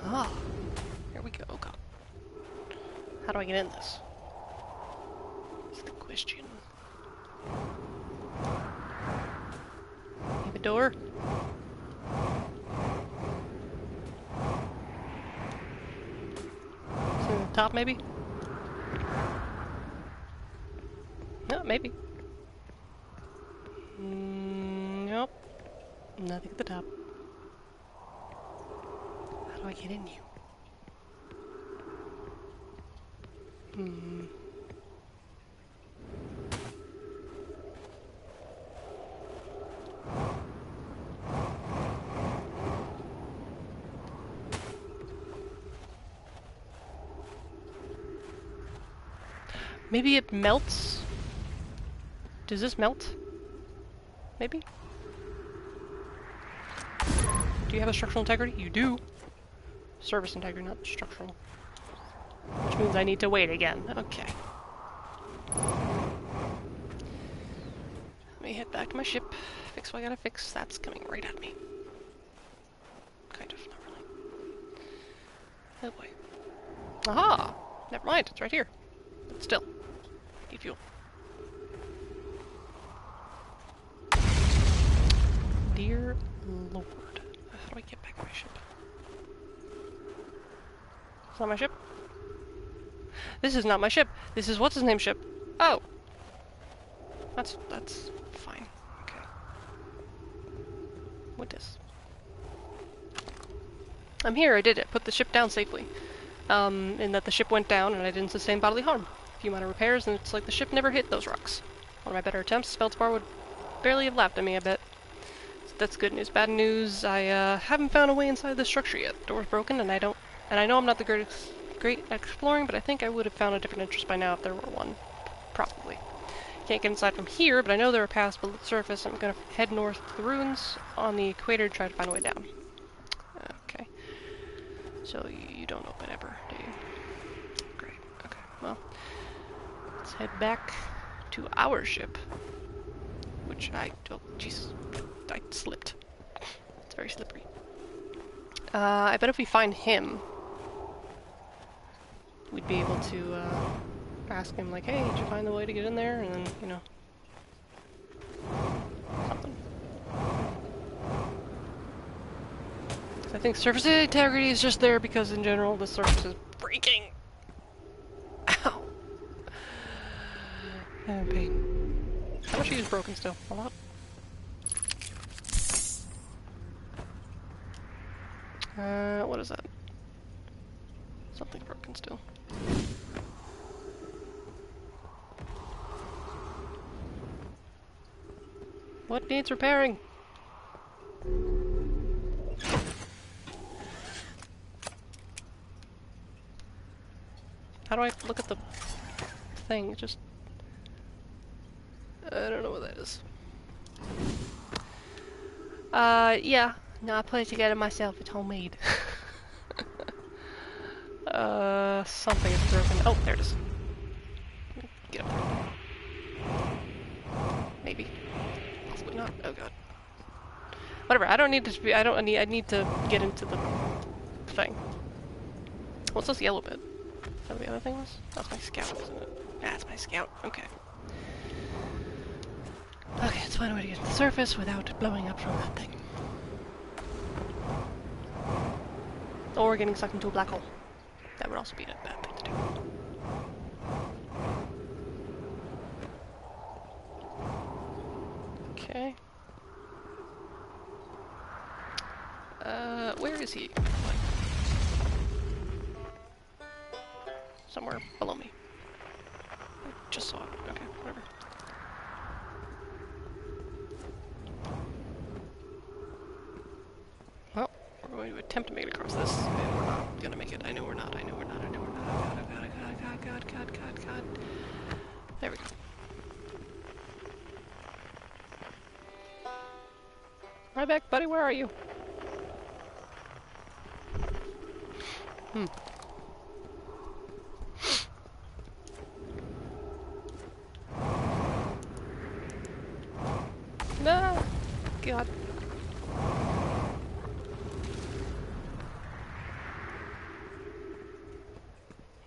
Ah, here we go. Oh god. How do I get in this? That's the question. Maybe a door? Something at the top, maybe? No, maybe. Nope. Nothing at the top. How do I get in you? Maybe it melts? Does this melt? Maybe? Do you have a structural integrity? You do. Service integrity, not structural. Which means I need to wait again. Okay. Let me head back to my ship. Fix what I gotta fix. That's coming right at me. Kind of, not really. Oh boy. Aha! Never mind, it's right here. But still. Need fuel. Dear Lord. How do I get back to my ship? It's not my ship? This is not my ship. This is what's-his-name ship. Oh. That's fine. Okay. What is? I'm here, I did it. Put the ship down safely. In that the ship went down and I didn't sustain bodily harm. A few minor repairs and it's like the ship never hit those rocks. One of my better attempts, Feldspar would barely have laughed at me, I bet. So that's good news. Bad news, I haven't found a way inside the structure yet. The door's broken and I know I'm not the great at exploring, but I think I would have found a different interest by now if there were one. Probably. Can't get inside from here, but I know there are paths below the surface. I'm gonna head north to the ruins on the equator to try to find a way down. Okay. So you don't open ever, do you? Great. Okay. Well, let's head back to our ship, which oh, Jesus, I slipped. It's very slippery. I bet if we find him, we'd be able to ask him, like, hey, did you find the way to get in there? And then, you know, something. I think surface integrity is just there because, in general, the surface is breaking. Ow. Oh, pain. How much is broken still? A lot? What is that? Something broken still. What needs repairing? How do I look at the thing? It just... I don't know what that is. Yeah. No, I put it together myself. It's homemade. Something is broken. Oh, there it is. Get up there. Maybe. Possibly not. Oh god. Whatever, I don't need to be, I need to get into the thing. What's this yellow bit? Is that what the other thing was? That's my scout, isn't it? That's my scout. Okay. Okay, let's find a way to get to the surface without blowing up from that thing. Or getting sucked into a black hole. That would also be a bad thing to do. Okay. Where is he? Somewhere below me. I just saw it. Okay, whatever. Well, we're going to attempt to make it across this, and we're not gonna make it. I know we're not. I know we're not. I know we're not. God. There we go. Right back, buddy. Where are you? No! God.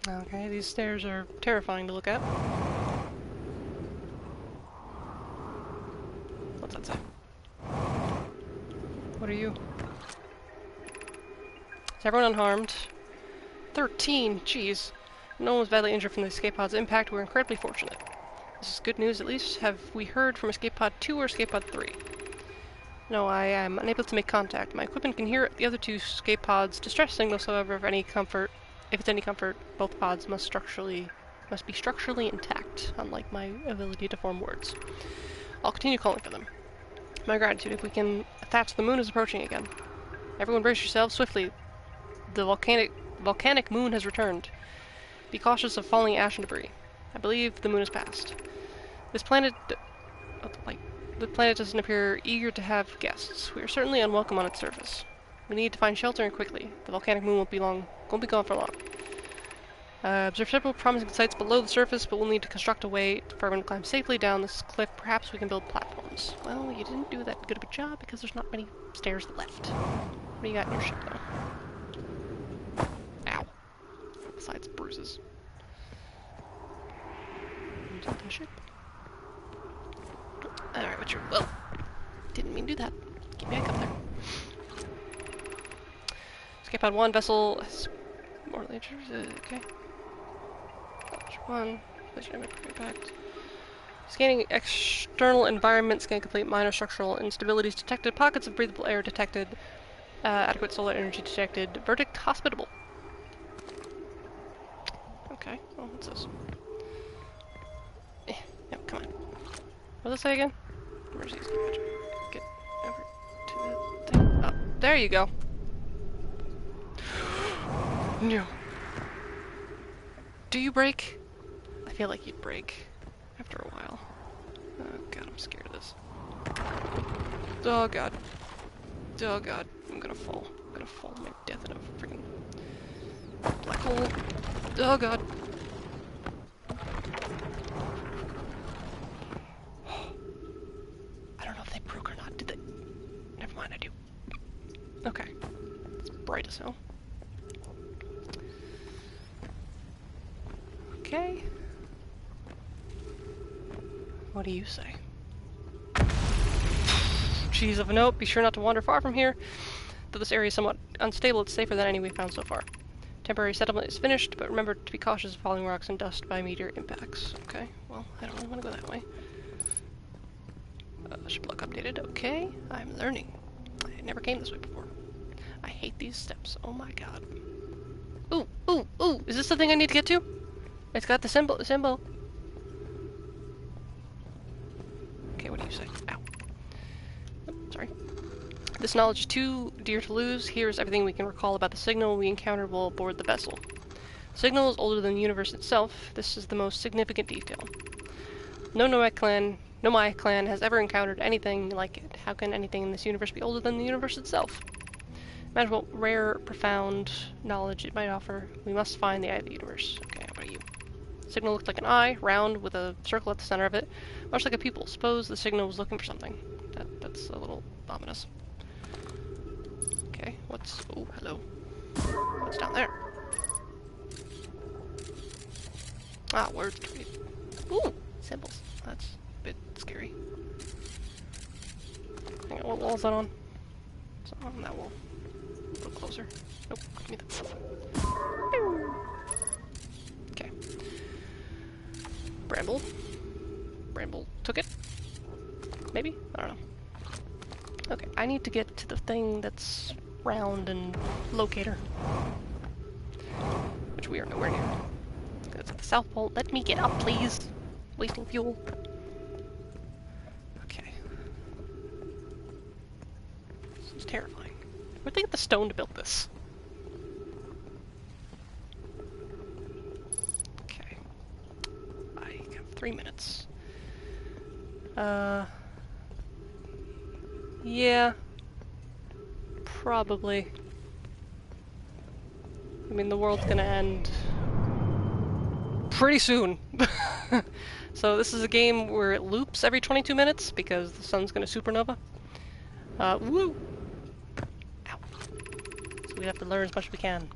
Okay, these stairs are terrifying to look at. What's that say? What are you? Is everyone unharmed? 13, jeez. No one was badly injured from the escape pod's impact. We're incredibly fortunate. This is good news, at least. Have we heard from escape pod 2 or escape pod 3? No, I am unable to make contact. My equipment can hear the other two escape pods' distress signals, however, if it's any comfort, both pods must be structurally intact, unlike my ability to form words. I'll continue calling for them. My gratitude. If we can attach, the moon is approaching again. Everyone brace yourselves swiftly. The volcanic moon has returned. Be cautious of falling ash and debris. I believe the moon has passed. This planet... oh, the planet doesn't appear eager to have guests. We are certainly unwelcome on its surface. We need to find shelter and quickly. The volcanic moon won't be gone for long. Observe several promising sites below the surface, but we'll need to construct a way for everyone to climb safely down this cliff. Perhaps we can build platforms. Well, you didn't do that good of a job because there's not many stairs left. What do you got in your ship, though? Ow. Besides bruises. Something ship. Alright, what's your... Well, didn't mean to do that. Get back up there. Escape pod 1 vessel... More lasers, okay. One, impact. Scanning external environment, scan complete, minor structural instabilities detected, pockets of breathable air detected, adequate solar energy detected, verdict hospitable. Okay, well, what's this? Yep, come on. What does it say again? Emergency escape. Get over to the thing. Oh, there you go. No. Do you break? I feel like you'd break after a while. Oh god, I'm scared of this. Oh god. Oh god, I'm gonna fall. I'm gonna fall to my death in a freaking black hole. Oh god. I don't know if they broke or not. Did they? Never mind, I do. Okay. It's bright as hell. Okay. What do you say? Jeez of a note, be sure not to wander far from here. Though this area is somewhat unstable, it's safer than any we've found so far. Temporary settlement is finished, but remember to be cautious of falling rocks and dust by meteor impacts. Okay, well, I don't really want to go that way. Ship lock updated. Okay, I'm learning. I never came this way before. I hate these steps. Oh my god. Ooh, ooh, ooh! Is this the thing I need to get to? It's got the symbol. Okay, what do you say? Ow. Oh, sorry. This knowledge is too dear to lose. Here's everything we can recall about the signal we encountered while aboard the vessel. The signal is older than the universe itself. This is the most significant detail. No Nomai clan has ever encountered anything like it. How can anything in this universe be older than the universe itself? Imagine what rare, profound knowledge it might offer. We must find the eye of the universe. Okay, how about you? The signal looked like an eye, round, with a circle at the center of it, much like a pupil. Suppose the signal was looking for something. That's a little ominous. Okay, what's... oh, hello. What's down there? Ah, words. Ooh, symbols. That's a bit scary. Hang on, what wall is that on? It's on that wall. A little closer. Nope, give me that stuff. Okay. Bramble. Bramble took it? Maybe? I don't know. Okay, I need to get to the thing that's round and locator. Which we are nowhere near. It's at the South Pole. Let me get up, please! Wasting fuel. Okay. This is terrifying. Where'd they get the stone to build this? Okay. I have 3 minutes. Yeah. Probably. I mean, the world's gonna end pretty soon. So this is a game where it loops every 22 minutes because the sun's gonna supernova. Woo! Ow. So we have to learn as much as we can.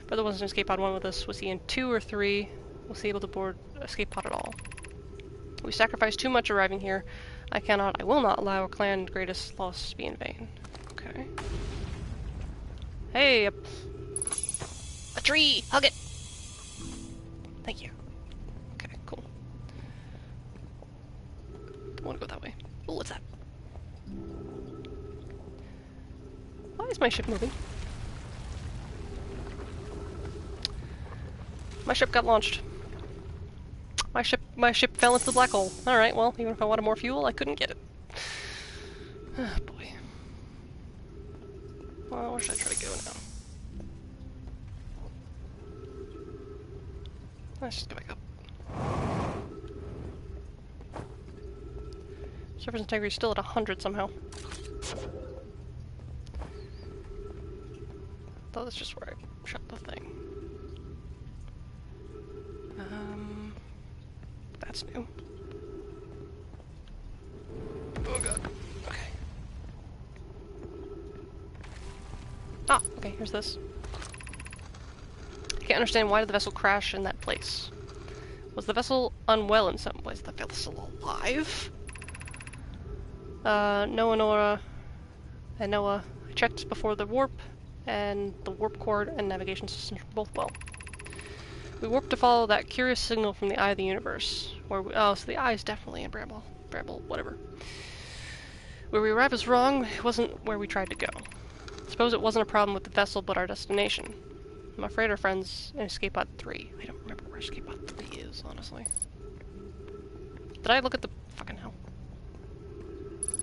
Brother wants an escape pod 1 with us. Was he in 2 or 3? Was he able to board escape pod at all? We sacrificed too much arriving here. I will not allow our clan's greatest loss to be in vain. Okay. Hey! A tree! Hug it! Thank you. Okay, cool. Don't want to go that way. Oh, what's that? Why is my ship moving? My ship got launched. My ship fell into the black hole. Alright, well, even if I wanted more fuel, I couldn't get it. Ah, boy. Well, where should I try to go now? Let's just go back up. Surface integrity still at 100 somehow. Thought that's just where I shot the thing. That's new. Oh god. Okay. Ah, okay, here's this. I can't understand, why did the vessel crash in that place? Was the vessel unwell in some way? Is the vessel alive? Noah, Nora, and Noah. I checked before the warp, and the warp core and navigation systems were both well. We warped to follow that curious signal from the eye of the universe. Oh, so the eye is definitely in Bramble, whatever. Where we arrived was wrong. It wasn't where we tried to go. Suppose it wasn't a problem with the vessel, but our destination. I'm afraid our friend's in Escape Pod 3. I don't remember where Escape Pod 3 is, honestly. Did I look at the fucking hell?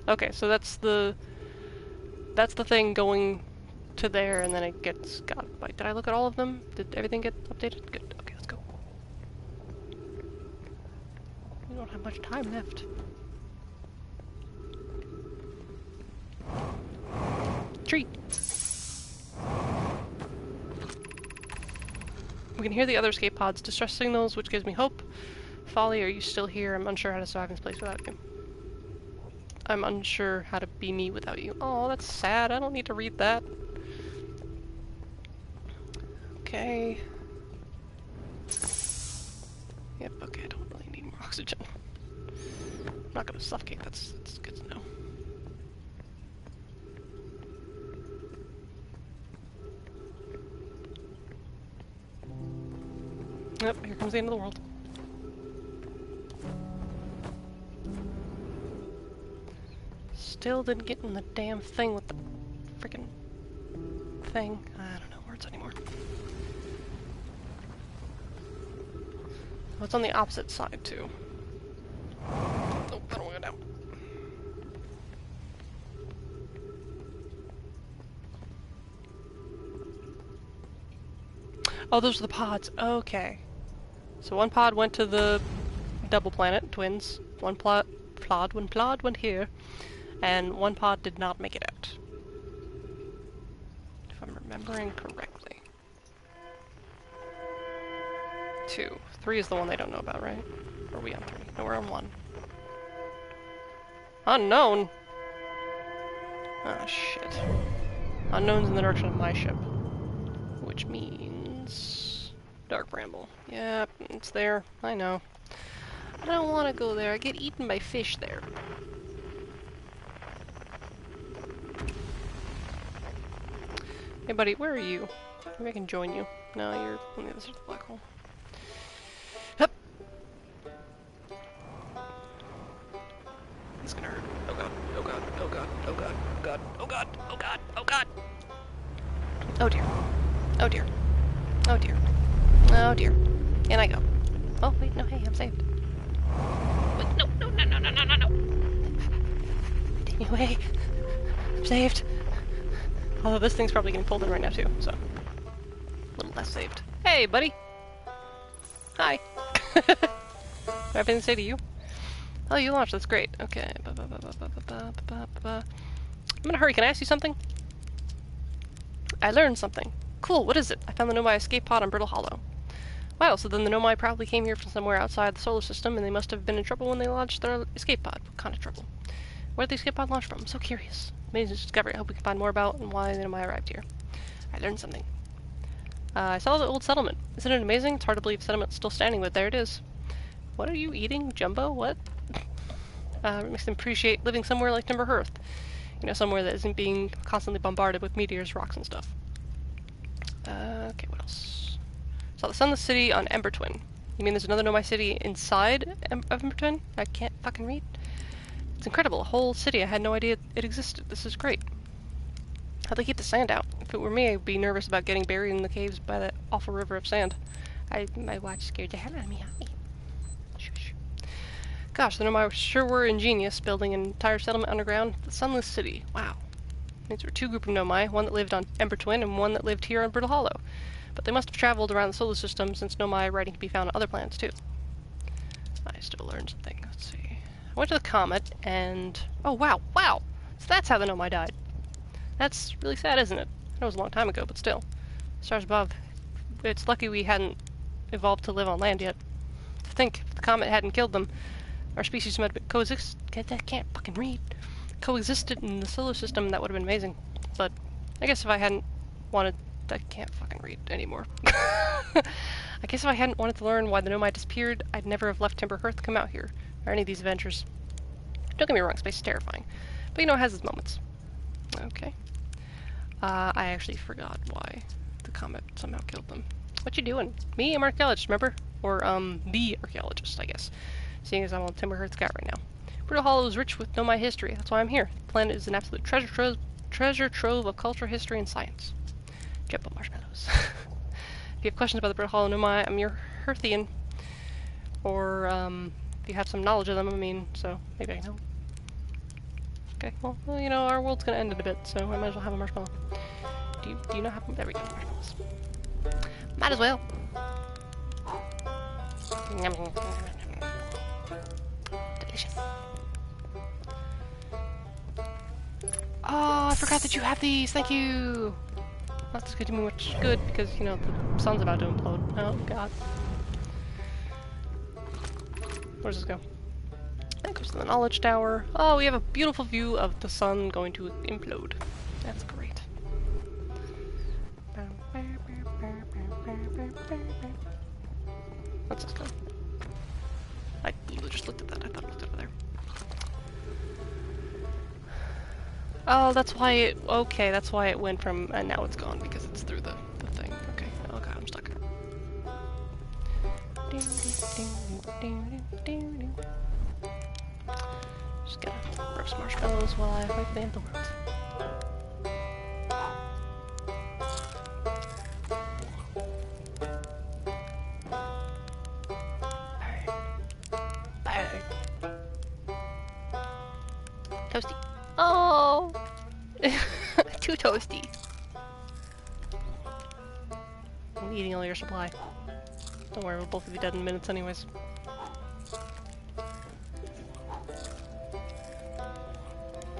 Okay, so that's the thing going to there, and then it gets got by. Did I look at all of them? Did everything get updated? Good. Okay, let's go. We don't have much time left. Tree. We can hear the other escape pods' distress signals, which gives me hope. Folly, are you still here? I'm unsure how to survive in this place without you. I'm unsure how to be me without you. Oh, that's sad. I don't need to read that. Okay. Yep, okay, I don't really need more oxygen. I'm not gonna suffocate, that's good to know. Yep, here comes the end of the world. Still didn't get in the damn thing with the freaking thing. I don't know words anymore. Oh, it's on the opposite side, too. Oh, I don't want to go down. Oh, those are the pods. Okay. So one pod went to the double planet, twins. One pod went here. And one pod did not make it out. If I'm remembering correctly. 2. 3 is the one they don't know about, right? Or are we on 3? No, we're on 1. Unknown! Ah, shit. Unknown's in the direction of my ship. Which means... Dark Bramble. Yep, it's there. I know. I don't want to go there. I get eaten by fish there. Hey buddy, where are you? Maybe I can join you. No, you're on the other side of the black hole. Hup! It's gonna hurt. Oh god, oh god, oh god, oh god, oh god, oh god, oh god, oh god! Oh dear. Oh dear. Oh dear. Oh dear. In I go. Oh wait, no, hey, I'm saved. Wait, no, no, no, no, no, no, no, no! Anyway, I'm saved. Although this thing's probably getting pulled in right now too, so a little less saved. Hey, buddy. Hi. Do I have anything to say to you? Oh, you launched. That's great. Okay. I'm gonna hurry. Can I ask you something? I learned something. Cool. What is it? I found the Nomai escape pod on Brittle Hollow. Wow. So then the Nomai probably came here from somewhere outside the solar system, and they must have been in trouble when they launched their escape pod. What kind of trouble? Where did the escape pod launch from? I'm so curious. Amazing discovery. I hope we can find more about and why the Nomai arrived here. I learned something. I saw the old settlement. Isn't it amazing? It's hard to believe the settlement's still standing, but there it is. What are you eating, Jumbo? What? It makes them appreciate living somewhere like Timber Hearth. You know, somewhere that isn't being constantly bombarded with meteors, rocks, and stuff. Okay, what else? Saw the Sunless City on Ember Twin. You mean there's another Nomai city inside of Ember Twin? I can't fucking read. It's incredible. A whole city. I had no idea it existed. This is great. How'd they keep the sand out? If it were me, I'd be nervous about getting buried in the caves by that awful river of sand. My watch scared the hell out of me. Shush. Gosh, the Nomai sure were ingenious, building an entire settlement underground. The Sunless City. Wow. These were two groups of Nomai, one that lived on Ember Twin and one that lived here on Brittle Hollow. But they must have traveled around the solar system, since Nomai writing can be found on other planets too. I still learned something. Let's see. I went to the comet, and oh wow! So that's how the Nomai died. That's really sad, isn't it? I know it was a long time ago, but still. Stars above. It's lucky we hadn't evolved to live on land yet. To think, if the comet hadn't killed them, our species might have can't fucking read. Coexisted in the solar system, that would have been amazing. But I guess if I hadn't wanted... I can't fucking read anymore. I guess if I hadn't wanted to learn why the Nomai disappeared, I'd never have left Timber Hearth to come out here, or any of these adventures. Don't get me wrong, space is terrifying. But you know, it has its moments. Okay. I actually forgot why the comet somehow killed them. What you doing? Me, I'm an archaeologist, remember? Or, the archaeologist, I guess. Seeing as I'm on Timber Hearth Scout right now. Brittle Hollow is rich with Nomai history, that's why I'm here. The planet is an absolute treasure trove of culture, history, and science. Jump up marshmallows. If you have questions about the Brittle Hollow Nomai, I'm your Hearthian. Or, if you have some knowledge of them, I mean, so maybe I can help. Okay, well, you know, our world's gonna end in a bit, so I might as well have a marshmallow. Do you not have them? There we go, marshmallows. Might as well. Delicious. Oh, I forgot that you have these, thank you! Not as good to me much good, because, you know, the sun's about to implode. Oh, god. Where does this go? That goes to the knowledge tower. Oh, we have a beautiful view of the sun going to implode. That's great. What's this go? I literally just looked at that. I thought it was over there. Oh, that's why it... Okay, that's why it went from... And now it's gone, because it's through the thing. Okay. Oh god, I'm stuck. Just gonna roast marshmallows while I wait for the end of the world. Toasty. Oh! Too toasty. I'm eating all your supply. Don't worry, we'll both be dead in minutes anyways.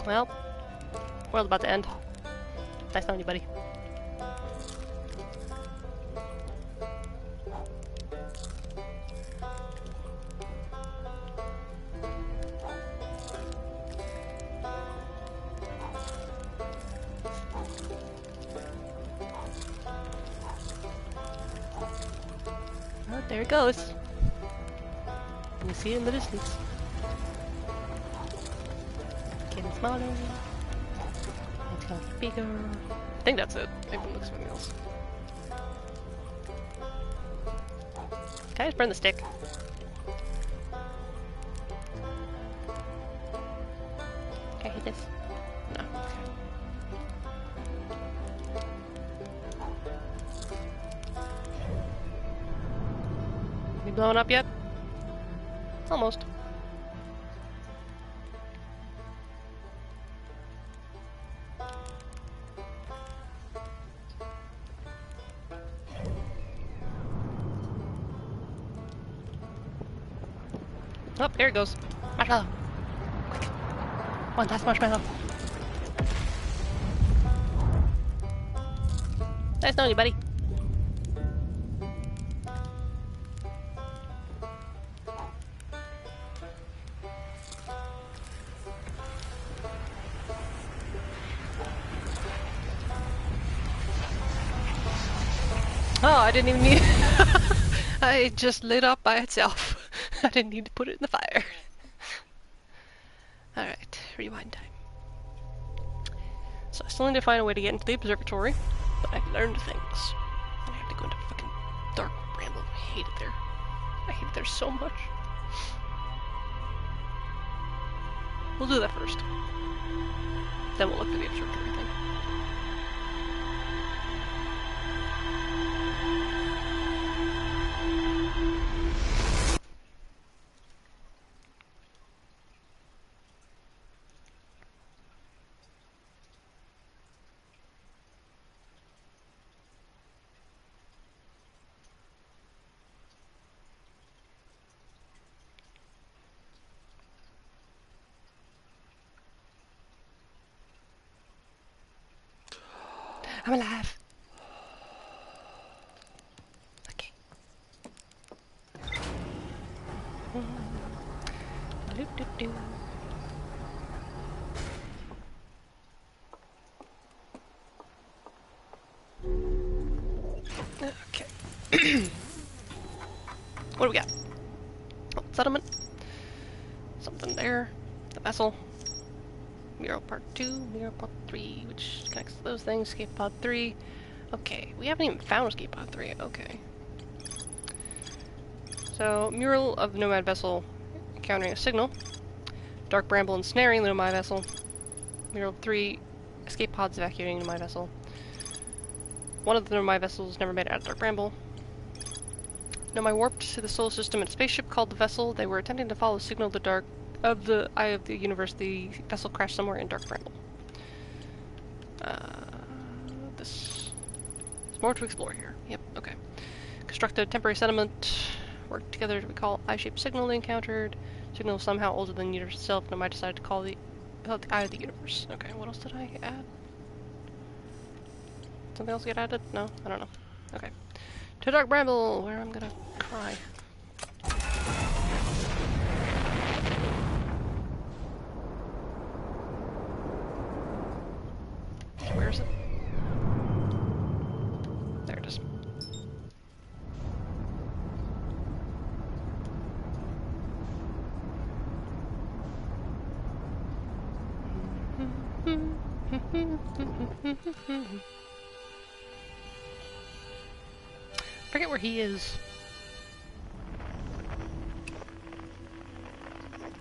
Well, world about to end. Nice knowing you, buddy. Oh, there it goes. You see it in the distance. Getting smaller. It's gonna get bigger. I think that's it. Maybe it looks something else. Can I just burn the stick? Can I hit this? No. You blowing up yet? Almost. Oh, there it goes. Marshmallow. Quick. One last marshmallow. Nice knowing you, buddy. Oh, I didn't even need... I just lit up by itself. I didn't need to put it in the fire. Alright, rewind time. So I still need to find a way to get into the observatory, but I've learned things. And I have to go into fucking dark ramble. I hate it there. I hate it there so much. We'll do that first. Then we'll look for the observatory thing. I'm alive. Okay. Do-do-do. Okay. What do we got? Oh, settlement. Something there. The vessel. Mural part 2, mural part 3, which connects those things. Escape pod 3. Okay, we haven't even found escape pod 3. Okay. So, mural of the Nomad vessel encountering a signal. Dark bramble ensnaring the Nomad vessel. Mural 3, escape pods evacuating the Nomad vessel. One of the Nomad vessels never made it out of Dark bramble. Nomad warped to the solar system in a spaceship called the Vessel. They were attempting to follow the signal of the eye of the universe. The vessel crashed somewhere in Dark bramble. There's more to explore here. Yep, okay. Construct a temporary settlement. Work together to recall eye-shaped signal they encountered. Signal somehow older than the universe itself. Nomad decided to call the eye of the universe. Okay, what else did I add? Something else get added? No? I don't know. Okay. To Dark Bramble, where I'm gonna cry. Where is it? There it is. Forget where he is.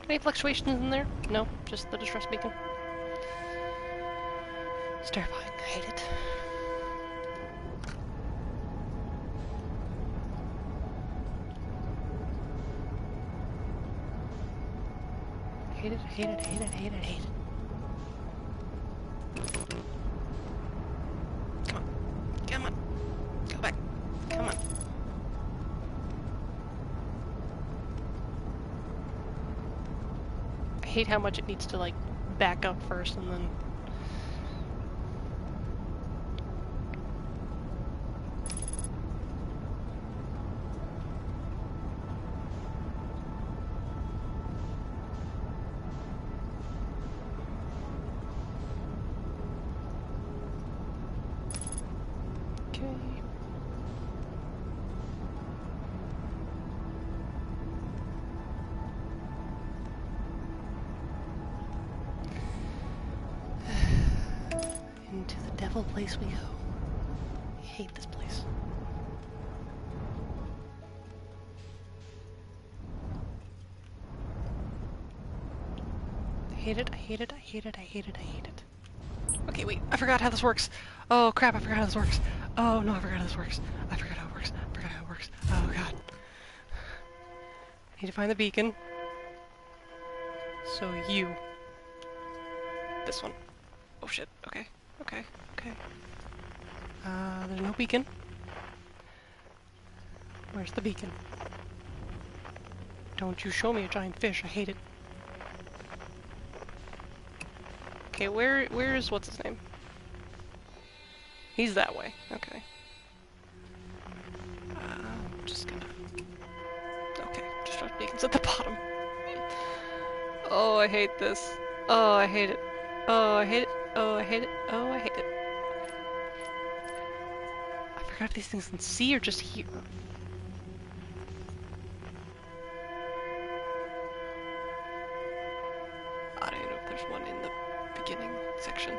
Any fluctuations in there? No, just the distress beacon. It's terrifying. I hate it. Hate it, hate it, hate it, hate it, hate it. Come on. Come on. Go back. Come on. I hate how much it needs to, like, back up first and then... Into the devil place we go. I hate this place. I hate it, I hate it, I hate it, I hate it, I hate it. Okay, wait, I forgot how this works. Oh crap, I forgot how this works. Oh no, I forgot how this works. I forgot how it works. I forgot how it works. Oh god. I need to find the beacon. So you. This one. Oh shit, okay. Okay, okay. There's no beacon. Where's the beacon? Don't you show me a giant fish, I hate it. Okay, where's what's his name? He's that way, okay. Just gonna... Okay, just our beacon's at the bottom. Oh, I hate this. Oh, I hate it. Oh, I hate it. Oh, I hate it. Oh, I hate it. I forgot if these things can see or just hear. I don't even know if there's one in the beginning section.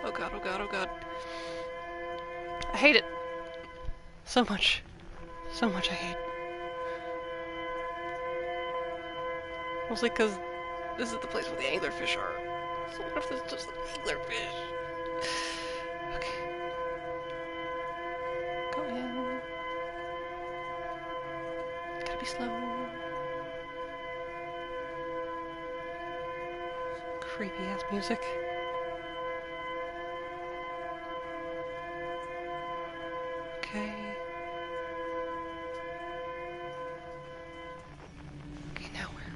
Oh god, oh god, oh god. I hate it. So much. So much I hate. Mostly because this is the place where the anglerfish are. So what if there's just an anglerfish? Okay. Go in. Gotta be slow. Creepy ass music. Okay. Okay, now where?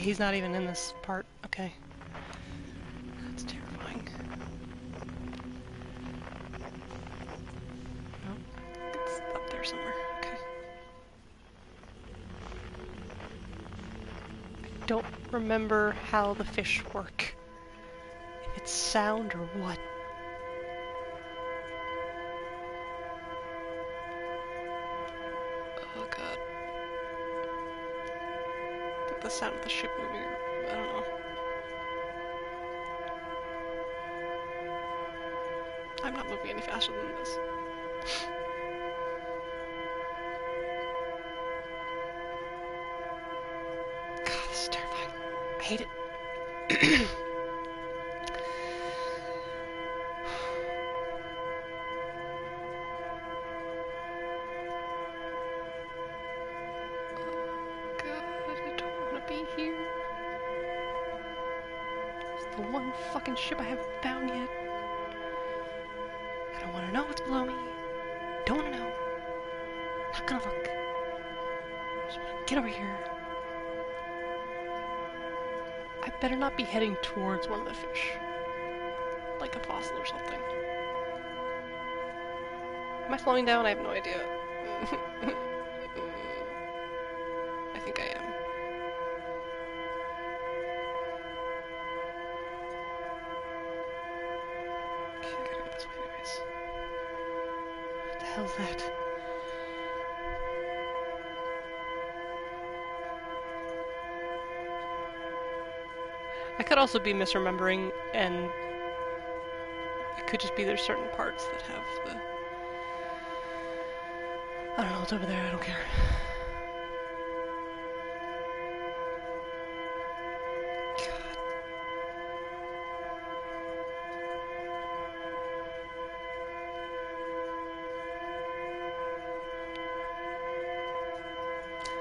he's not even in this part. Okay. That's terrifying. Nope. It's up there somewhere. Okay. I don't remember how the fish work. If it's sound or what. Oh god. I think the sound of the ship moving, I don't know. I'm not moving any faster than this. God, this is terrifying. I hate it. The one fucking ship I haven't found yet. I don't want to know what's below me. Don't want to know. Not gonna look. Just want to get over here. I better not be heading towards one of the fish. Like a fossil or something. Am I slowing down? I have no idea. I think I am. What the hell's that? I could also be misremembering, and it could just be there's certain parts that have the... I don't know what's over there, I don't care.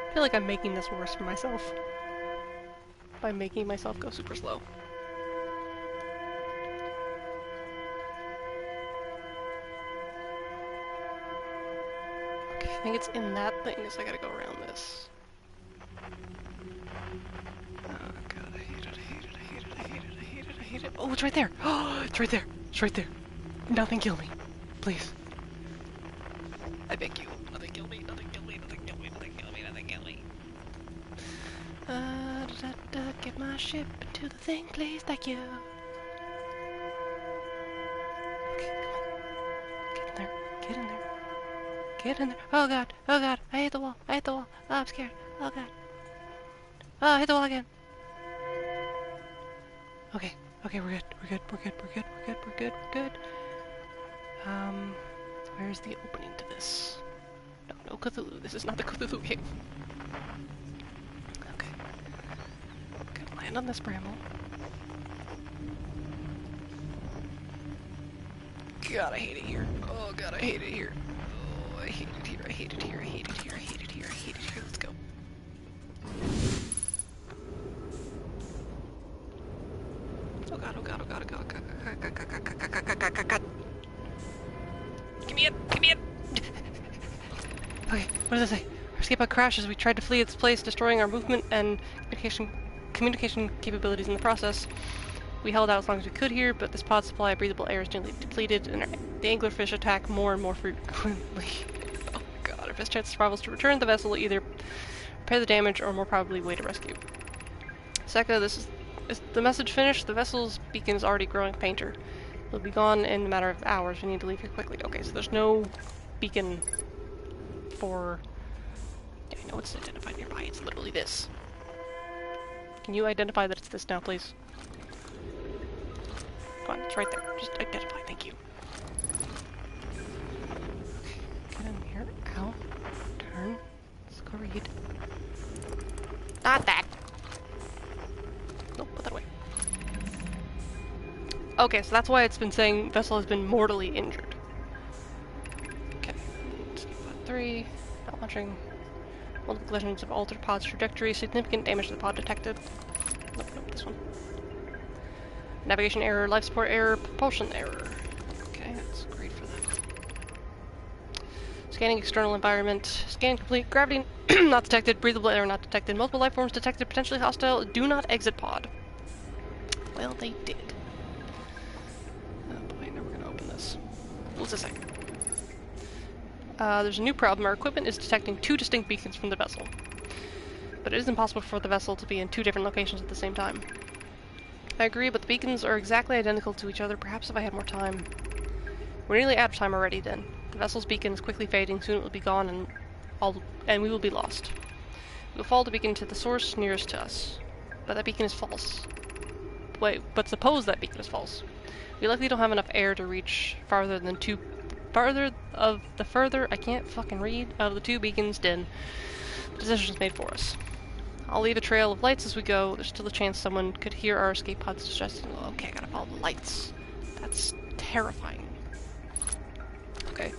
I feel like I'm making this worse for myself by making myself go super slow. Okay, I think it's in that thing, so I gotta go around this. Oh god, I hate it, I hate it, I hate it, I hate it, I hate it, I hate it. Oh, it's right there! Oh, it's right there! It's right there! Nothing kill me. Please. I beg you. Nothing kill me, nothing kill me, nothing kill me, nothing kill me, nothing kill me. Get my ship into the thing, please, thank you. Okay, come on. Get in there, get in there. Get in there. Oh god, I hit the wall, I hit the wall. Oh, I'm scared. Oh god. Oh, I hit the wall again. Okay, okay, we're good, we're good, we're good, we're good, we're good, we're good, we're good. Where's the opening to this? No, no Cthulhu, this is not the Cthulhu game. Okay. Gonna land on this bramble. God, I hate it here. Oh god, I hate it here. Oh, I hate it here, I hate it here, I hate it here, I hate it here, I hate it here. Let's go. Oh god, oh god, oh god, oh god, oh god, oh god, oh god, oh god, oh god. Give me it, give me it! Okay, what does it say? Our escape pod crashes. We tried to flee its place, destroying our movement and communication capabilities in the process. We held out as long as we could here, but this pod supply of breathable air is nearly depleted, and the anglerfish attack more and more frequently. Oh god, our best chance of survival is to return the vessel, either repair the damage or more probably wait a rescue. Seka, is the message finished? The vessel's beacon is already growing fainter. It'll be gone in a matter of hours. We need to leave here quickly. Okay, so there's no beacon for... Yeah, I know it's identified nearby. It's literally this. Can you identify that it's this now, please? Come on, it's right there. Just identify. Thank you. Okay, get in here. Ow. Turn. Let's go read. Not that! Nope, put that away. Okay, so that's why it's been saying vessel has been mortally injured. Okay, escape pod 3, not launching. Multiple collisions have altered pod's trajectory, significant damage to the pod detected. Nope, nope, this one. Navigation error, life support error, propulsion error. Okay, that's great for that. Scanning external environment. Scan complete. Gravity Not detected. Breathable air not detected. Multiple life forms detected. Potentially hostile. Do not exit pod. Well, they did. Oh boy, now we're gonna open this. Just a second. There's a new problem. Our equipment is detecting 2 distinct beacons from the vessel. But it is impossible for the vessel to be in 2 different locations at the same time. I agree, but the beacons are exactly identical to each other. Perhaps if I had more time. We're nearly out of time already, then. The vessel's beacon is quickly fading. Soon it will be gone, and we will be lost. We will follow the beacon to the source nearest to us. But that beacon is false. Wait, but suppose that beacon is false. We likely don't have enough air to reach farther than I can't fucking read, of the 2 beacons, then the decision's made for us. I'll leave a trail of lights as we go. There's still a chance someone could hear our escape pod's distress signal. Okay, I gotta follow the lights. That's terrifying. Okay.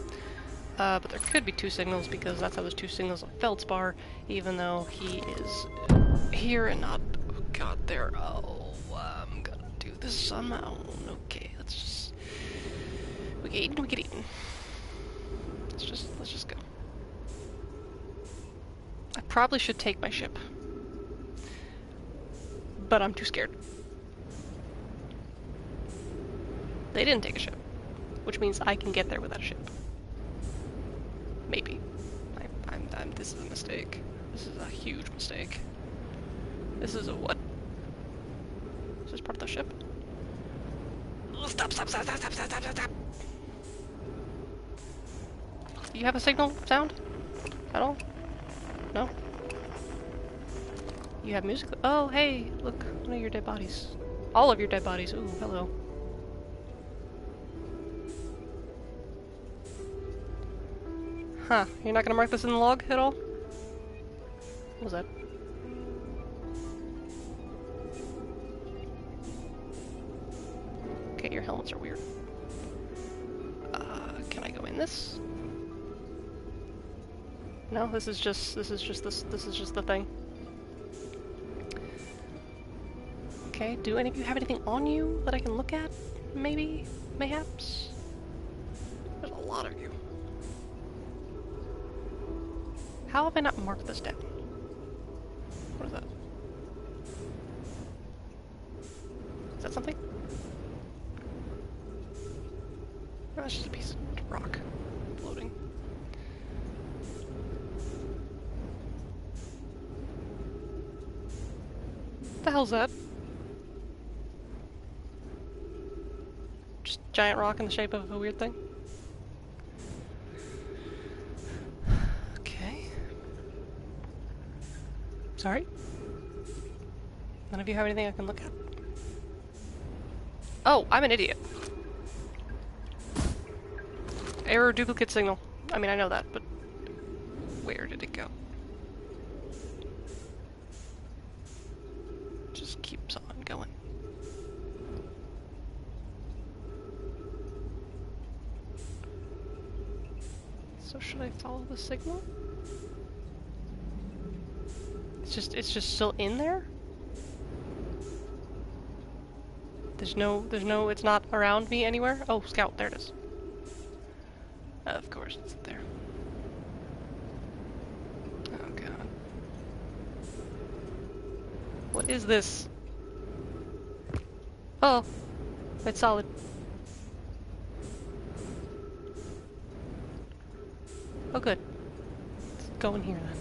But there could be 2 signals, because that's how there's 2 signals on Feldspar, even though he is here and not... Oh god, there. Oh, I'm gonna do this on my own. Okay, let's just... We get eaten. Let's just go. I probably should take my ship. But I'm too scared. They didn't take a ship, which means I can get there without a ship. Maybe. This is a mistake. This is a huge mistake. This is a what? Is this part of the ship? Oh, stop. Do you have a signal sound? At all? No? You have music? Oh, hey, look, one of your dead bodies. All of your dead bodies. Ooh, hello. Huh, you're not gonna mark this in the log at all? What was that? Okay, your helmets are weird. Can I go in this? No, this is just the thing. Okay, do any of you have anything on you that I can look at? Maybe? Mayhaps? There's a lot of you. How have I not marked this down? What is that? Is that something? No, that's just a piece of rock floating. What the hell's that? Just a giant rock in the shape of a weird thing? Okay. Sorry? None of you have anything I can look at? Oh, I'm an idiot. Error duplicate signal. I mean, I know that, but where did it go? Just keeps on going. So should I follow the signal? It's just still in there? There's no, it's not around me anywhere? Oh, scout, there it is. Of course, it's there. Oh god. What is this? Oh, it's solid. Oh good. Let's go in here then.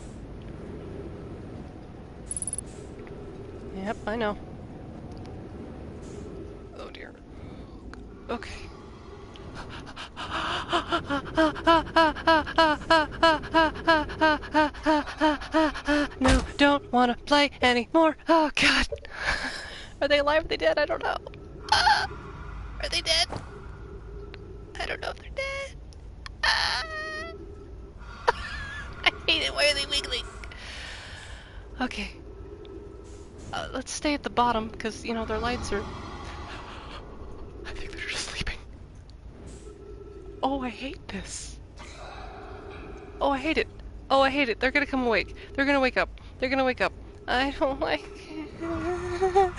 Yep, I know. Oh dear. Okay. No, don't wanna play anymore. Oh god. Are they alive? Are they dead? I don't know. Are they dead? I don't know if they're dead. I hate it. Why are they wiggling? Okay. Let's stay at the bottom, because, you know, their lights are... I think they're just sleeping. Oh, I hate this. Oh, I hate it. Oh, I hate it. They're gonna come awake. They're gonna wake up. They're gonna wake up. I don't like it. I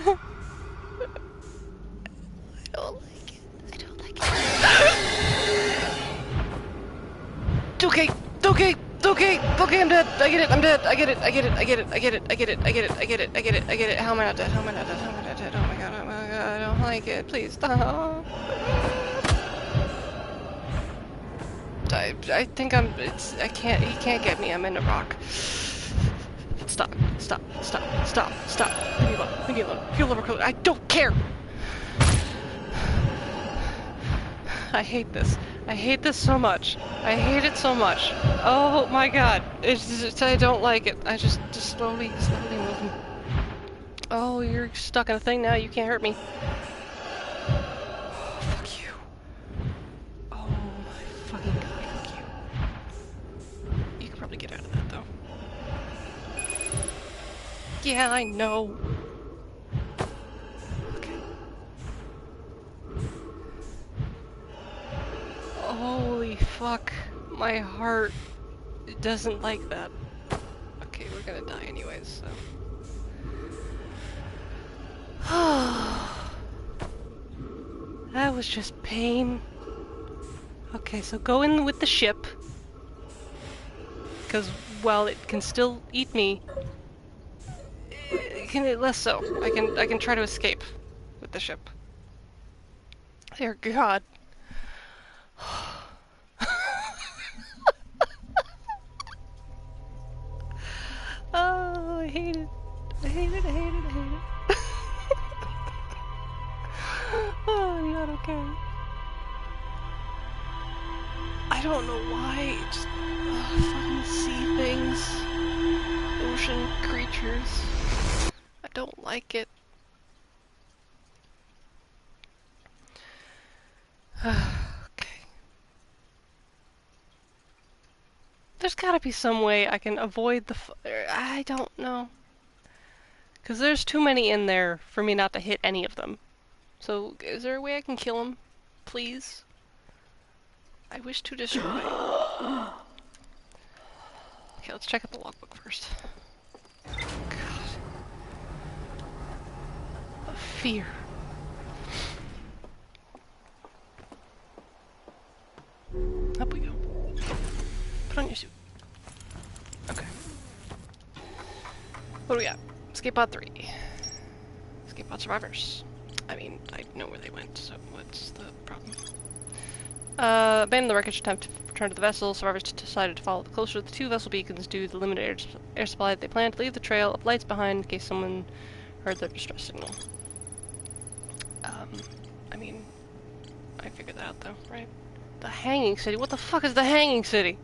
don't like it. I don't like it. Okay. Okay, okay, I'm dead. I get it, I'm dead. I get it, I get it, I get it, I get it, I get it, I get it, I get it, I get it, I get it. How am I not dead? How am I not dead? How am I not dead? Oh my god, oh my god, I don't like it. Please stop. I think I'm, I can't, he can't get me. I'm in a rock. Stop, stop, stop, stop, stop. Leave me alone, leave me alone. Heal over, I don't care. I hate this. I hate this so much. I hate it so much. Oh my god. It's just, I don't like it. I just slowly moving. Oh, you're stuck in a thing now. You can't hurt me. Oh, fuck you. Oh my fucking god, fuck you. You can probably get out of that though. Yeah, I know. Holy fuck. My heart doesn't like that. Okay, we're gonna die anyways, so. That was just pain. Okay, so go in with the ship. Because while it can still eat me, it can less so. I can try to escape with the ship. Dear God. Oh, I hate it. I hate it, I hate it, I hate it. Oh, God, okay. I don't know why. Just fucking sea things. Ocean creatures. I don't like it. Okay. There's gotta be some way I can avoid the I don't know. Because there's too many in there for me not to hit any of them. So, is there a way I can kill them? Please? I wish to destroy. Okay, let's check out the logbook first. God. A fear. Up we go. Put on your suit. Okay. What do we got? Escape pod 3. Escape pod survivors. I mean, I know where they went, so what's the problem? Abandon the wreckage, attempt to return to the vessel. Survivors decided to follow closer to the 2 vessel beacons due to the limited air supply. They planned to leave the trail of lights behind in case someone heard their distress signal. I mean, I figured that out though, right? The Hanging City? What the fuck is the Hanging City?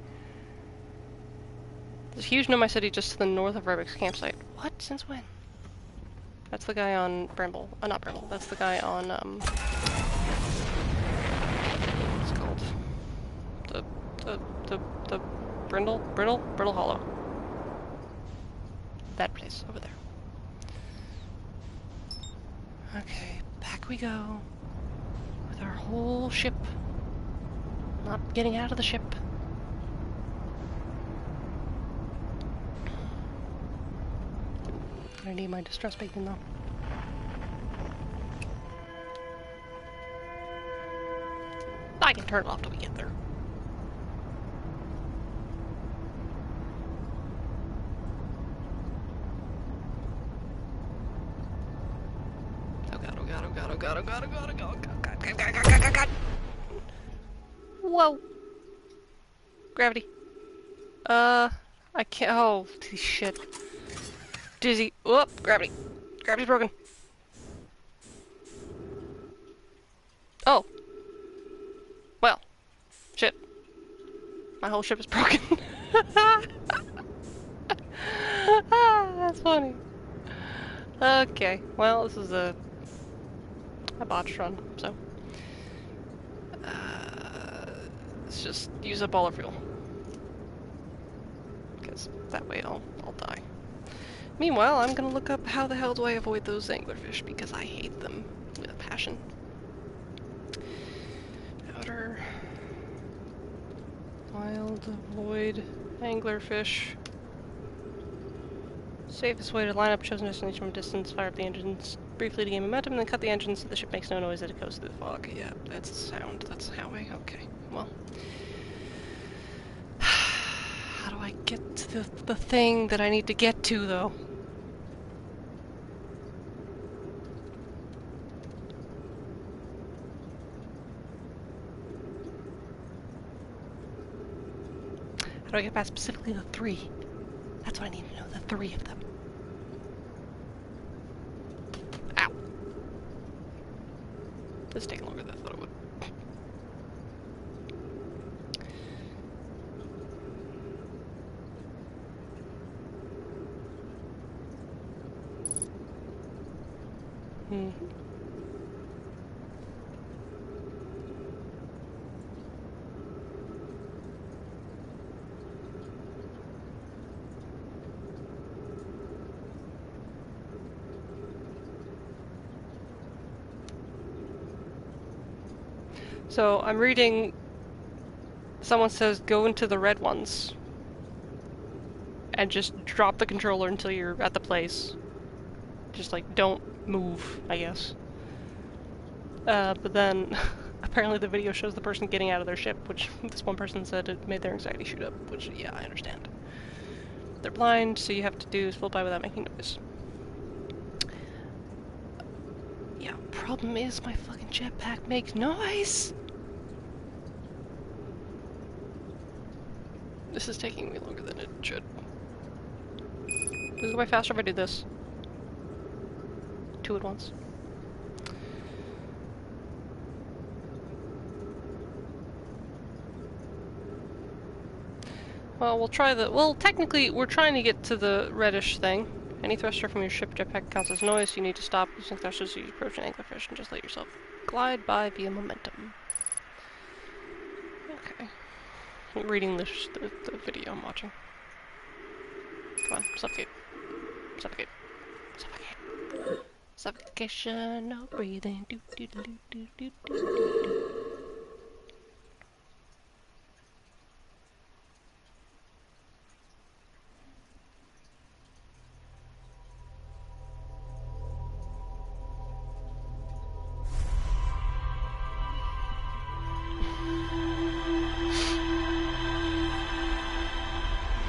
There's a huge Nomai city just to the north of Rebek's campsite. What? Since when? That's the guy on Bramble. Not Bramble. That's the guy on, what's it called? The Brittle Hollow. That place, over there. Okay, back we go. With our whole ship. Not getting out of the ship. I need my distress beacon though. I can turn it off till we get there. Oh god, oh god, oh god, oh god, oh god, oh god, oh god, oh god. Whoa. Gravity. I can't, oh, shit. Dizzy. Whoop, gravity. Gravity's broken. Oh. Well. Shit. My whole ship is broken. Ah, that's funny. Okay. Well, this is a botched run, so. Let's just use up all our fuel. Because that way I'll die. Meanwhile, I'm gonna look up how the hell do I avoid those anglerfish, because I hate them with a passion. Outer wild avoid anglerfish. Safest way to line up chosen destination from a distance, fire up the engines briefly to gain momentum, and then cut the engines so the ship makes no noise as it goes through the fog. Yeah, that's the sound. That's how I... Okay, well. How do I get to the thing that I need to get to, though? How do I get past specifically the 3? That's what I need to know, the 3 of them. Ow. This is taking longer than I thought it would. So I'm reading, someone says go into the red ones and just drop the controller until you're at the place. Just like don't move, I guess. But then apparently the video shows the person getting out of their ship, which this one person said it made their anxiety shoot up, which yeah, I understand. They're blind, so you have to do is float by without making noise. Yeah, problem is my fucking jetpack makes noise! This is taking me longer than it should. Does it go by faster if I do this? 2 at once. Well, we'll try the... Well, technically, we're trying to get to the reddish thing. Any thruster from your ship jetpack counts as noise. You need to stop using thrusters as you approach an anglerfish and just let yourself glide by via momentum. Okay. I'm reading the video I'm watching. Come on, suffocate. Suffocate. Suffocate. Suffocation, no breathing. Do, do, do, do, do, do, do.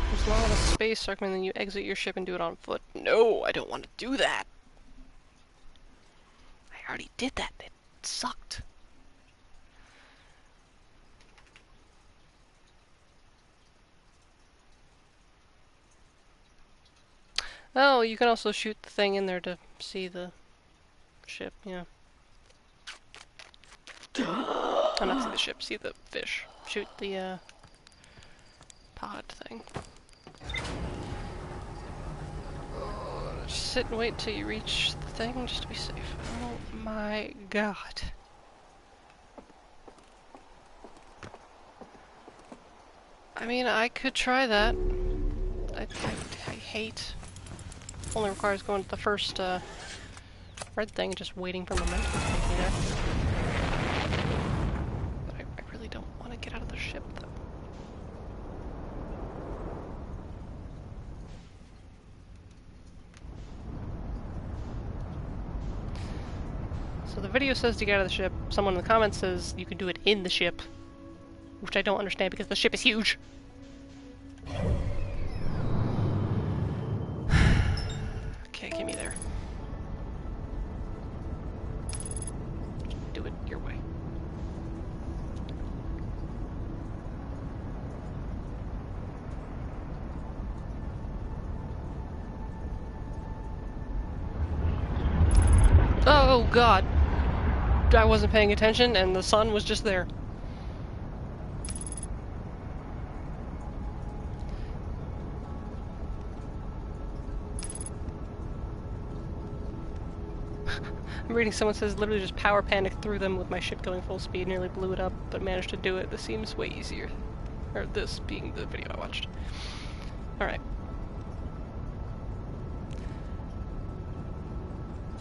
There's not enough space, recommend that you exit your ship and do it on foot. No, I don't want to do that. I already did that. It sucked. Oh, you can also shoot the thing in there to see the ship, yeah. Oh, not see the ship, see the fish. Shoot the, pod thing. Just sit and wait until you reach the thing, just to be safe. Oh my god. I mean, I could try that. I hate... Only requires going to the first, red thing and just waiting for momentum to take me there. But I really don't want to get out of the ship, though. So the video says to get out of the ship. Someone in the comments says you can do it in the ship. Which I don't understand because the ship is huge. Okay, get me there. Just do it your way. Oh god! I wasn't paying attention and the sun was just there. I'm reading someone says literally just power panicked through them with my ship going full speed, nearly blew it up, but managed to do it. This seems way easier. Or this being the video I watched. Alright.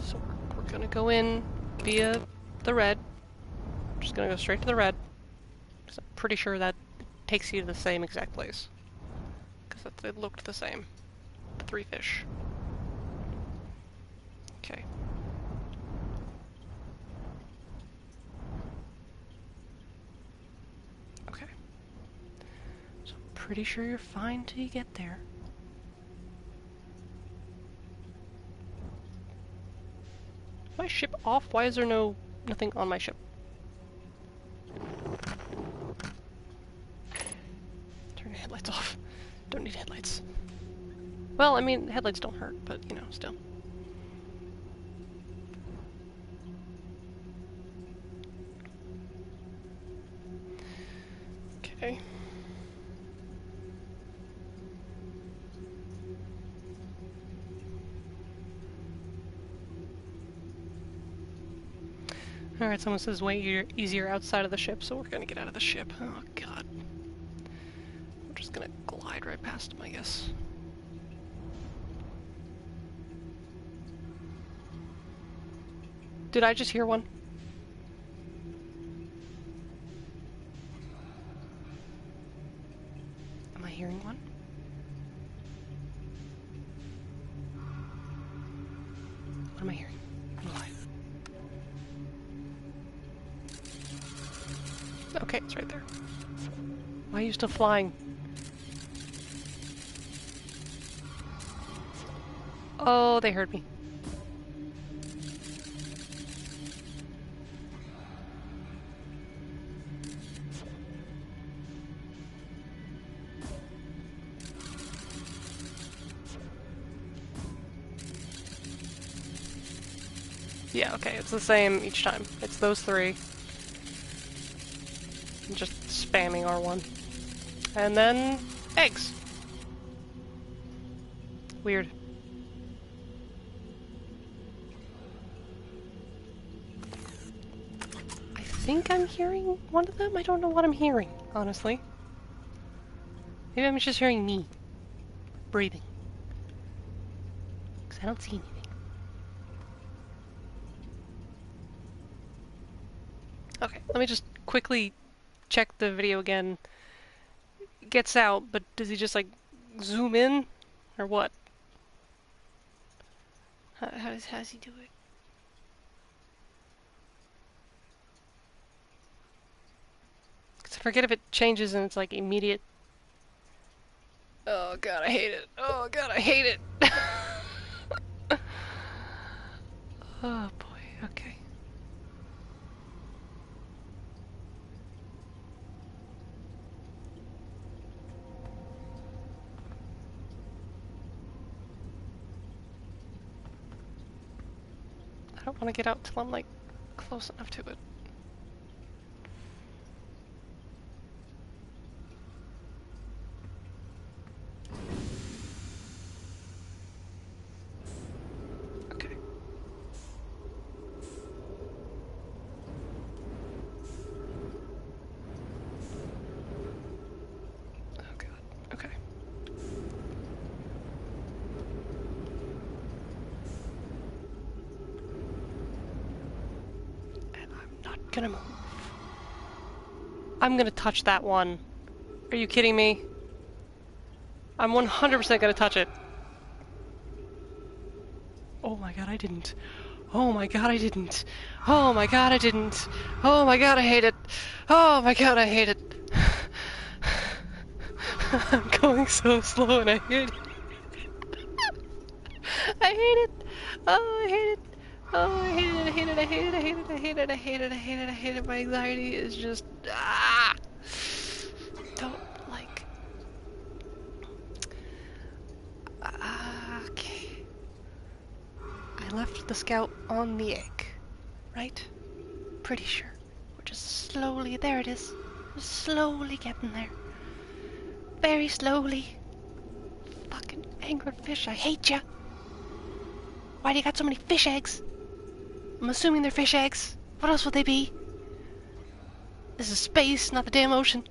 So we're gonna go in via the red. Just gonna go straight to the red. Because I'm pretty sure that takes you to the same exact place. Because it looked the same. The 3 fish. Okay. pretty sure you're fine till you get there. My ship off? Why is there nothing on my ship? Turn your headlights off. Don't need headlights. Well, I mean, headlights don't hurt, but, you know, still. Okay. Alright, someone says way easier outside of the ship, so we're gonna get out of the ship. Oh, God. We're just gonna glide right past him, I guess. Did I just hear one? Am I hearing one? What am I hearing? I'm alive. Okay, it's right there. Why are you still flying? Oh, they heard me. Yeah, okay, it's the same each time. It's those three. I'm just spamming R1. And then eggs. Weird. I think I'm hearing one of them? I don't know what I'm hearing, honestly. Maybe I'm just hearing me breathing. Because I don't see anything. Okay, let me just quickly check the video again. Gets out, but does he just like zoom in? Or what? How does he do it? Because I forget if it changes and it's like immediate. Oh god, I hate it. Oh god, I hate it. Oh boy, okay. I don't want to get out till I'm like close enough to it. Okay. Oh god. Okay. And I'm not gonna move. I'm gonna touch that one. Are you kidding me? I'm 100% gonna touch it. Oh my god, I didn't. Oh my god, I didn't. Oh my god, I didn't. Oh my god, I hate it. Oh my god, I hate it. I'm going so slow and I hate it. I hate it. Oh, I hate it. Oh, I hate it. I hate it. I hate it. I hate it. I hate it. I hate it. I hate it. I hate it. My anxiety is just don't like. Okay. I left the scout on the egg, right? Pretty sure. We're just slowly. There it is. Just slowly getting there. Very slowly. Fucking anglerfish, I hate ya. Why do you got so many fish eggs? I'm assuming they're fish eggs. What else would they be? This is space, not the damn ocean.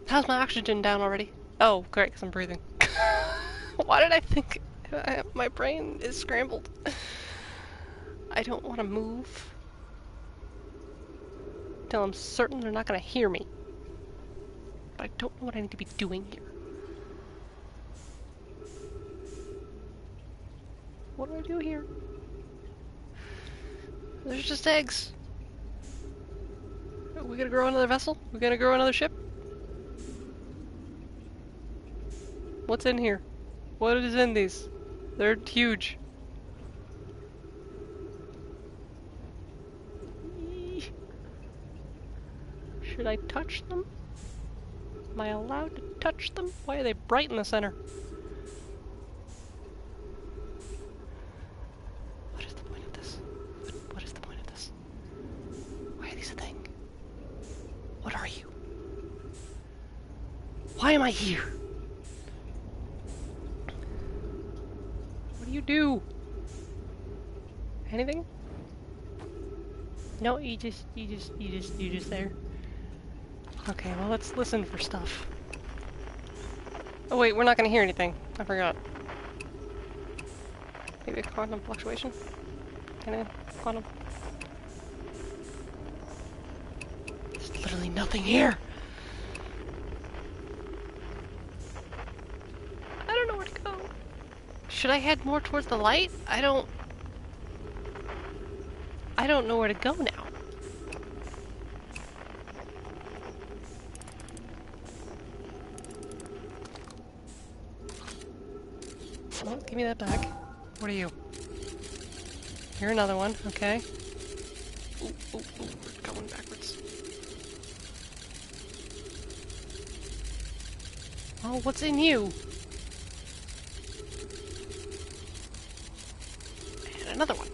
How's my oxygen down already? Oh, great, because I'm breathing. Why did I think... my brain is scrambled. I don't want to move till I'm certain they're not going to hear me. But I don't know what I need to be doing here. What do I do here? There's just eggs. Are we gonna grow another vessel? We gonna grow another ship? What's in here? What is in these? They're huge. Should I touch them? Am I allowed to touch them? Why are they bright in the center? What is the point of this? What is the point of this? Why are these a thing? What are you? Why am I here? What do you do? Anything? No, you just there. Okay, well let's listen for stuff. Oh wait, we're not gonna hear anything. I forgot. Maybe a quantum fluctuation? Quantum. There's literally nothing here! I don't know where to go. Should I head more towards the light? I don't know where to go now. Oh, give me that back. What are you? You're another one, okay. Ooh, we're going backwards. Oh, what's in you? And another one.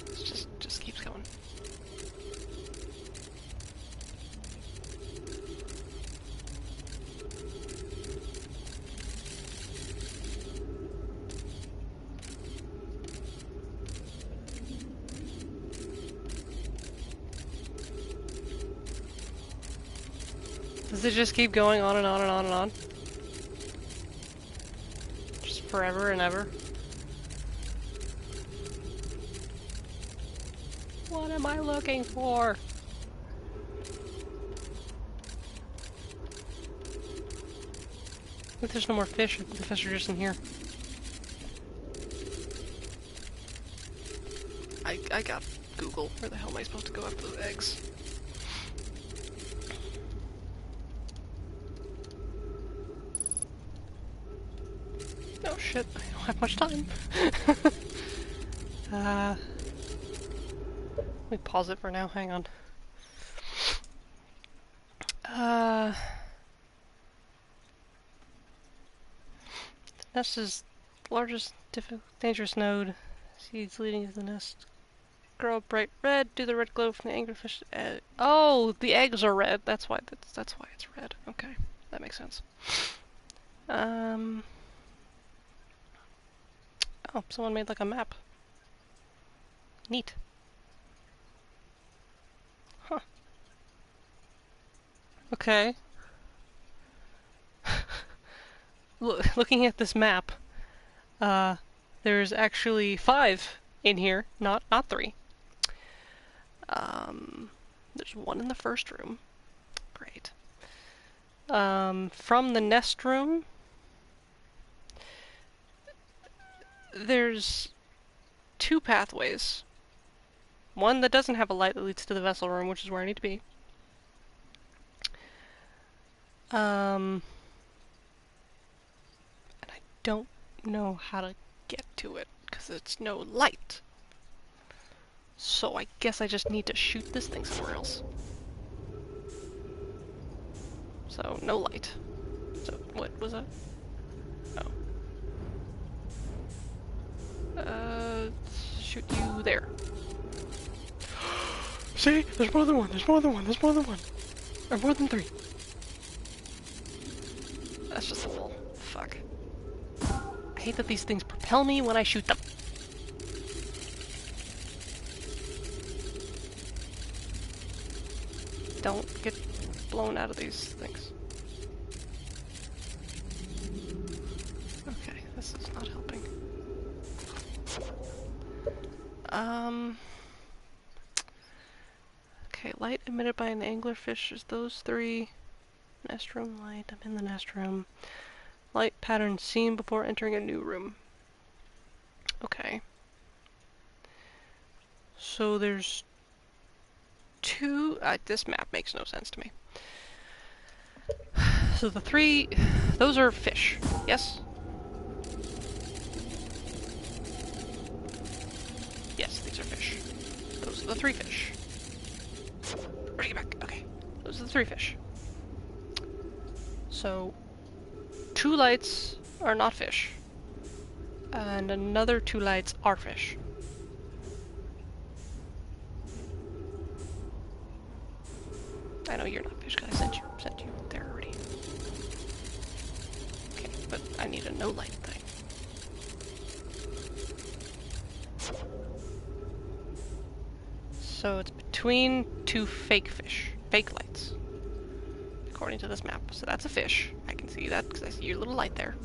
It just keeps going. Does it just keep going on and on and on and on? Just forever and ever? What am I looking for? I think there's no more fish. The fish are just in here. I got Google. Where the hell am I supposed to go after those eggs? Oh shit, I don't have much time. Let me pause it for now, hang on. The nest is the largest dangerous node. Seeds leading to the nest grow bright red. Do the red glow from the anglerfish. Oh, the eggs are red. That's why it's red. Okay, that makes sense. Oh, someone made like a map. Neat. Huh. Okay. Looking at this map, there's actually 5 in here, not 3. There's 1 in the first room. Great. From the nest room, there's 2 pathways. One that doesn't have a light that leads to the vessel room, which is where I need to be. And I don't know how to get to it, because it's no light. So I guess I just need to shoot this thing somewhere else. So, no light. So, what was that? Oh. Shoot you there. See? There's more than one, there's more than one, there's more than one. Or more than 3. That's just a full. Fuck. I hate that these things propel me when I shoot them. Don't get blown out of these things. Okay, this is not helping. Okay, light emitted by an anglerfish is those 3. Nest room light, I'm in the nest room. Light pattern seen before entering a new room. Okay. So there's 2, this map makes no sense to me. So the three, those are fish, yes? Yes, these are fish. Those are the three fish. Where'd you get back? Okay, those are the three fish. So, 2 lights are not fish, and another 2 lights are fish. I know you're not fish because I sent you there already. Okay, but I need a no light thing. So it's between 2 fake fish, fake lights, according to this map. So that's a fish. I can see that because I see your little light there.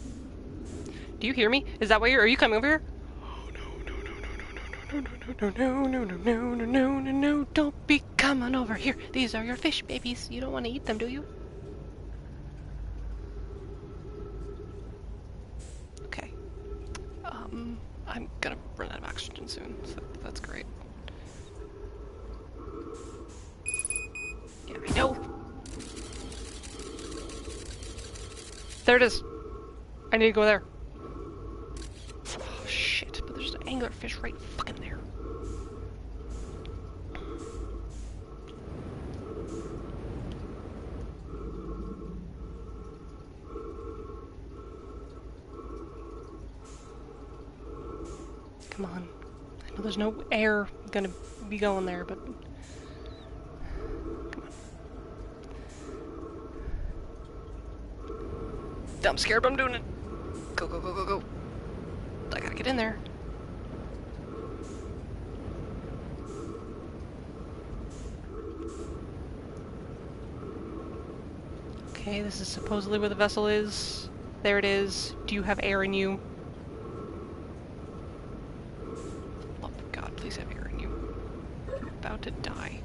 Do you hear me? Is that why are you coming over here? Oh no, don't be coming over here. These are your fish babies. You don't want to eat them, do you? Okay. I'm gonna run out of oxygen soon, so that's great. Yeah, I know. There it is. I need to go there. Oh shit, but there's an anglerfish right fucking there. Come on. I know there's no air gonna be going there, but... Come on. I'm scared, but I'm doing it. Go, go, go, go, go. I gotta get in there. Okay, this is supposedly where the vessel is. There it is. Do you have air in you? Oh god, please have air in you. I'm about to die.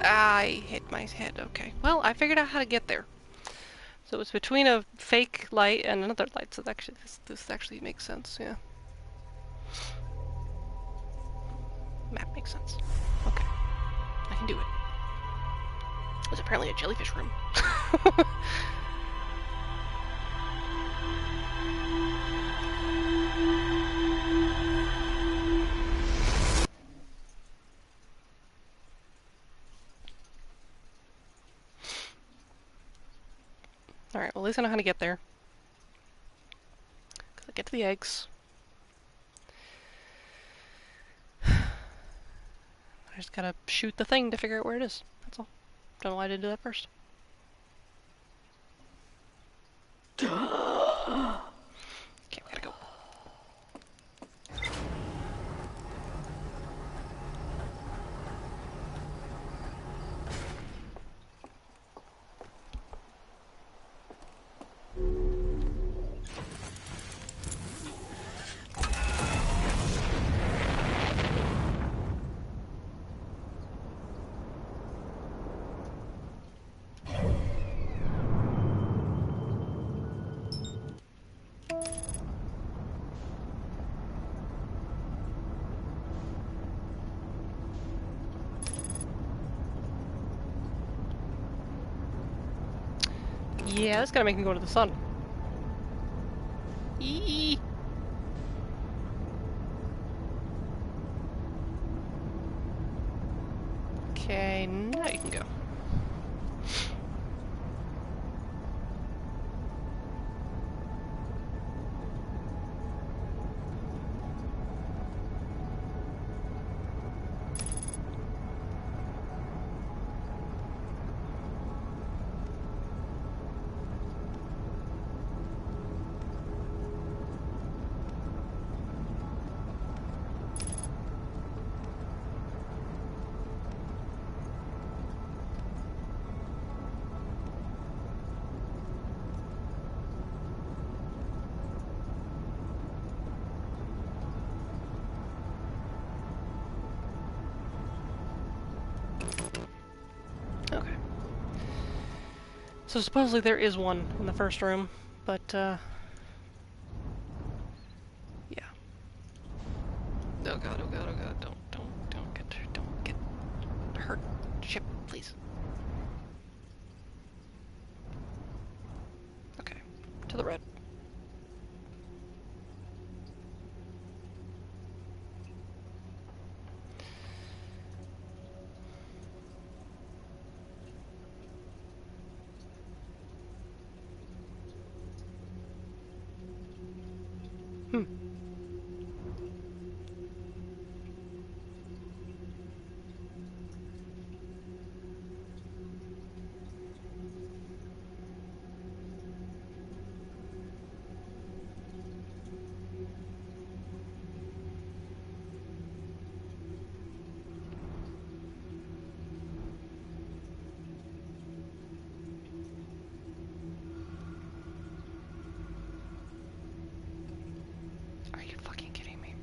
I hit my head. Okay. Well, I figured out how to get there. So it's between a fake light and another light, so actually, this actually makes sense, yeah. Map makes sense. Okay. I can do it. There's apparently a jellyfish room. Alright, well at least I know how to get there. Gotta get to the eggs. I just gotta shoot the thing to figure out where it is. That's all. Don't know why I didn't do that first. Okay, we gotta go. Yeah, that's gonna make me go to the sun. Eee. Okay, now you can go. So supposedly there is one in the first room, but yeah. Oh god, oh god, oh god, don't get hurt. Ship, please. To the red. Hmm. Are you fucking kidding me?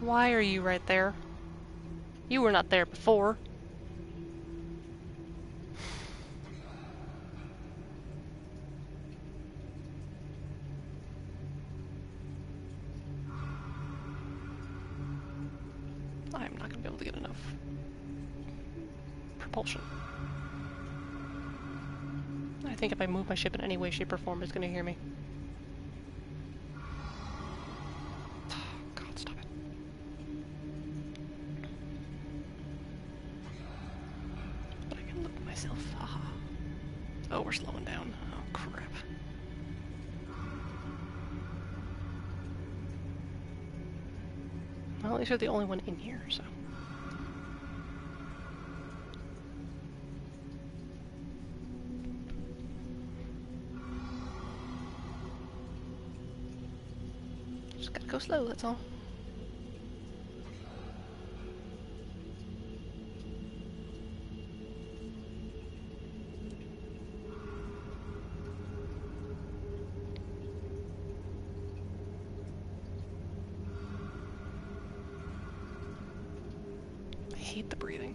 Why are you right there? You were not there before. I'm not gonna be able to get enough propulsion. I think if I move my ship in any way, shape, or form, it's gonna hear me. God, stop it. But I can look at myself. Haha. Oh, we're slowing down. Oh, crap. Well, at least you're the only one in here, so. Just gotta go slow, that's all. I hate the breathing.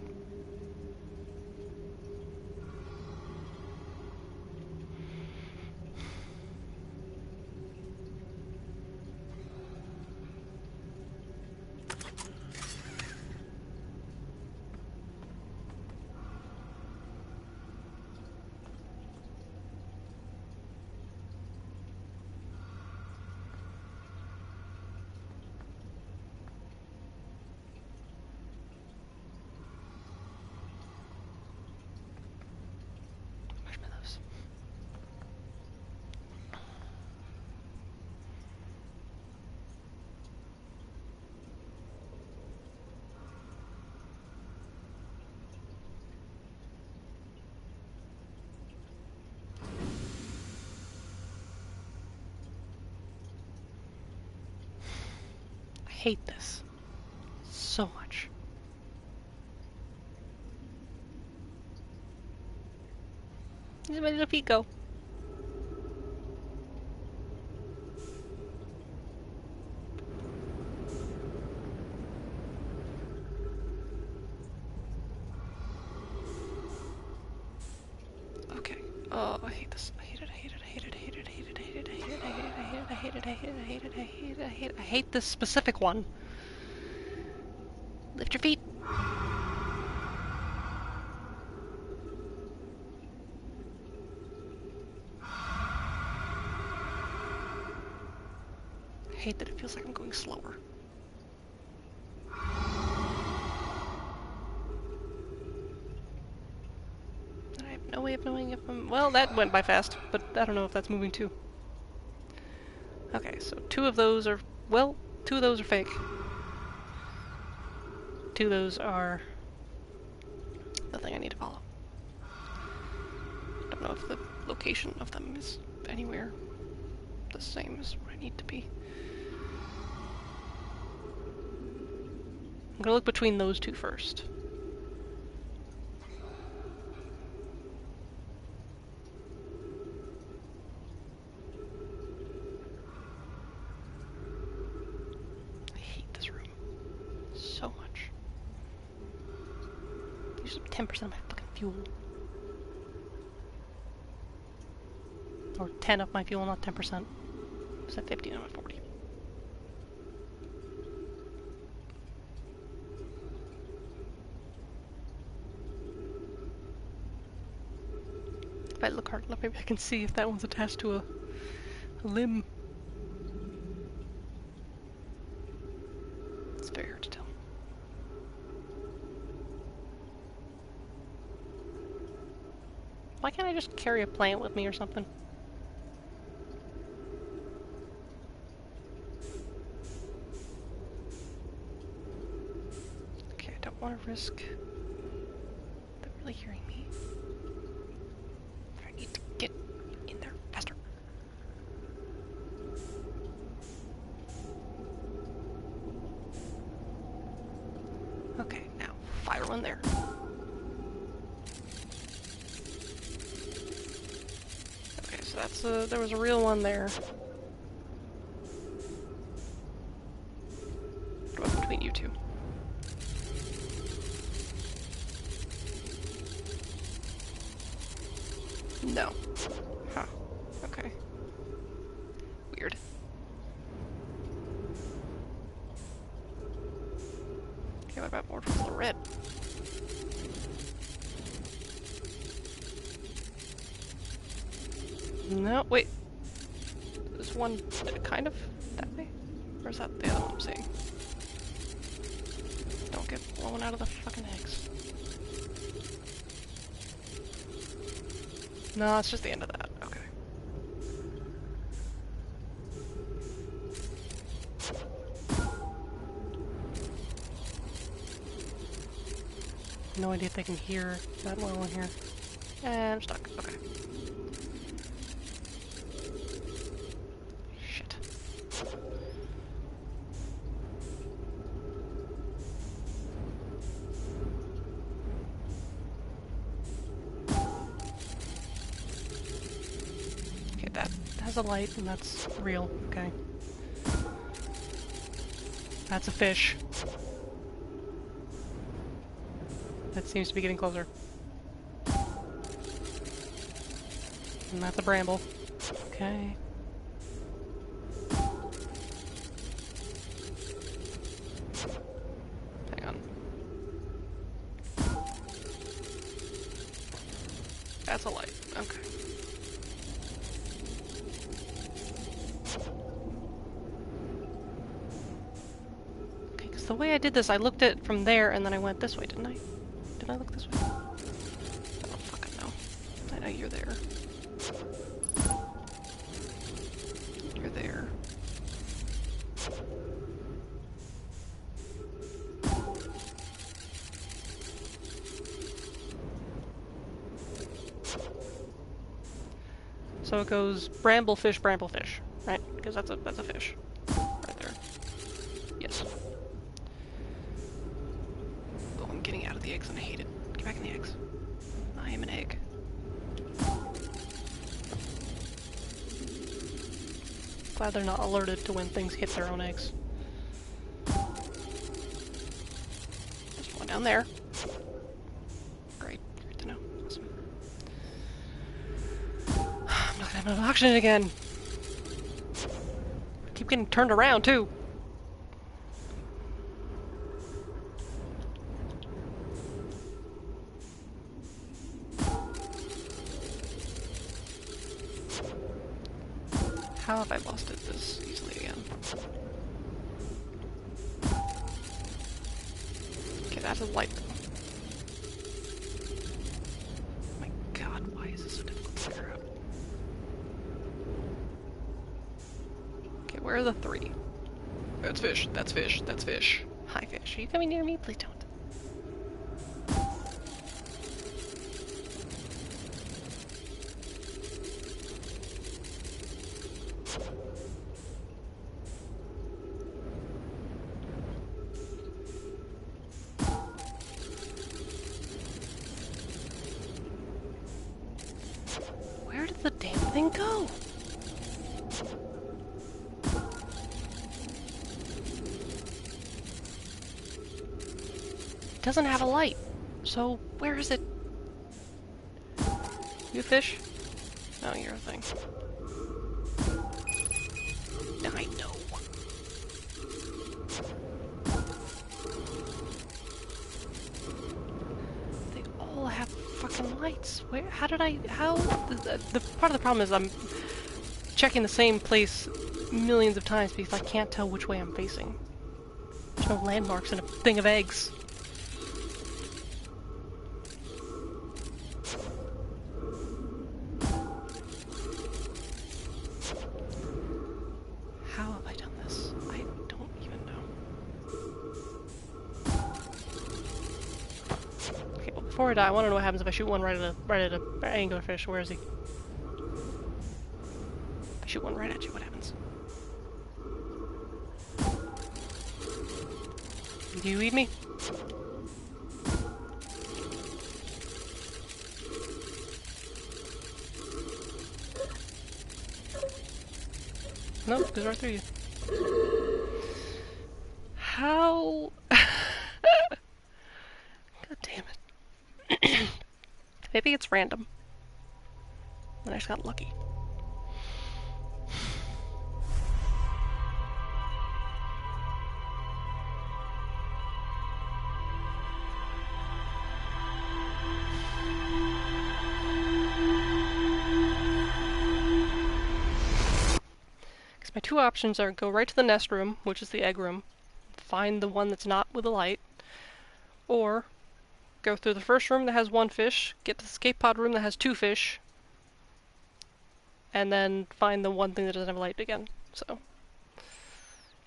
Marshmallows. I hate this so much. Where's my little feet go? Okay. Oh, I hate this. I hate it, I hate it, I hate it, I hate it, I hate it, I hate it, I hate it, I hate it, I hate it, I hate it, I hate it, I hate it, I hate it, I hate it. I hate this specific one. Lift your feet. I hate that it feels like I'm going slower. And I have no way of knowing if I'm... Well, that went by fast, but I don't know if that's moving too. Okay, so two of those are... Well, two of those are fake. Two of those are the thing I need to follow. Don't know if the location of them is anywhere the same as where I need to be. I'm gonna look between those two first. I hate this room so much. Use 10% of my fucking fuel. Or 10 of my fuel, not 10%. It's at 50 and I'm at 40. If I look hard enough, maybe I can see if that one's attached to a limb. It's very hard to tell. Why can't I just carry a plant with me or something? Okay, I don't want to risk them really hearing me. I need to get in there faster. Okay, now fire one there. Okay, so that's there was a real one there. What about between you two? No. Huh. Okay. Weird. Okay, what about more towards the red? No, wait. There's one kind of that way? Or is that the other one I'm seeing? Don't get blown out of the fucking eggs. No, it's just the end of that. Okay. No idea if they can hear that well in here. And I'm stuck. Okay. Shit. Okay, that has a light, and that's real. Okay. That's a fish. That seems to be getting closer. And that's a bramble. Okay. Hang on. That's a light. Okay. Okay, because the way I did this, I looked at it from there and then I went this way, didn't I? Did I look this way? I don't fucking know. I know you're there. You're there. So it goes bramblefish, right? Because that's a fish. Right there. Yes. Oh, I'm getting out of the eggs and I hate it. Get back in the eggs. I am an egg. Glad they're not alerted to when things hit their own eggs. There's one down there. Great. Great to know. Awesome. I'm not gonna have enough oxygen again. I keep getting turned around too. How have I lost it this easily again? Okay, that's a light though. My god, why is this so difficult to figure out? Okay, where are the three? That's fish, that's fish, that's fish. Hi fish, are you coming near me? Please don't. Where did the damn thing go? It doesn't have a light, so where is it? You a fish? No, you're a thing. I know. They all have fucking lights. Wait, how did I... How... The part of the problem is I'm checking the same place millions of times because I can't tell which way I'm facing. There's no landmarks in a thing of eggs. How have I done this? I don't even know. Okay, well, before I die, I want to know what happens if I shoot one right at a angular fish. Where is he? If I shoot one right at you, what happens? Do you eat me? Nope, goes right through you. How? God damn it. Maybe it's random. And I just got lucky. My two options are go right to the nest room, which is the egg room, find the one that's not with a light, or go through the first room that has one fish, get to the escape pod room that has two fish, and then find the one thing that doesn't have a light again. So,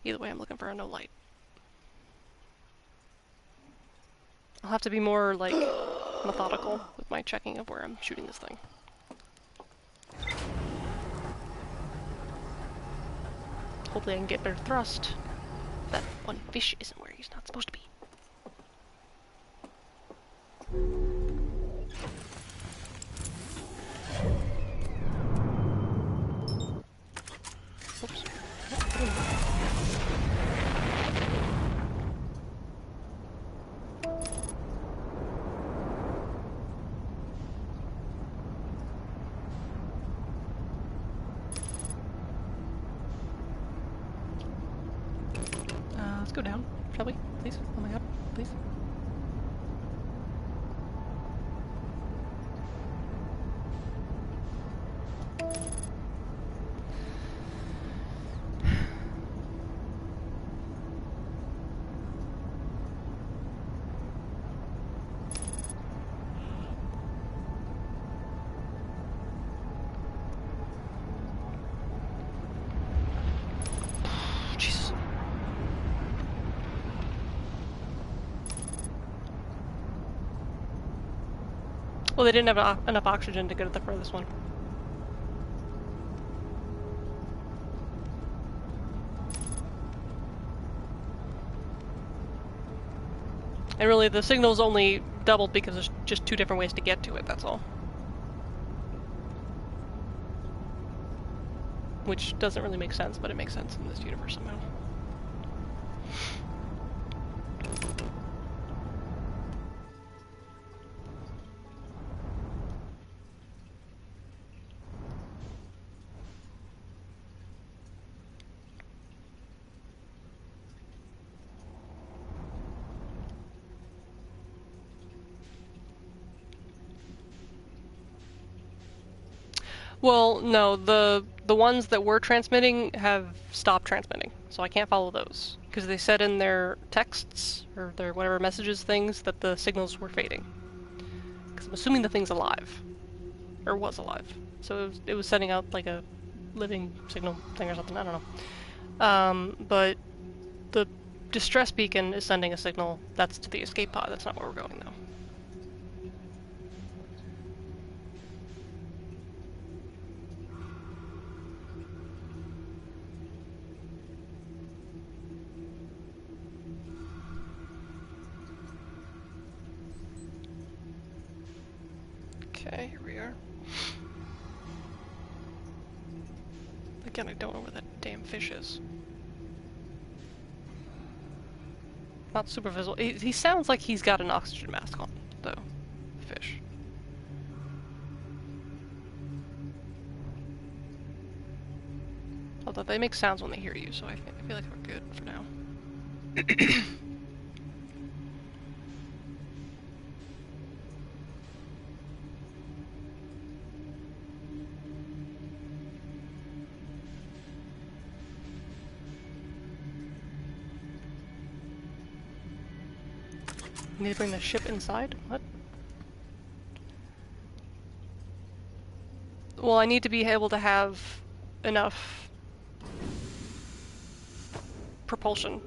either way, I'm looking for a no light. I'll have to be more, like, methodical with my checking of where I'm shooting this thing. Hopefully I can get better thrust. That one fish isn't where he's not supposed to be. Oops. Let's go down, shall we? Please? Oh my god, please. Jesus. Well, they didn't have enough oxygen to get at the furthest one. And really, the signal's only doubled because there's just two different ways to get to it, that's all. Which doesn't really make sense, but it makes sense in this universe somehow. Well, no, the ones that were transmitting have stopped transmitting, so I can't follow those. Because they said in their texts, or their whatever messages things, that the signals were fading. Because I'm assuming the thing's alive. Or was alive. So it was sending out like a living signal thing or something, I don't know. But the distress beacon is sending a signal that's to the escape pod, that's not where we're going though. Okay, here we are. Again, I don't know where that damn fish is. Not super visible. He sounds like he's got an oxygen mask on, though. Fish. Although they make sounds when they hear you, so I feel like we're good for now. Need to bring the ship inside? What? Well, I need to be able to have enough propulsion.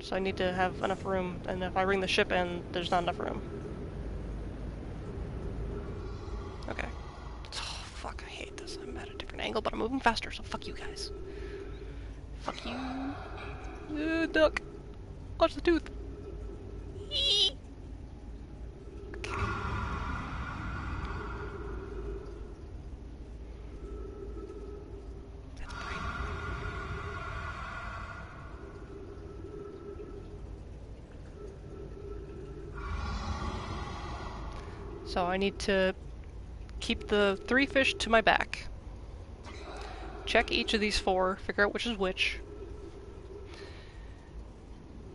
So I need to have enough room, and if I bring the ship in, there's not enough room. Okay. Oh, fuck, I hate this. I'm at a different angle, but I'm moving faster, so fuck you guys. Fuck you. Duck. Watch the tooth. Eee. Okay. That's great. So I need to keep the 3 fish to my back. Check each of these 4, figure out which is which.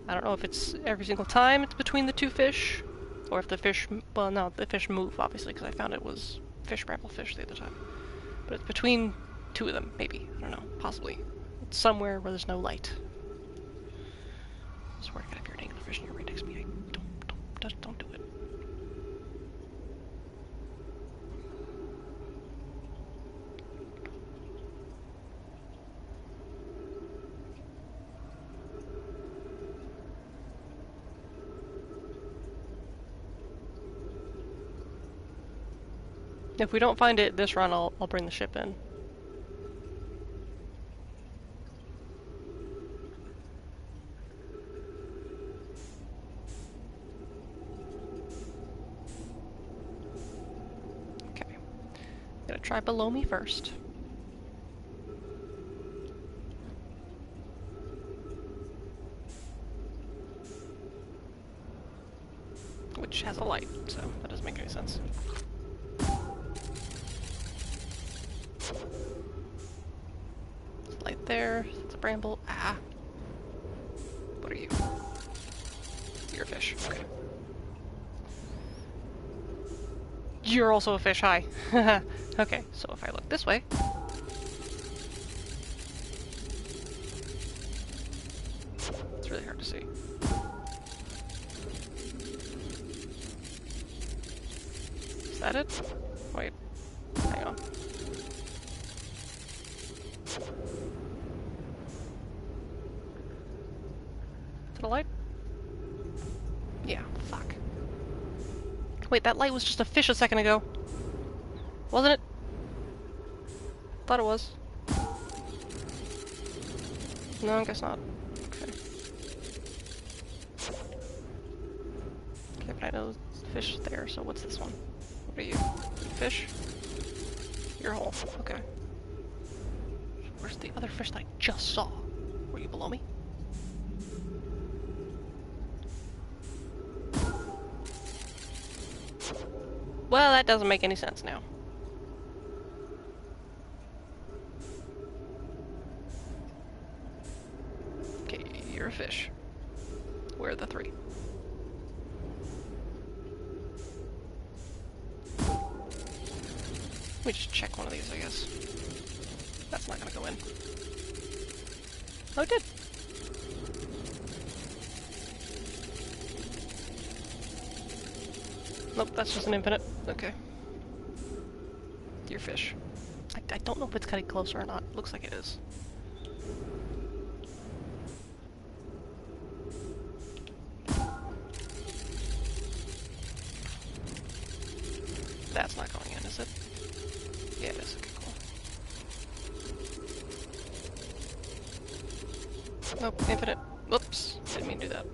I don't know if it's every single time it's between the 2 fish, or if the fish, well no, the fish move obviously, because I found it was fish bramble fish the other time. But it's between 2 of them, maybe, I don't know, possibly. It's somewhere where there's no light. I swear to God, if you're an anglerfish and you're right next to me, don't do it. If we don't find it this run, I'll bring the ship in. Okay. Gonna try below me first. Which has a light, so that doesn't make any sense. Light there, it's a bramble. Ah. What are you? You're a fish, okay. You're also a fish, hi. Okay, so if I look this way... It's really hard to see. Is that it? Wait, hang on. To the light? Yeah, fuck. Wait, that light was just a fish a second ago. Wasn't it? Thought it was. No, I guess not. Okay. Okay, but I know the fish is there, so what's this one? What are you? Fish? You're whole. Okay. Where's the other fish that I just saw? Were you below me? Well, that doesn't make any sense now. Okay, you're a fish. Where are the 3? Let me just check one of these, I guess. That's not gonna go in. Oh, it did. Nope, that's just an infinite. Okay. Your fish. I don't know if it's getting closer or not. Looks like it is. That's not going in, is it? Yeah, it is. Okay, cool. Nope, infinite. Whoops. Didn't mean to do that.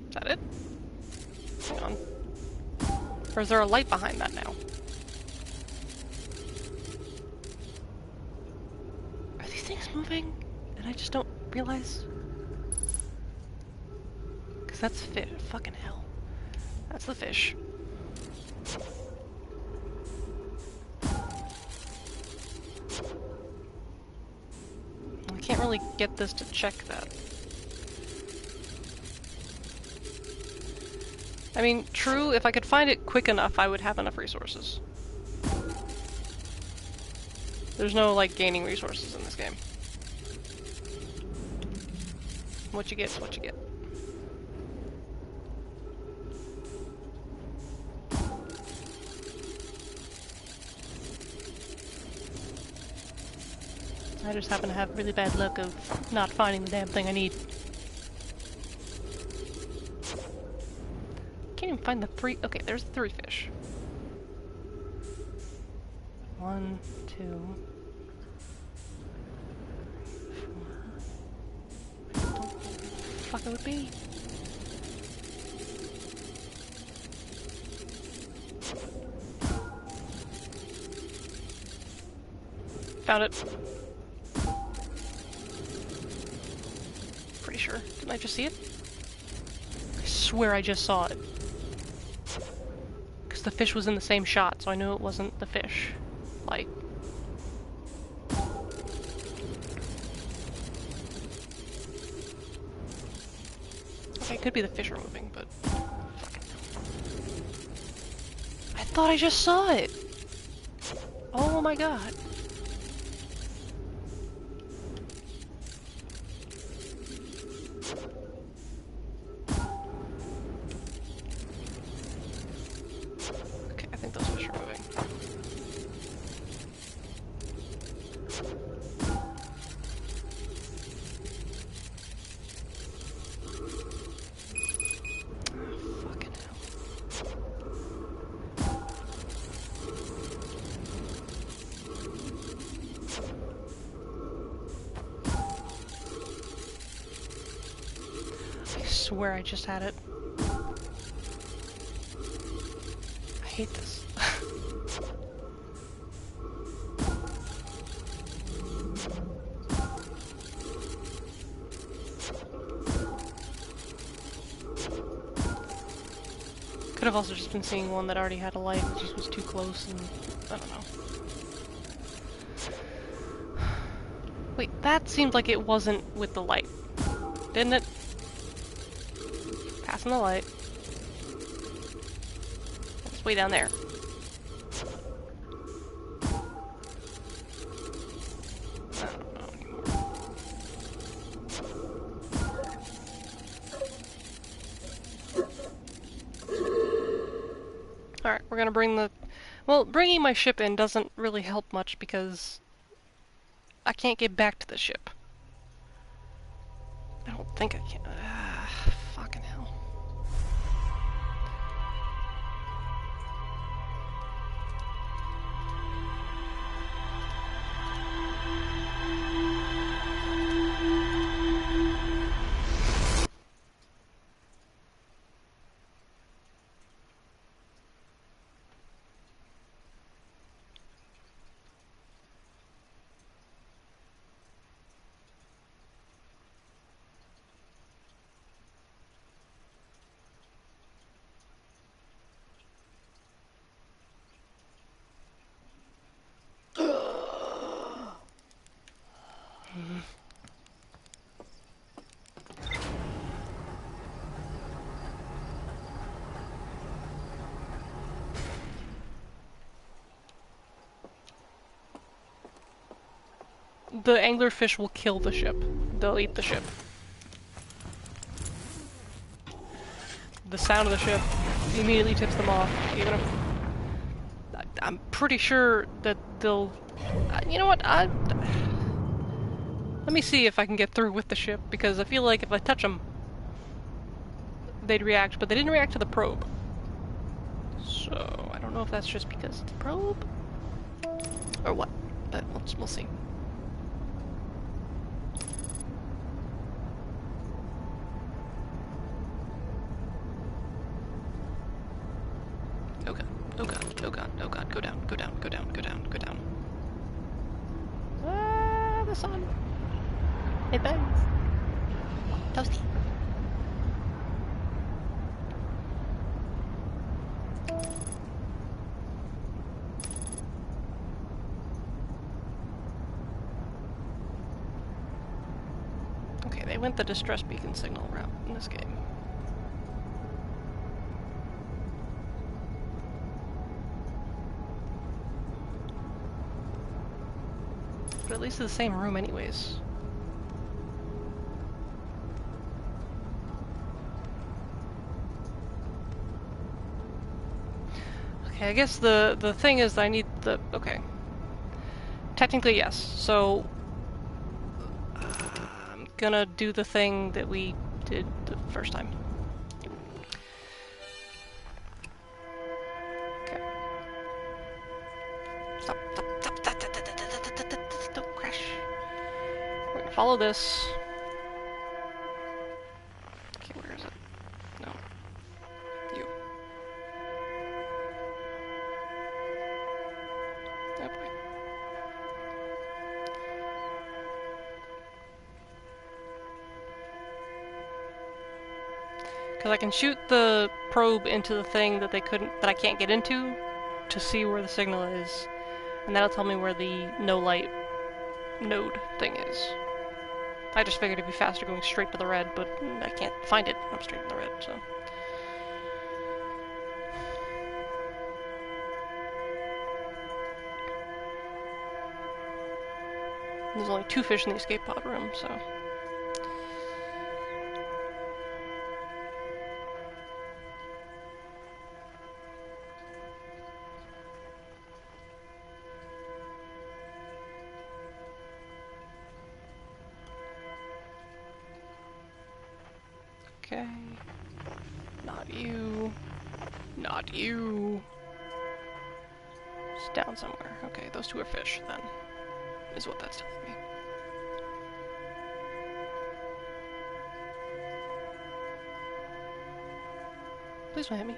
Is that it? Hang on. Or is there a light behind that now? Are these things moving? And I just don't realize? Because that's fish. Fucking hell. That's the fish. I can't really get this to check that. I mean, true, if I could find it quick enough, I would have enough resources. There's no, like, gaining resources in this game. What you get is what you get. I just happen to have really bad luck of not finding the damn thing I need. Can't even find the three. Okay, there's the 3 fish. 1, 2, 4. Don't know what the fuck it would be. Found it. Pretty sure. Didn't I just see it? I swear I just saw it. Because the fish was in the same shot, so I knew it wasn't the fish. Like... Okay, it could be the fish are moving, but... I thought I just saw it! Oh my god. Okay, I think those fish are moving. Oh, fucking hell. I swear I just had it. I hate this. Could have also just been seeing one that already had a light and just was too close and... I don't know. Wait, that seemed like it wasn't with the light. Didn't it? Passing the light. It's way down there. I don't know anymore. Alright, we're gonna bring the... Well, bringing my ship in doesn't really help much because I can't get back to the ship. I don't think I can. Fucking hell. The anglerfish will kill the ship. They'll eat the ship. The sound of the ship immediately tips them off, even if... I'm pretty sure that they'll... you know what? Let me see if I can get through with the ship, because I feel like if I touch them, they'd react, but they didn't react to the probe. So, I don't know if that's just because it's the probe, or what, but we'll see. Oh god, oh god, oh god, oh god, go down, go down, go down, go down, go down. Ah, the sun. It burns. Toasty. Okay, they went the distress beacon signal route in this game. but at least it's the same room anyways. Okay, I guess the thing is that I need the... okay. Technically, yes. So, I'm gonna do the thing that we did the first time. Okay. Stop, stop, stop, stop, stop, stop, stop, stop, stop, don't crash. We're gonna follow this. Okay, where is it? No. You. Oh boy. Because I can shoot the probe into the thing that I can't get into to see where the signal is, and that'll tell me where the no light node thing is. I just figured it'd be faster going straight to the red, but I can't find it. I'm straight to the red, so. There's only 2 fish in the escape pod room, so. Okay. Not you. Not you. It's down somewhere. Okay, those 2 are fish, then. Is what that's telling me. Please don't hit me.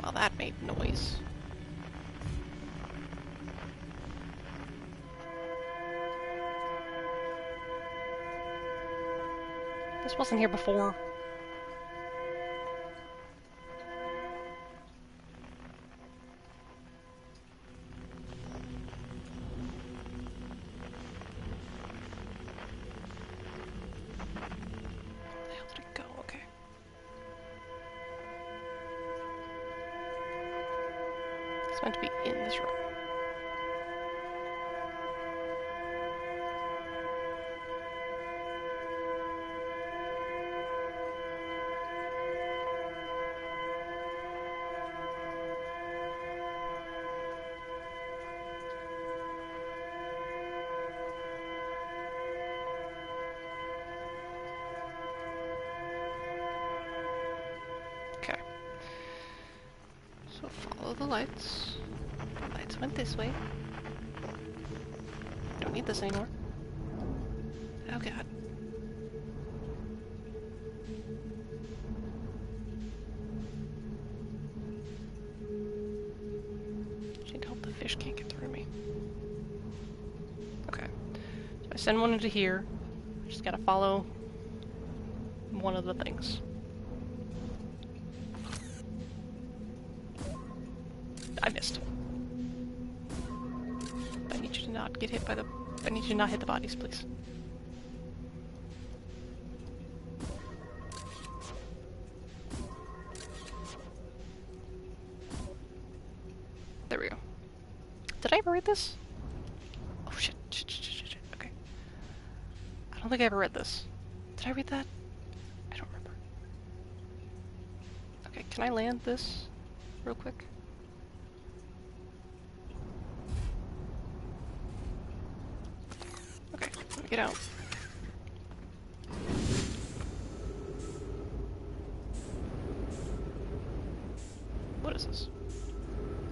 Well, that made noise. This wasn't here before. Where the hell did it go? Okay. It's meant to be in this room. Okay. So follow the lights. The lights went this way. Don't need this anymore. Oh god. Just need to hope the fish can't get through me. Okay. So I send one into here. Just gotta follow one of the things. I missed. I need you to not get hit by the... I need you to not hit the bodies, please. There we go. Did I ever read this? Oh shit, shit. Okay. I don't think I ever read this. Did I read that? I don't remember. Okay, can I land this real quick? Okay, let me get out. What is this?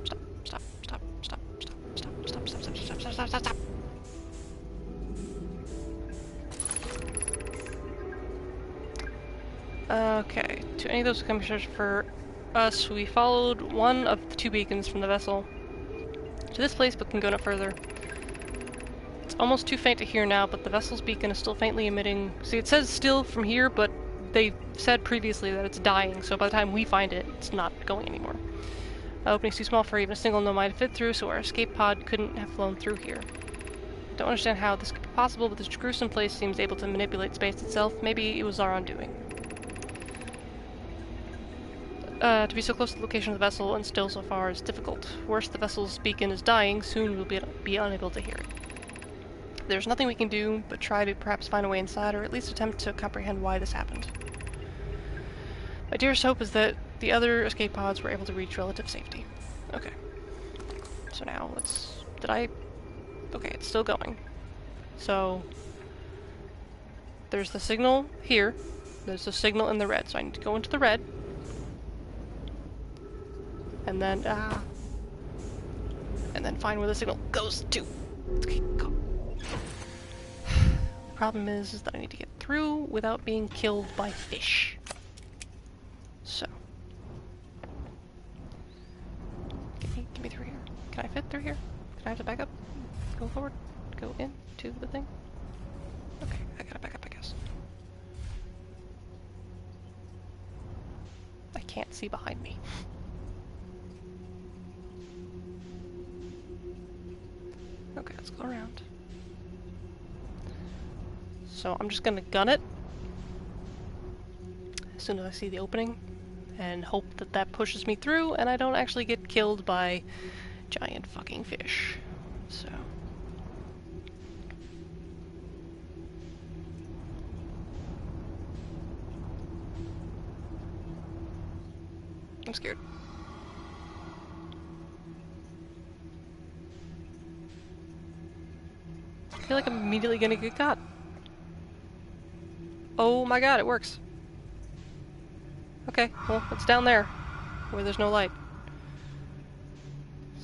Stop. Okay, to any of those commissioners for us, we followed one of the 2 beacons from the vessel to this place, but can go no further. It's almost too faint to hear now, but the vessel's beacon is still faintly emitting. See, it says still from here, but they said previously that it's dying, so by the time we find it, it's not going anymore. Opening's too small for even a single nomad to fit through, so our escape pod couldn't have flown through here. Don't understand how this could be possible, but this gruesome place seems able to manipulate space itself. Maybe it was our undoing. To be so close to the location of the vessel and still so far is difficult. Worse, the vessel's beacon is dying. Soon we'll be unable to hear it. There's nothing we can do but try to perhaps find a way inside, or at least attempt to comprehend why this happened. My dearest hope is that the other escape pods were able to reach relative safety. Okay. So now let's... Okay, it's still going. So... There's the signal here. There's the signal in the red. So I need to go into the red. And then, and then find where the signal goes to. Okay, go. The problem is that I need to get through without being killed by fish. So. Get me through here. Can I fit through here? Can I have to back up? Go forward? Go into the thing? Okay, I gotta back up, I guess. I can't see behind me. Okay, let's go around. So I'm just gonna gun it as soon as I see the opening and hope that that pushes me through and I don't actually get killed by giant fucking fish. So... I'm scared. I feel like I'm immediately gonna get caught. Oh my god, it works. Okay, well, it's down there, where there's no light.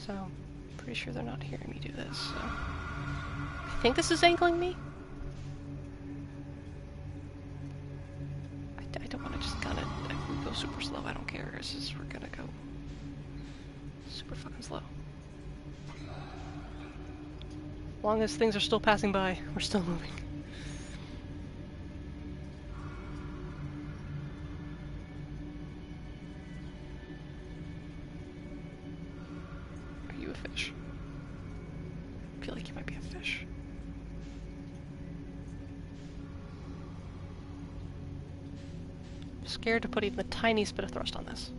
So, pretty sure they're not hearing me do this, so... I think this is angling me? I don't want to just gun it. If we go super slow, I don't care. It's just we're gonna go super fucking slow. As long as things are still passing by, we're still moving. Are you a fish? I feel like you might be a fish. I'm scared to put even the tiniest bit of thrust on this.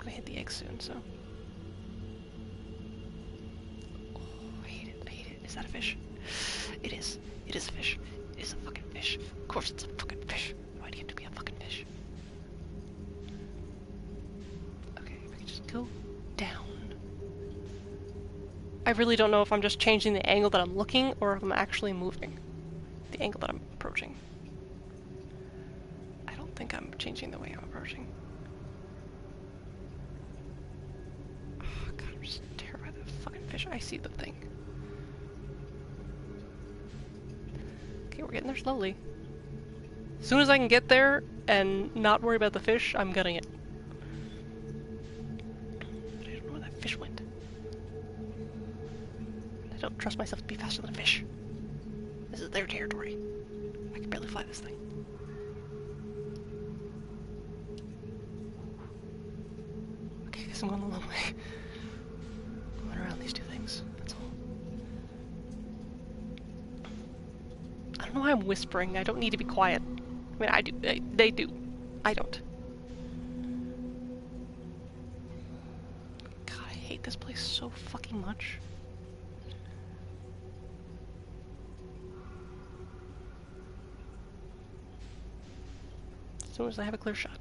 Hit the egg soon, so... Oh, I hate it, I hate it. Is that a fish? It is. It is a fish. It is a fucking fish. Of course it's a fucking fish. Why do you have to be a fucking fish? Okay, if I can just go down. I really don't know if I'm just changing the angle that I'm looking, or if I'm actually moving the angle that I'm approaching. I don't think I'm changing the way I'm approaching. I see the thing. Okay, we're getting there slowly. As soon as I can get there and not worry about the fish, I'm gunning it. But I don't know where that fish went. I don't trust myself to be faster than a fish. This is their territory. I can barely fly this thing. Okay, I guess I'm going the long way. Around these two things, that's all. I don't know why I'm whispering. I don't need to be quiet. I mean, I do. They do. I don't. God, I hate this place so fucking much. As soon as I have a clear shot.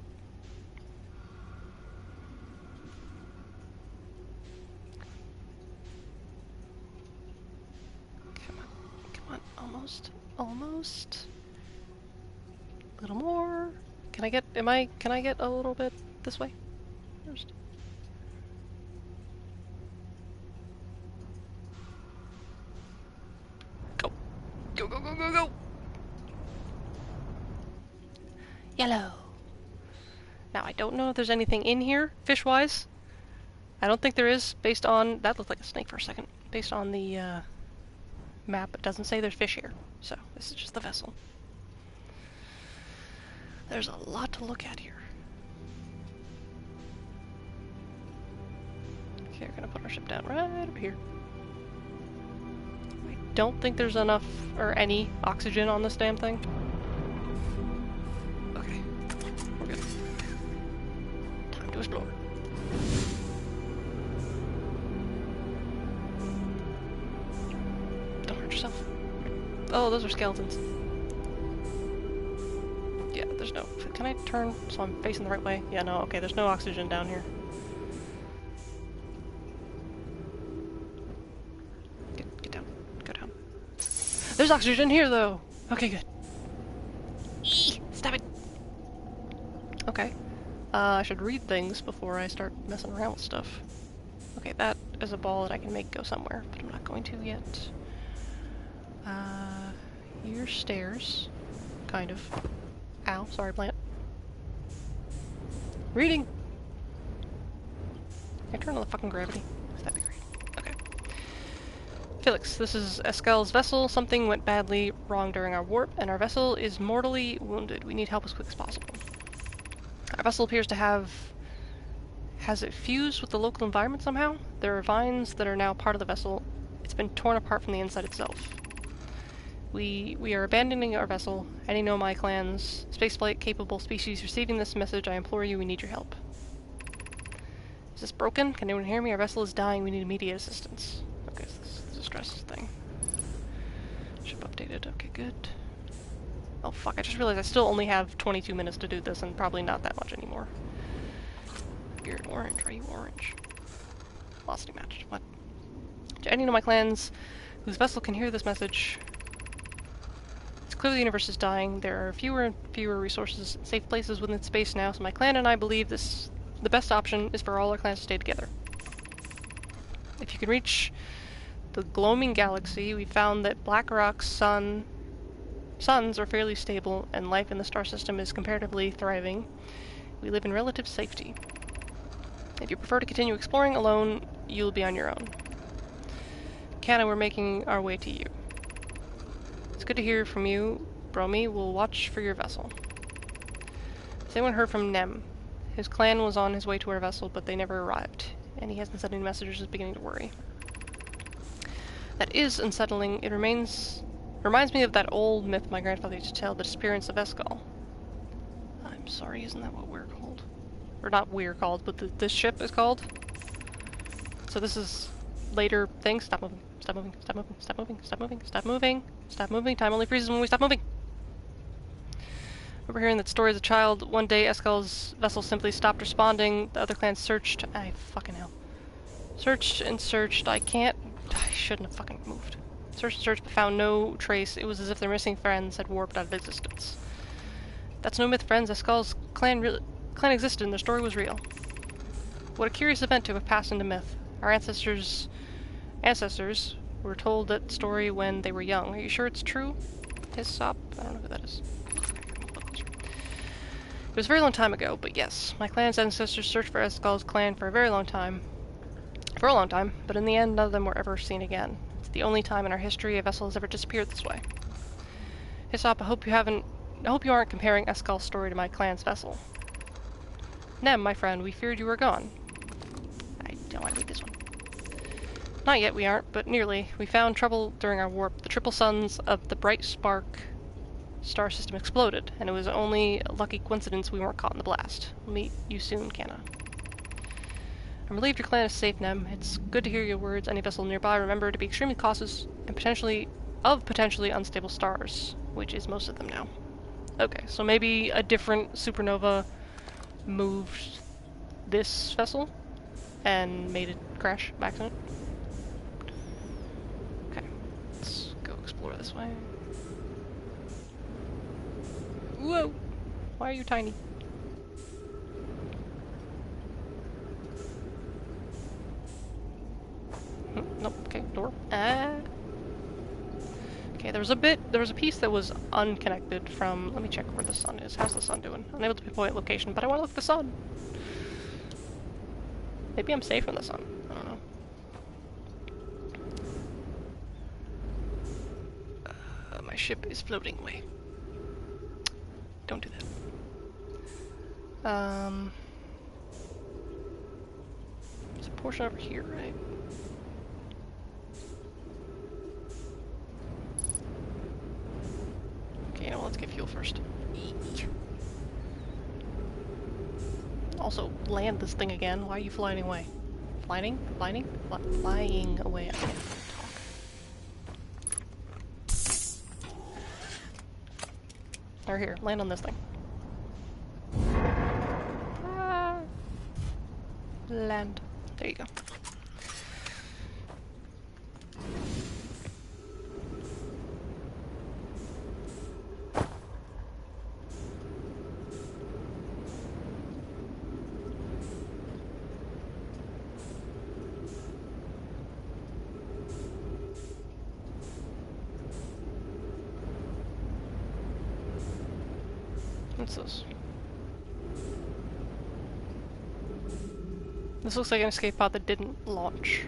Almost. A little more. Can I get a little bit this way? First. Go. Go, go, go, go, go! Yellow. Now, I don't know if there's anything in here, fish-wise. I don't think there is, based on... That looked like a snake for a second. Based on the, map, it doesn't say there's fish here. So, this is just the vessel. There's a lot to look at here. Okay, we're gonna put our ship down right over here. I don't think there's enough or any oxygen on this damn thing. Okay, we're good. Time to explore. Don't hurt yourself. Oh, those are skeletons. Yeah, there's no... Can I turn so I'm facing the right way? Yeah, no, okay, there's no oxygen down here. Get down. Go down. There's oxygen here, though! Okay, good. Eee, stop it! Okay. I should read things before I start messing around with stuff. Okay, that is a ball that I can make go somewhere, but I'm not going to yet. Here's stairs. Kind of. Ow, sorry, plant. Reading! Can I turn on the fucking gravity? That'd be great. Okay. Felix, this is Eskel's vessel. Something went badly wrong during our warp, and our vessel is mortally wounded. We need help as quick as possible. Our vessel appears to have... Has it fused with the local environment somehow? There are vines that are now part of the vessel. It's been torn apart from the inside itself. We are abandoning our vessel. Any Nomai clan's spaceflight-capable species receiving this message, I implore you, we need your help. Is this broken? Can anyone hear me? Our vessel is dying. We need immediate assistance. Okay, so this is a stress thing. Ship updated. Okay, good. Oh fuck, I just realized I still only have 22 minutes to do this, and probably not that much anymore. You're orange. Are you orange? Velocity matched. What? To any Nomai clans whose vessel can hear this message... Clearly the universe is dying. There are fewer and fewer resources and safe places within space now, so my clan and I believe the best option is for all our clans to stay together. If you can reach the Gloaming Galaxy, we found that Black Rock's suns are fairly stable, and life in the star system is comparatively thriving. We live in relative safety. If you prefer to continue exploring alone, you'll be on your own. Kana, we're making our way to you. It's good to hear from you, Bromi. We'll watch for your vessel. Has anyone heard from Nem? His clan was on his way to our vessel, but they never arrived, and he hasn't sent any messages. Is beginning to worry. That is unsettling. It reminds me of that old myth my grandfather used to tell, the disappearance of Eskel. I'm sorry, isn't that what we're called? Or not we're called, but this ship is called? So this is later things. Stop moving. Stop moving. Stop moving. Stop moving. Stop moving. Stop moving. Stop moving. Time only freezes when we stop moving. Remember hearing that story as a child. One day, Eskel's vessel simply stopped responding. The other clans searched. I fucking hell. Searched and searched. I shouldn't have fucking moved. Searched and searched, but found no trace. It was as if their missing friends had warped out of existence. That's no myth, friends. Eskel's clan existed, and their story was real. What a curious event to have passed into myth. Our ancestors were told that story when they were young. Are you sure it's true? Hissop? I don't know who that is. It was a very long time ago, but yes. My clan's ancestors searched for Eskel's clan for a very long time. For a long time, but in the end, none of them were ever seen again. It's the only time in our history a vessel has ever disappeared this way. Hissop, I hope you aren't comparing Eskel's story to my clan's vessel. Nem, my friend, we feared you were gone. I don't want to read this one. Not yet, we aren't, but nearly. We found trouble during our warp. The triple suns of the Bright Spark star system exploded, and it was only a lucky coincidence we weren't caught in the blast. We'll meet you soon, Kana. I'm relieved your clan is safe, Nem. It's good to hear your words. Any vessel nearby, remember to be extremely cautious and potentially unstable stars, which is most of them now. Okay, so maybe a different supernova moved this vessel and made it crash by accident. Okay, let's go explore this way. Whoa! Why are you tiny? Nope, okay, door. Okay, there was a piece that was unconnected from, let me check where the sun is. How's the sun doing? Unable to pinpoint location, but I want to look at the sun. Maybe I'm safe from the sun. I don't know. My ship is floating away. Don't do that. portion over here, right? Okay, now let's get fuel first. Also, land this thing again. Why are you flying away? Flying away. I can't talk. Or here, land on this thing. Land. There you go. What's this? This looks like an escape pod that didn't launch.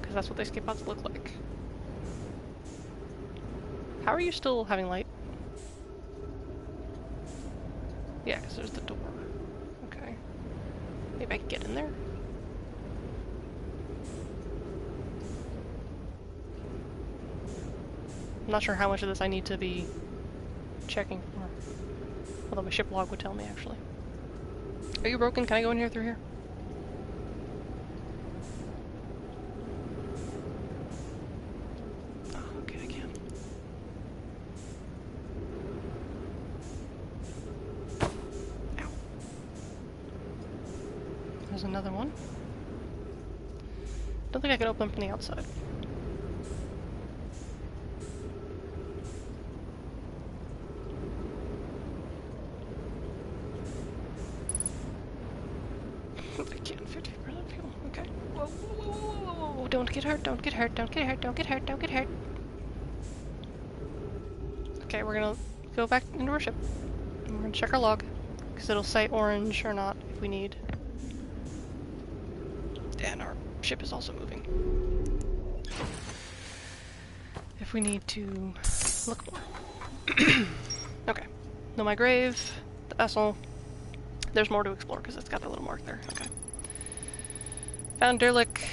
Because that's what the escape pods look like. How are you still having light? Yeah, because there's the door. Okay. Maybe I can get in there? I'm not sure how much of this I need to be checking for. Although my ship log would tell me, actually. Are you broken? Can I go in here through here? Oh, okay, I can. Ow. There's another one. Don't think I can open them from the outside. Don't get hurt, don't get hurt, don't get hurt, don't get hurt, don't get hurt. Okay, we're gonna go back into our ship. And we're gonna check our log, because it'll say orange or not if we need. And our ship is also moving. If we need to look more. Okay. Know my grave, the vessel. There's more to explore because it's got that little mark there. Okay. Found derelict.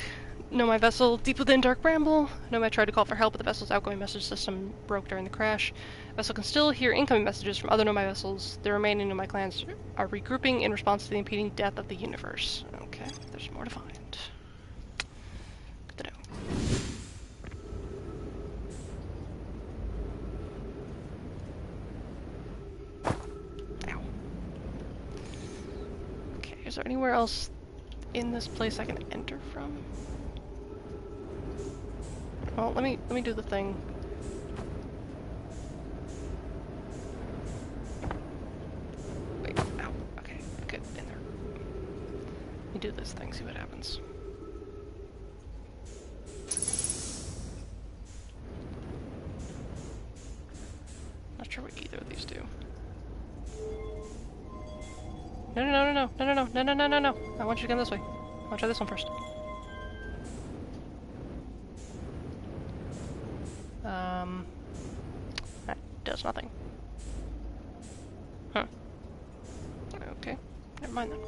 Know my vessel deep within Dark Bramble. Know I tried to call for help, but the vessel's outgoing message system broke during the crash. Vessel can still hear incoming messages from other Nomai vessels. The remaining Nomai clans are regrouping in response to the impeding death of the universe. Okay, there's more to find. Good to know. Ow. Okay, is there anywhere else in this place I can enter from? Well, let me do the thing. Wait, ow. Okay, get in there. Let me do this thing, see what happens. Not sure what either of these do. No, no, no, no, no, no, no, no, no, no, no, no. I want you to come this way. I want to try this one first. That does nothing. Huh. Okay, never mind then.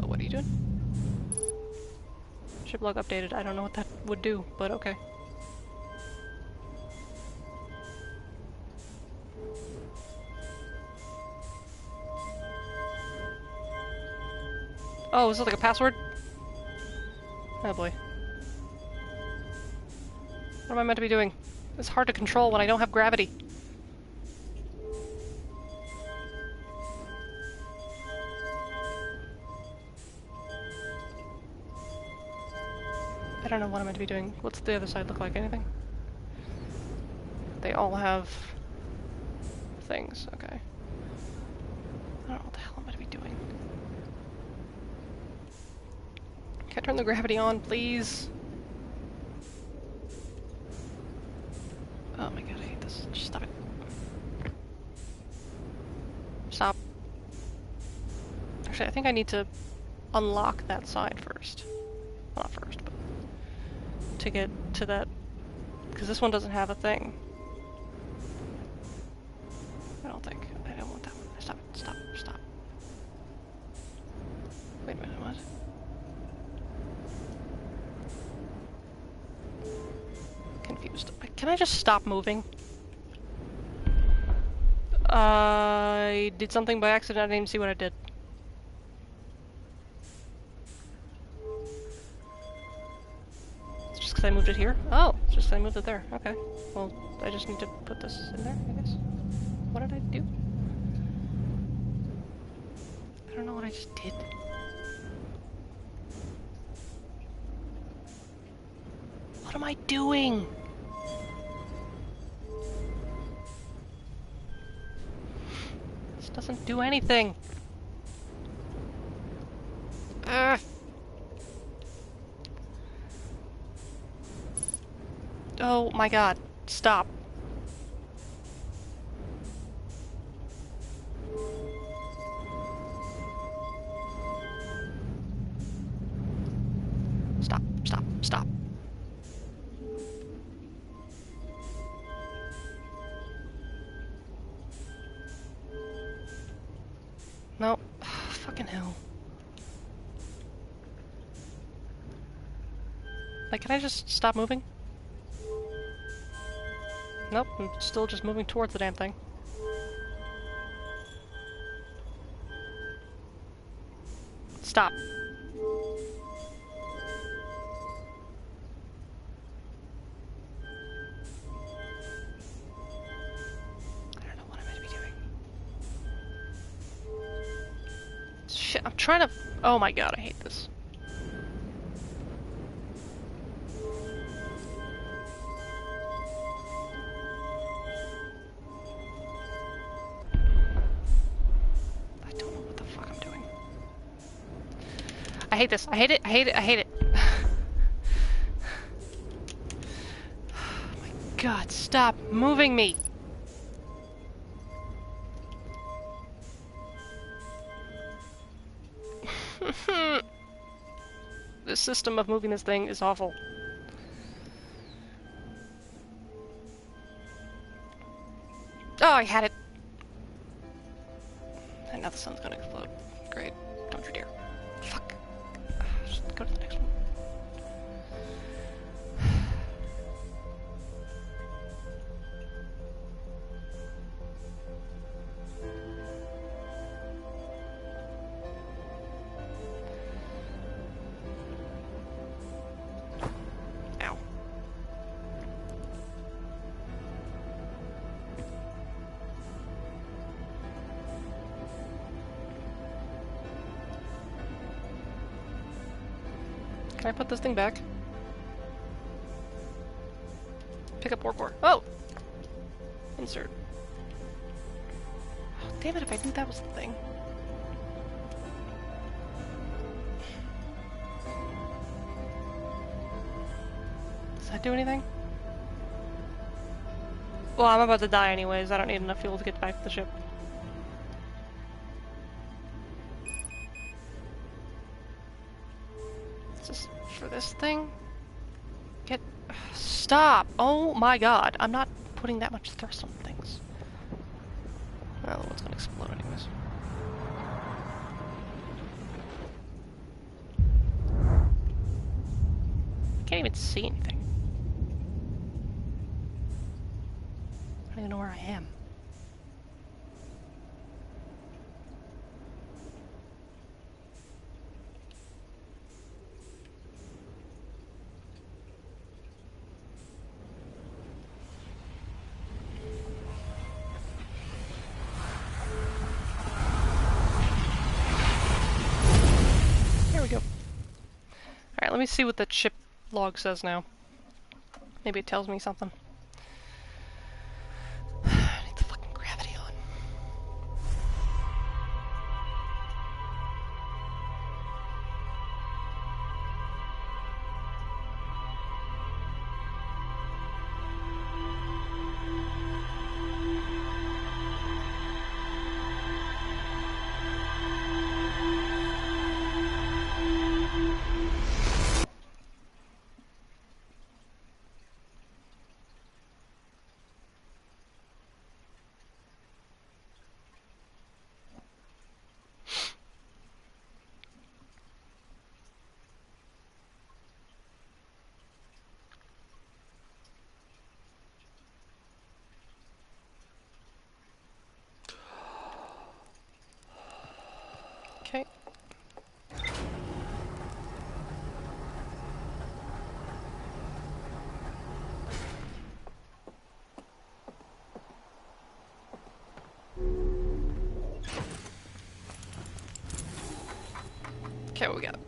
What are you doing? Ship log updated. I don't know what that would do, but okay. Oh, is it like a password? Oh boy. What am I meant to be doing? It's hard to control when I don't have gravity. I don't know what I'm meant to be doing. What's the other side look like? Anything? They all have things. Okay. I don't know what the hell I'm meant to be doing. Can I turn the gravity on, please? Oh my god, I hate this. Just stop it. Stop. Actually, I think I need to unlock that side first. Well, not first, but to get to that, because this one doesn't have a thing. I don't think. I don't want that one. Stop it. god. Confused. Can I just stop moving? I did something by accident. I didn't even see what I did. It's just because I moved it here? Oh, it's just 'cause I moved it there. Okay. Well, I just need to put this in there, I guess. What did I do? I don't know what I just did. What am I doing? This doesn't do anything. Ugh. Oh my god. Stop. Stop, stop, stop. No. Fucking hell. Like, can I just stop moving? Nope, I'm still just moving towards the damn thing. Stop. I don't know what I'm meant to be doing. Shit, I'm trying to... Oh my god, I hate this. I hate this. I hate it. I hate it. I hate it. Oh my god, stop moving me. The system of moving this thing is awful. Oh, I had it. And now the sun's gonna explode. Great. Don't you dare. Fuck. Just go to the next one. Ow. Can I put this thing back? Pick up ore core. Oh! Insert. Oh, damn it, if I knew that was the thing. Does that do anything? Well, I'm about to die anyways. I don't need enough fuel to get back to the ship. Is this for this thing? Get... Stop! Oh my god. I'm not putting that much thrust on things. Well, the one's gonna explode anyways. I can't even see anything. I don't even know where I am. There we go. Alright, let me see what the ship log says now. Maybe it tells me something. I need the fucking gravity on. Okay. Okay, what we got?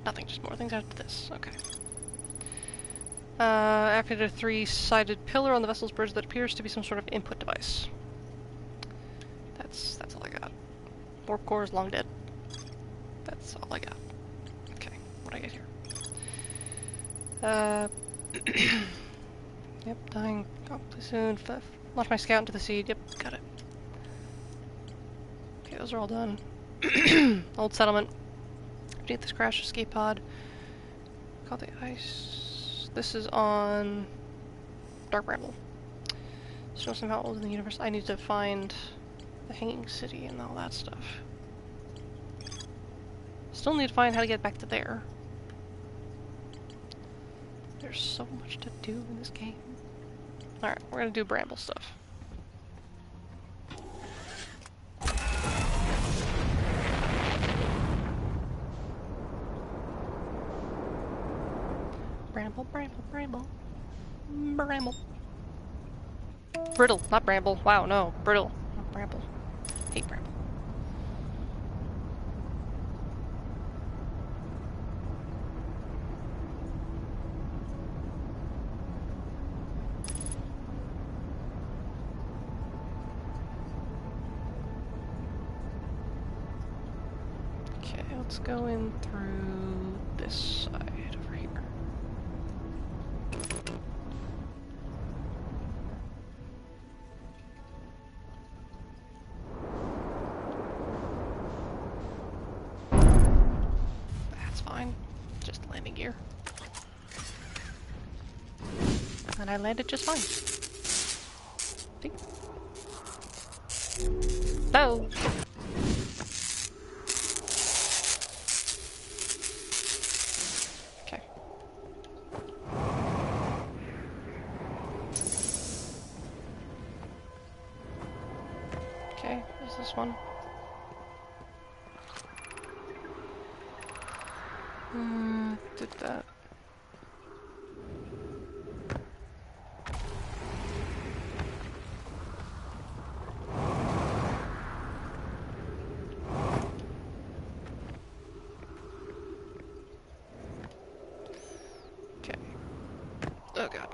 Nothing, just more things after this. Okay. Activated a three-sided pillar on the vessel's bridge that appears to be some sort of input device. That's all I got. Warp core is long dead. That's all I got. Okay, what do I get here? Yep, dying awfully soon. Launch my scout into the seed. Yep, got it. Okay, those are all done. Old settlement. Beneath this crash escape pod. Call the ice. This is on Dark Bramble. Still somehow old in the universe. I need to find the Hanging City and all that stuff. Still need to find how to get back to there. There's so much to do in this game. Alright, we're gonna do Bramble stuff. Bramble, Bramble, Bramble. Bramble. Brittle, not Bramble. Wow, no. Brittle, not Bramble. Hate Bramble. Okay, let's go in through this side over here. That's fine. Just landing gear. And I landed just fine. See? No! Okay. Okay, there's this one. Did that. Okay. Oh god.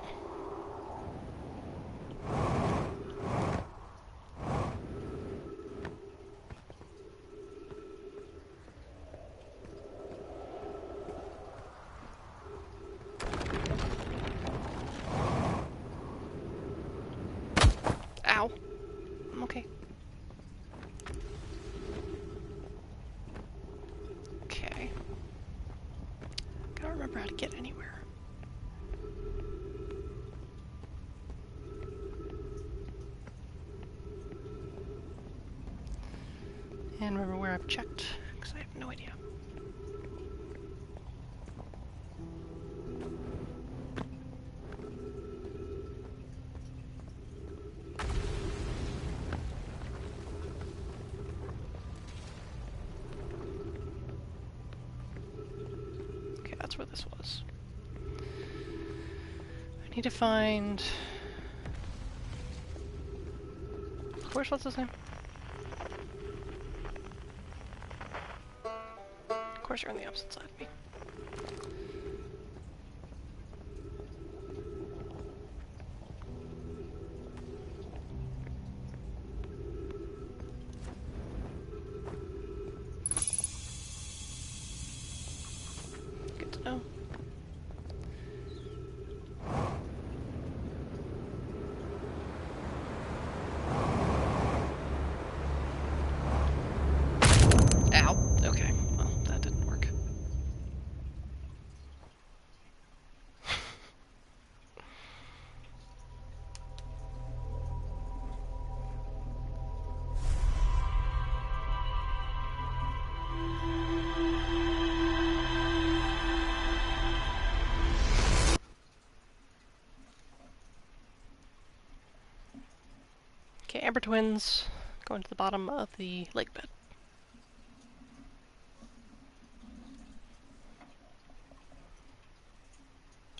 Ow. I'm okay. Okay. Gotta remember how to get anywhere. And remember where I've checked, because I have no idea. Okay, that's where this was. I need to find... Where's what's his name? Of course you're on the opposite side of me. Good to know. Ow. Okay, well, that didn't work. Okay, Amber Twins. going to the bottom of the lake bed.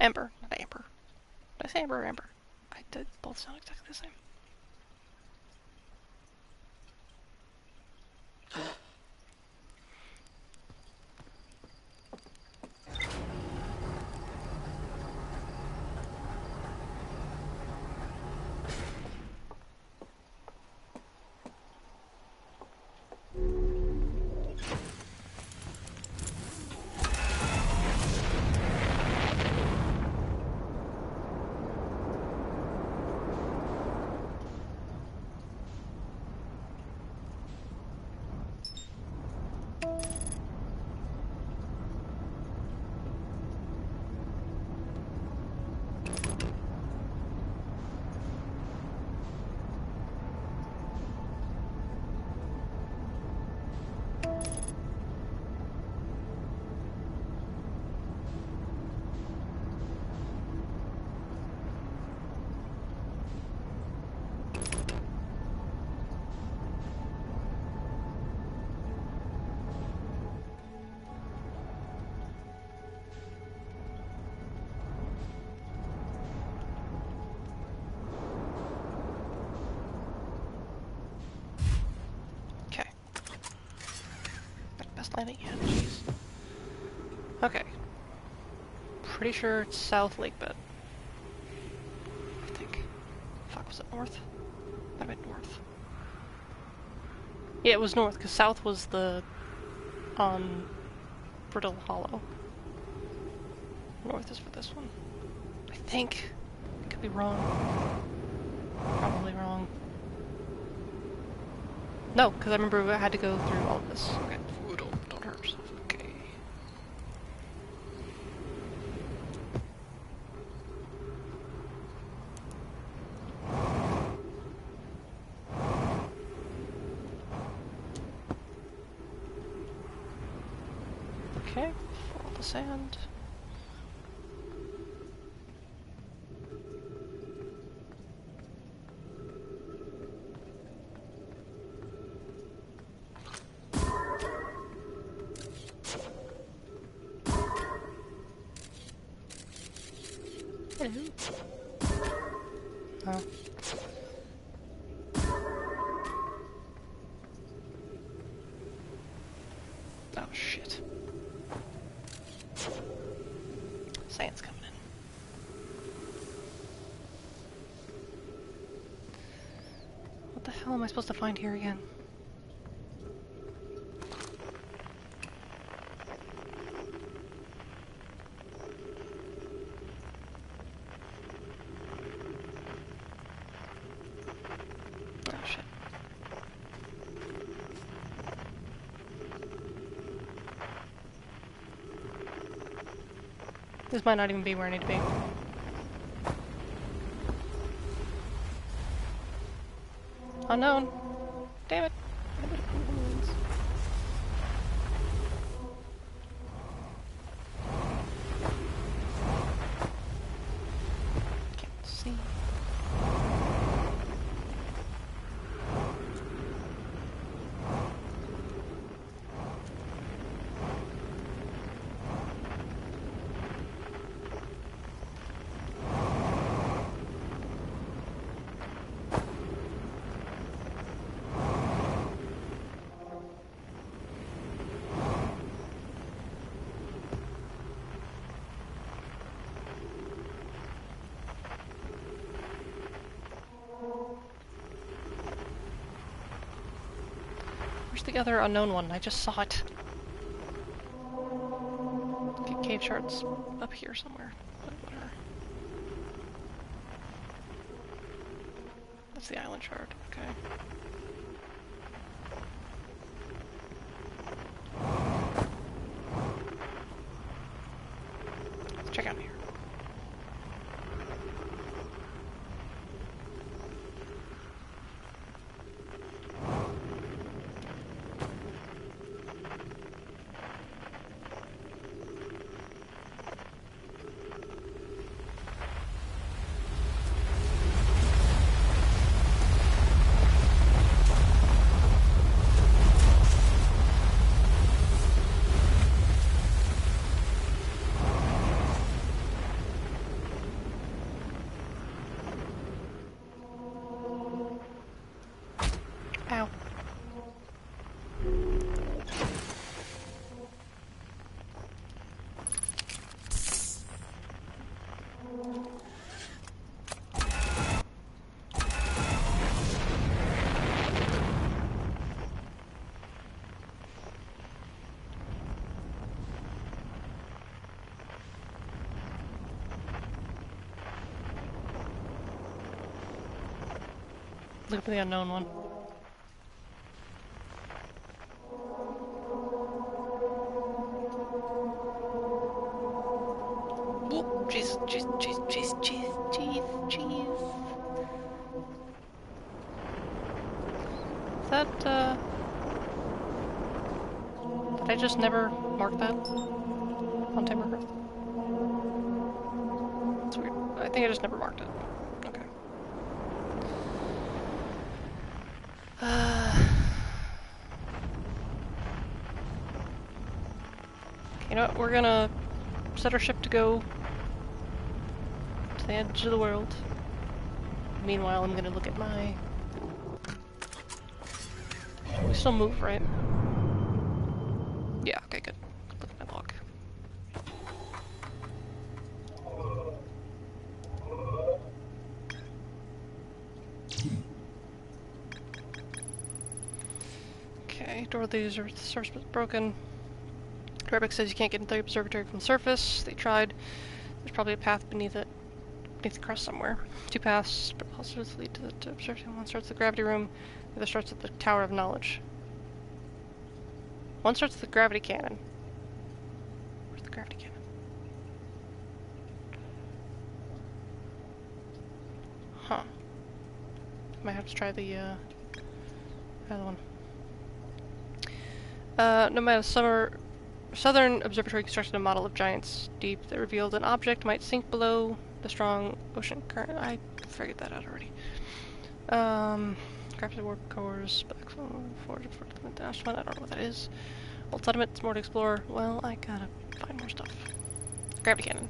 Amber, not amber. Did I say amber or amber? I did, both sound exactly the same. Landing yet, jeez. Okay. Pretty sure it's South Lake Bed. I think. Fuck, was it north? Might have been north. Yeah, it was north, because south was the... on... Brittle Hollow. North is for this one. I think. I could be wrong. Probably wrong. No, because I remember I had to go through all of this. Okay. Don't hurt yourself. Okay. Okay, follow the sand. Hello. Oh. Oh shit. Sand's coming in. What the hell am I supposed to find here again? This might not even be where I need to be. Unknown. Damn it. Can't see. Where's the other unknown one? I just saw it. Okay, cave shards up here somewhere. Whatever. That's the island shard. Okay. Let's check out here. Look for the unknown one. Oh, jeez, jeez, jeez, jeez, jeez, jeez, jeez. Is that, did I just never mark that on Timbercraft? That's weird. I think I just never marked it. Okay. You know what? We're gonna set our ship to go to the edge of the world. Meanwhile, I'm gonna look at my... We still move, right? Yeah, okay, good. Look at my log. Okay, door of the surface was broken. Rebek says you can't get into the observatory from the surface. They tried. There's probably a path beneath it. Beneath the crust somewhere. Two paths, but also lead to the observatory. One starts at the gravity room, the other starts at the Tower of Knowledge. One starts at the gravity cannon. Where's the gravity cannon? Huh. Might have to try the other one. No matter Southern Observatory constructed a model of Giant's Deep that revealed an object might sink below the strong ocean current. I figured that out already. Crafted warp cores, forward, I don't know what that is. Old sediments, more to explore. Well, I gotta find more stuff. Gravity cannon.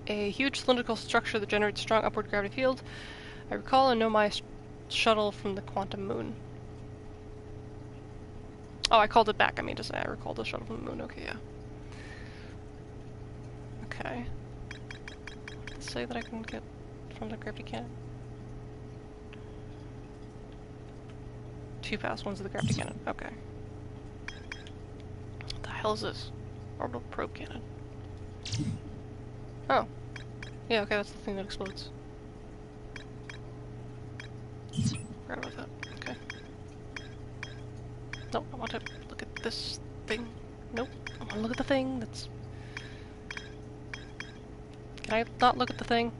A huge cylindrical structure that generates a strong upward gravity field. I recall a Nomai shuttle from the Quantum Moon. Oh, I called it back. I mean to say I recalled the shuttle from the moon. Okay, yeah. Okay. Let's say that I can get from the gravity cannon. Two paths, one's the gravity cannon. Okay. What the hell is this? Orbital probe cannon. Oh. Yeah, okay, that's the thing that explodes. Forgot about that. Okay. No, I want to look at this thing. Nope. I want to look at the thing that's... Can I not look at the thing?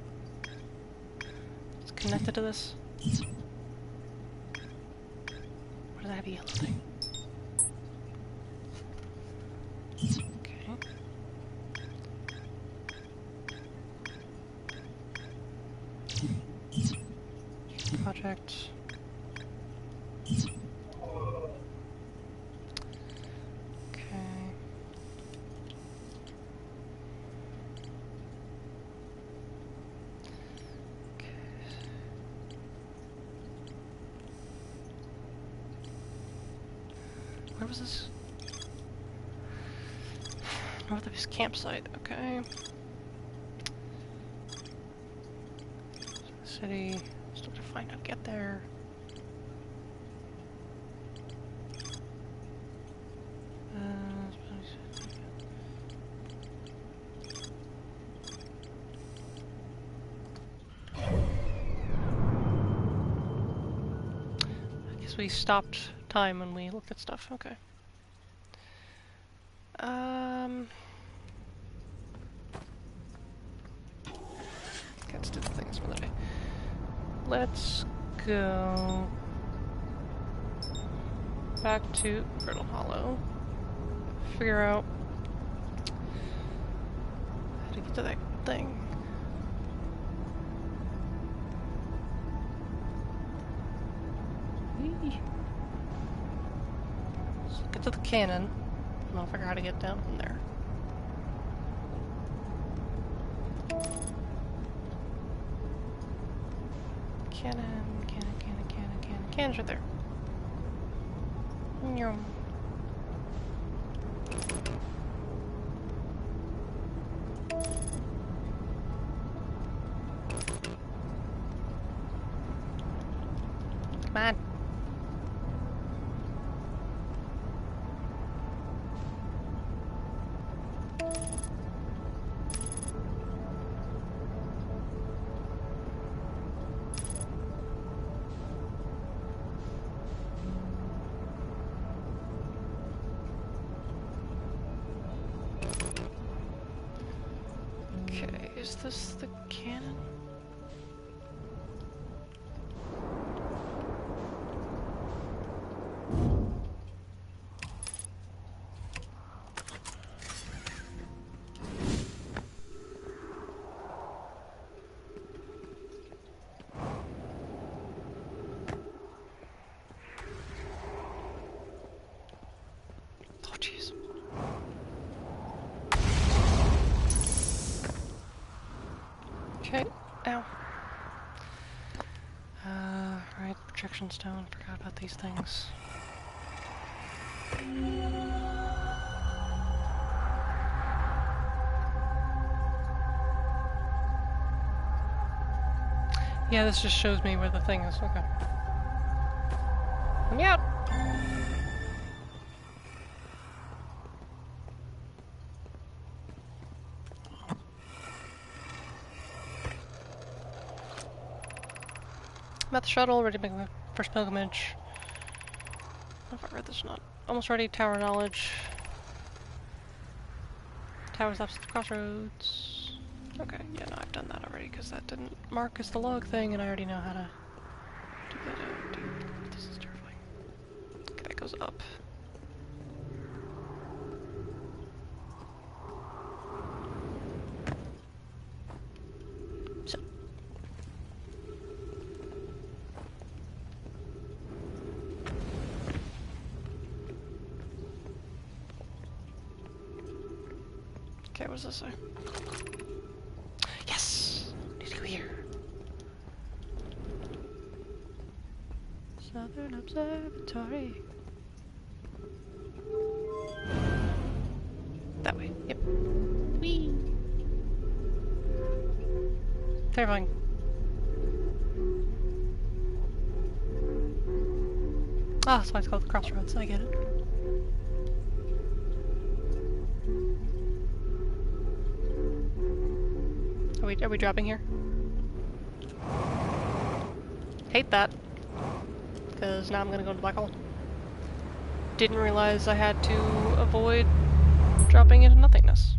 It's connected to this. Where does I have a yellow thing? Okay. Project. Where was this? North of his campsite, okay. City, still to find how to get there. I guess we stopped time when we looked at stuff, okay. Let's do the things for the day. Let's go back to Brittle Hollow. Figure out how to get to that thing. Let's get to the cannon, and I'll figure out how to get down from there. Cannon's right there. Yum. Come on. is this the cannon? Oh, jeez. Okay, ow. Right, projection stone, forgot about these things. Yeah, this just shows me where the thing is, okay. Let me out! I'm at the shuttle, ready to make my first pilgrimage. I don't know if I read this or not. Almost ready, tower knowledge. Towers left at the crossroads. Okay, yeah, no, I've done that already because that didn't mark as the log thing and I already know how to do that. Oh, dude, this is terrifying. Okay, that goes up. So. Okay, what does this say? Yes! Need to go here. Southern Observatory. That way, yep. Whee! Terrifying. Ah, that's why it's called the Crossroads, I get it. Are we dropping here? Hate that. Because now I'm gonna go to the black hole. Didn't realize I had to avoid dropping into nothingness.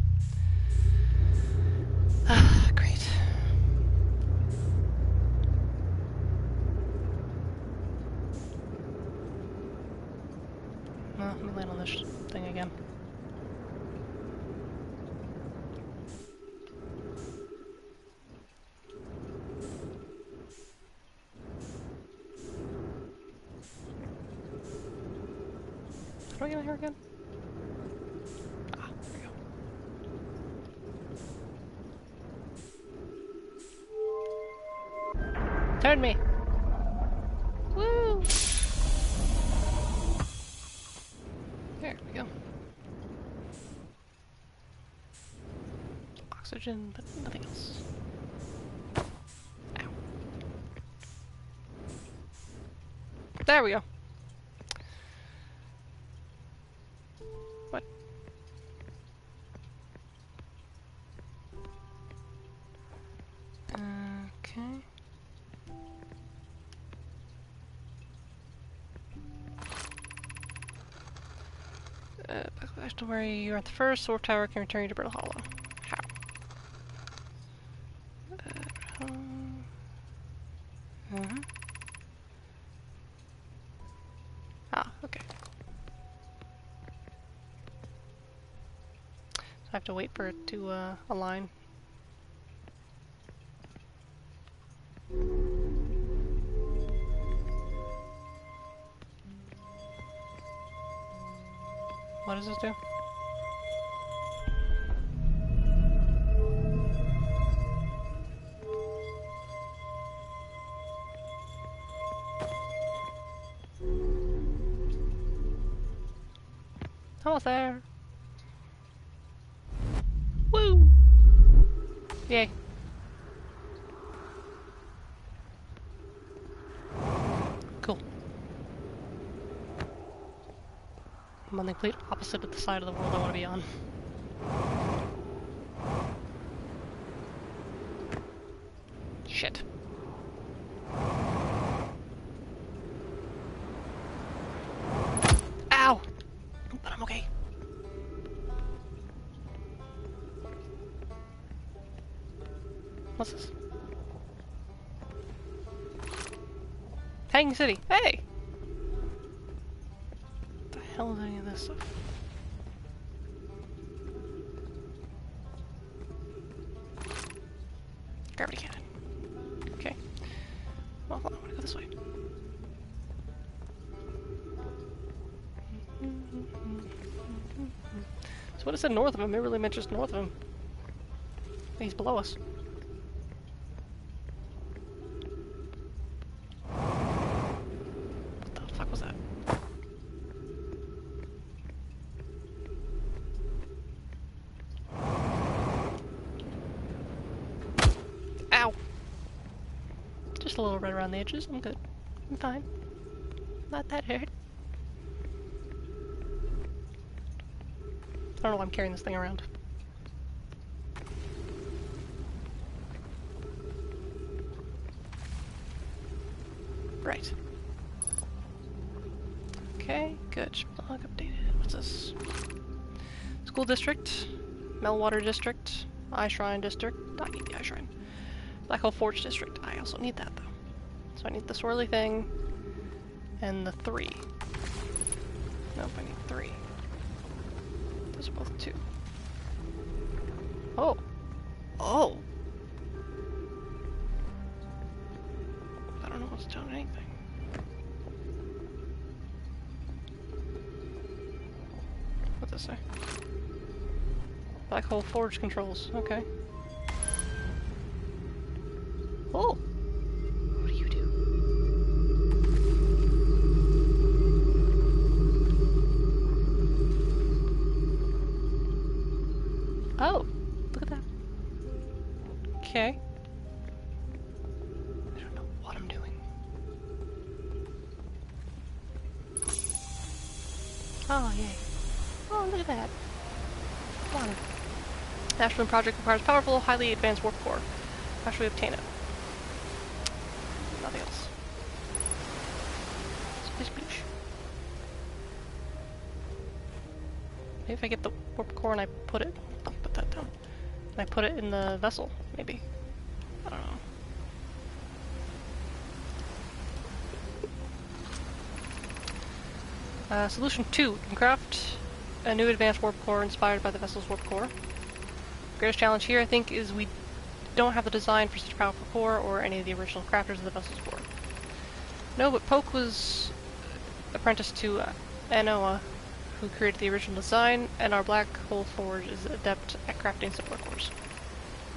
Great. Well, let me land on this thing again. How do I get in here again? Ah, there we go. Turn me! Woo! There we go. Oxygen, but nothing else. Ow. There we go. What? Okay. Back to where you are at the first. Sword Tower can return you to Brittle Hollow. How? Ah, okay. So I have to wait for it to align. What does this do? Almost there. Woo! Yay. Cool. I'm on the complete opposite of the side of the world I want to be on. Shit. Ow! But I'm okay. What's this? Hanging City. Hey! What the hell is any of this stuff? Gravity cannon. Okay. Well, hold on, I'm gonna go this way. So what is it north of him? It really meant just north of him. He's below us. What the fuck was that? Ow! Just a little red around the edges. I'm good. I'm fine. Not that hurt. I don't know why I'm carrying this thing around. Right. Okay, good. Log updated. What's this? School district, Melwater district, Eye Shrine district. I need the Eye Shrine. Black Hole Forge district. I also need that though. So I need the swirly thing and the 3. Nope, I need 3. Those are both 2. Oh. Oh. I don't know what's doing anything. What's this say? Black Hole Forge controls. Okay. Oh. What do you do? Oh, look at that. Okay. I don't know what I'm doing. Oh, yay. Oh, look at that. Water. The Ashland project requires powerful, highly advanced warp core. How should we obtain it? Nothing else. Splish, splish. Maybe if I get the warp core and I put it... I'll put that down. And I put it in the vessel, maybe. I don't know. Solution 2. You can craft a new advanced warp core inspired by the vessel's warp core. The greatest challenge here, I think, is we don't have the design for such a powerful core or any of the original crafters of the vessel's core. No, but Poke was apprenticed to Anoa, who created the original design, and our Black Hole Forge is adept at crafting similar cores.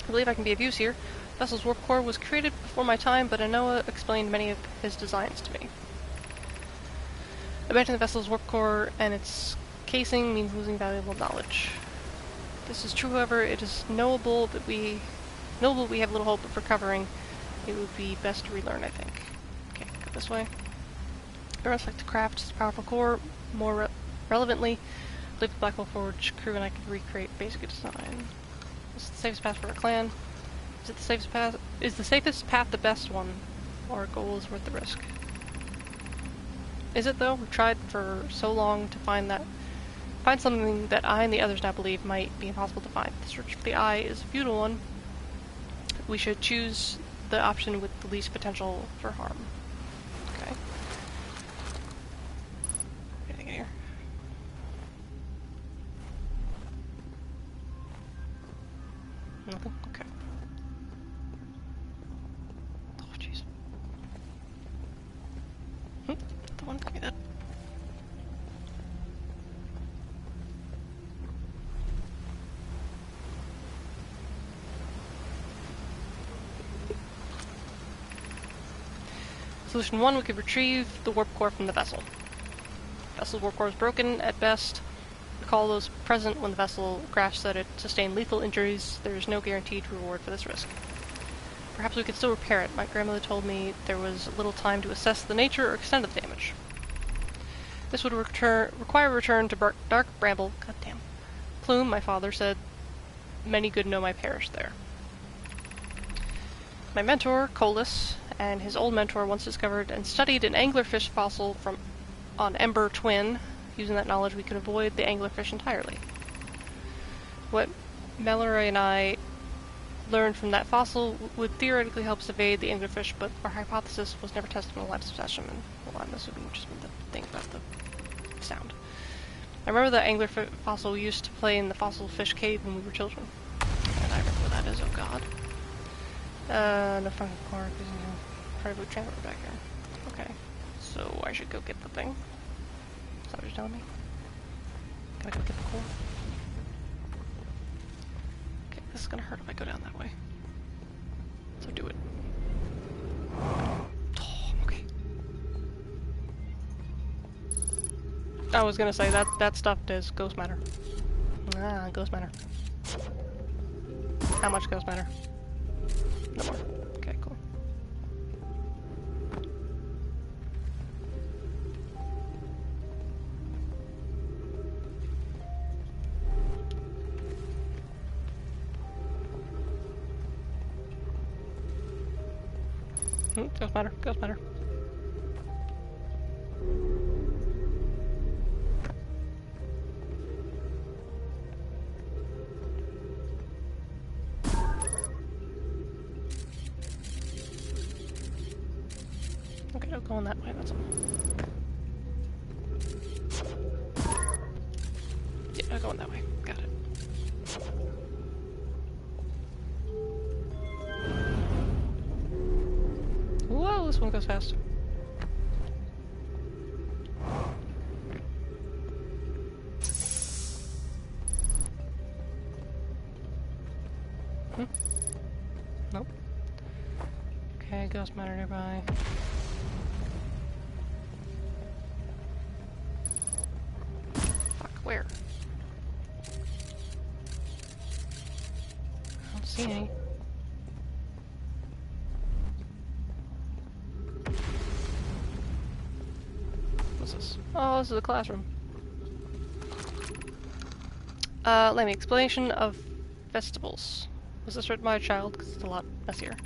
I believe I can be of use here. Vessel's warp core was created before my time, but Anoa explained many of his designs to me. Abandoning the vessel's warp core and its casing means losing valuable knowledge. This is true, however, it is knowable we have little hope of recovering. It would be best to relearn, I think. Okay, go this way. Everyone's like to craft this powerful core. More relevantly, I believe the Black Hole Forge crew and I could recreate basic design. This is the safest path for our clan. Is it the safest path? Is the safest path the best one? Our goal is worth the risk. Is it though? We've tried for so long to find something that I and the others now believe might be impossible to find. The search for the eye is a futile one. We should choose the option with the least potential for harm. Okay. Anything in here? Nothing? Okay. Oh, jeez. The one, give me that. Solution 1, we could retrieve the warp core from the vessel. Vessel's warp core is broken at best. Recall those present when the vessel crashed that it sustained lethal injuries. There is no guaranteed reward for this risk. Perhaps we could still repair it. My grandmother told me there was little time to assess the nature or extent of the damage. This would require a return to Dark Bramble. Goddamn. Plume, my father said. Many good know my parish there. My mentor, Colas, and his old mentor once discovered and studied an anglerfish fossil on Ember Twin. Using that knowledge, we could avoid the anglerfish entirely. What Mallory and I learned from that fossil would theoretically help us evade the anglerfish, but our hypothesis was never tested in a live specimen. Well, I'm assuming just the thing about the sound. I remember the anglerfish fossil we used to play in the fossil fish cave when we were children. And I remember what that is, oh god. No fucking car, because you know, probably transport back here. Okay, so I should go get the thing. Is that what you're telling me? Gotta go get the core. Okay, this is gonna hurt if I go down that way. So do it. Oh, okay. I was gonna say that stuff does ghost matter. Ah, ghost matter. How much ghost matter? No more. Okay, cool. Ghost matter, ghost matter. Okay, I'm going that way, that's all. Yeah, I'm going that way. Got it. Whoa, this one goes fast. Nope. Okay, ghost matter nearby. Fuck, where? I don't see any. What's this? Oh, this is a classroom. Let me explanation of festivals. Was this written by a child? Because it's a lot messier.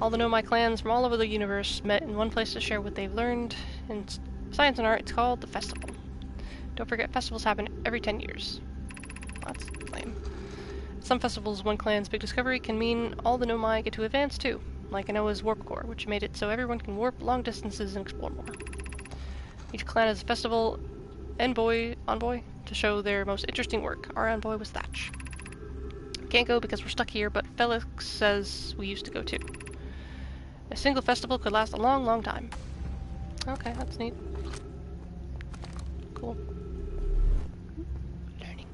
All the Nomai clans from all over the universe met in one place to share what they've learned. In science and art, it's called the festival. Don't forget, festivals happen every 10 years. That's lame. Some festivals, one clan's big discovery can mean all the Nomai get to advance too, like Anoa's warp core, which made it so everyone can warp long distances and explore more. Each clan has a festival envoy to show their most interesting work. Our envoy was Thatch. Can't go because we're stuck here, but Felix says we used to go too. A single festival could last a long, long time. Okay, that's neat. Cool. Learning.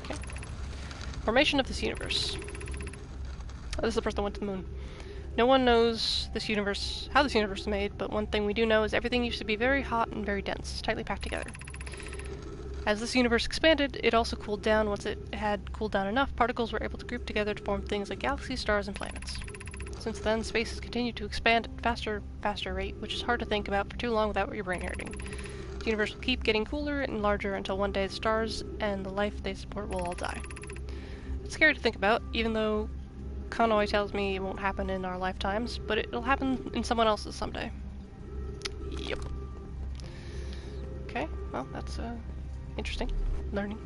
Okay. Formation of this universe. Oh, this is the person that went to the moon. No one knows how this universe is made, but one thing we do know is everything used to be very hot and very dense, tightly packed together. As this universe expanded, it also cooled down. Once it had cooled down enough, particles were able to group together to form things like galaxies, stars, and planets. Since then, space has continued to expand at a faster rate, which is hard to think about for too long without your brain hurting. The universe will keep getting cooler and larger until one day the stars and the life they support will all die. It's scary to think about, even though Kanoi tells me it won't happen in our lifetimes, but it'll happen in someone else's someday. Yep. Okay, well, that's interesting. Learning.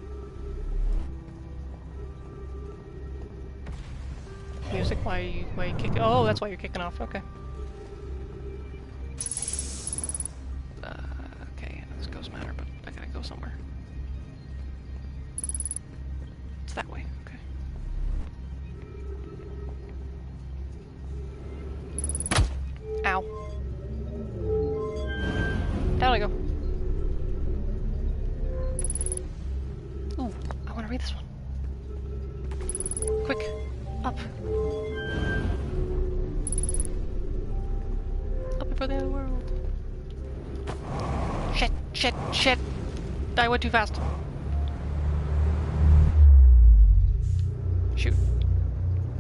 Music, why you kick? Oh, that's why you're kicking off. Okay. Okay, this goes matter, but I gotta go somewhere. It's that way. Okay. Ow. Down I go. Ooh, I want to read this one. Quick, up. Up before the other world. Shit. I went too fast. Shoot.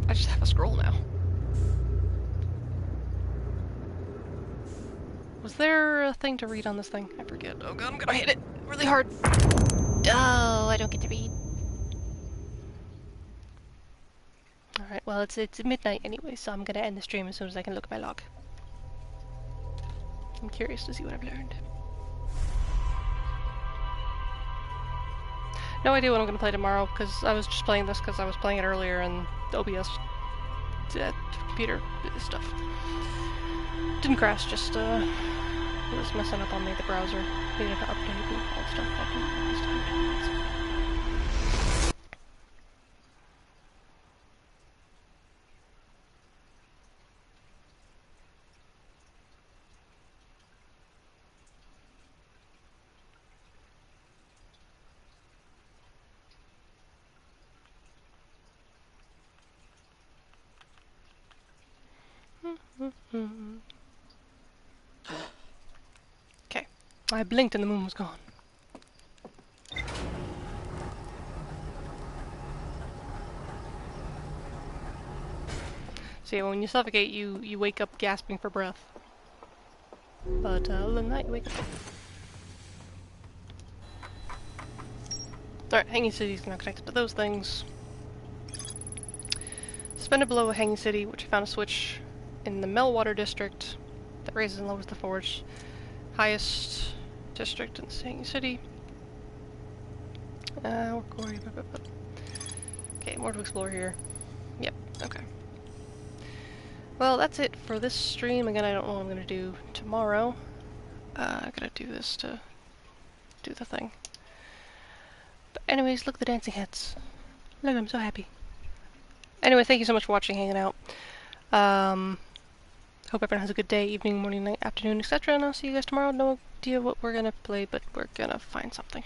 I just have a scroll now. Was there a thing to read on this thing? I forget. Oh god, I'm gonna hit it really hard. Oh, I don't get to read. Alright, well it's midnight anyway, so I'm gonna end the stream as soon as I can look at my log. I'm curious to see what I've learned. No idea what I'm gonna play tomorrow, because I was just playing this because I was playing it earlier and the OBS computer stuff didn't crash, just it was messing up on me, the browser needed to update and all that stuff. I didn't understand. Okay, I blinked and the moon was gone. So yeah, when you suffocate, you wake up gasping for breath. But other than that, you wake up. Alright, Hanging City's not connected to those things. Suspended below a Hanging City, which I found a switch in the Melwater district that raises and lowers the forge. Highest district in Hanging City. Okay, more to explore here. Yep, okay. Well, that's it for this stream. Again, I don't know what I'm gonna do tomorrow. I gotta do this to do the thing. But anyways, look at the dancing heads. Look, I'm so happy. Anyway, thank you so much for watching, hanging out. Hope everyone has a good day, evening, morning, night, afternoon, etc. And I'll see you guys tomorrow. No idea what we're gonna play, but we're gonna find something.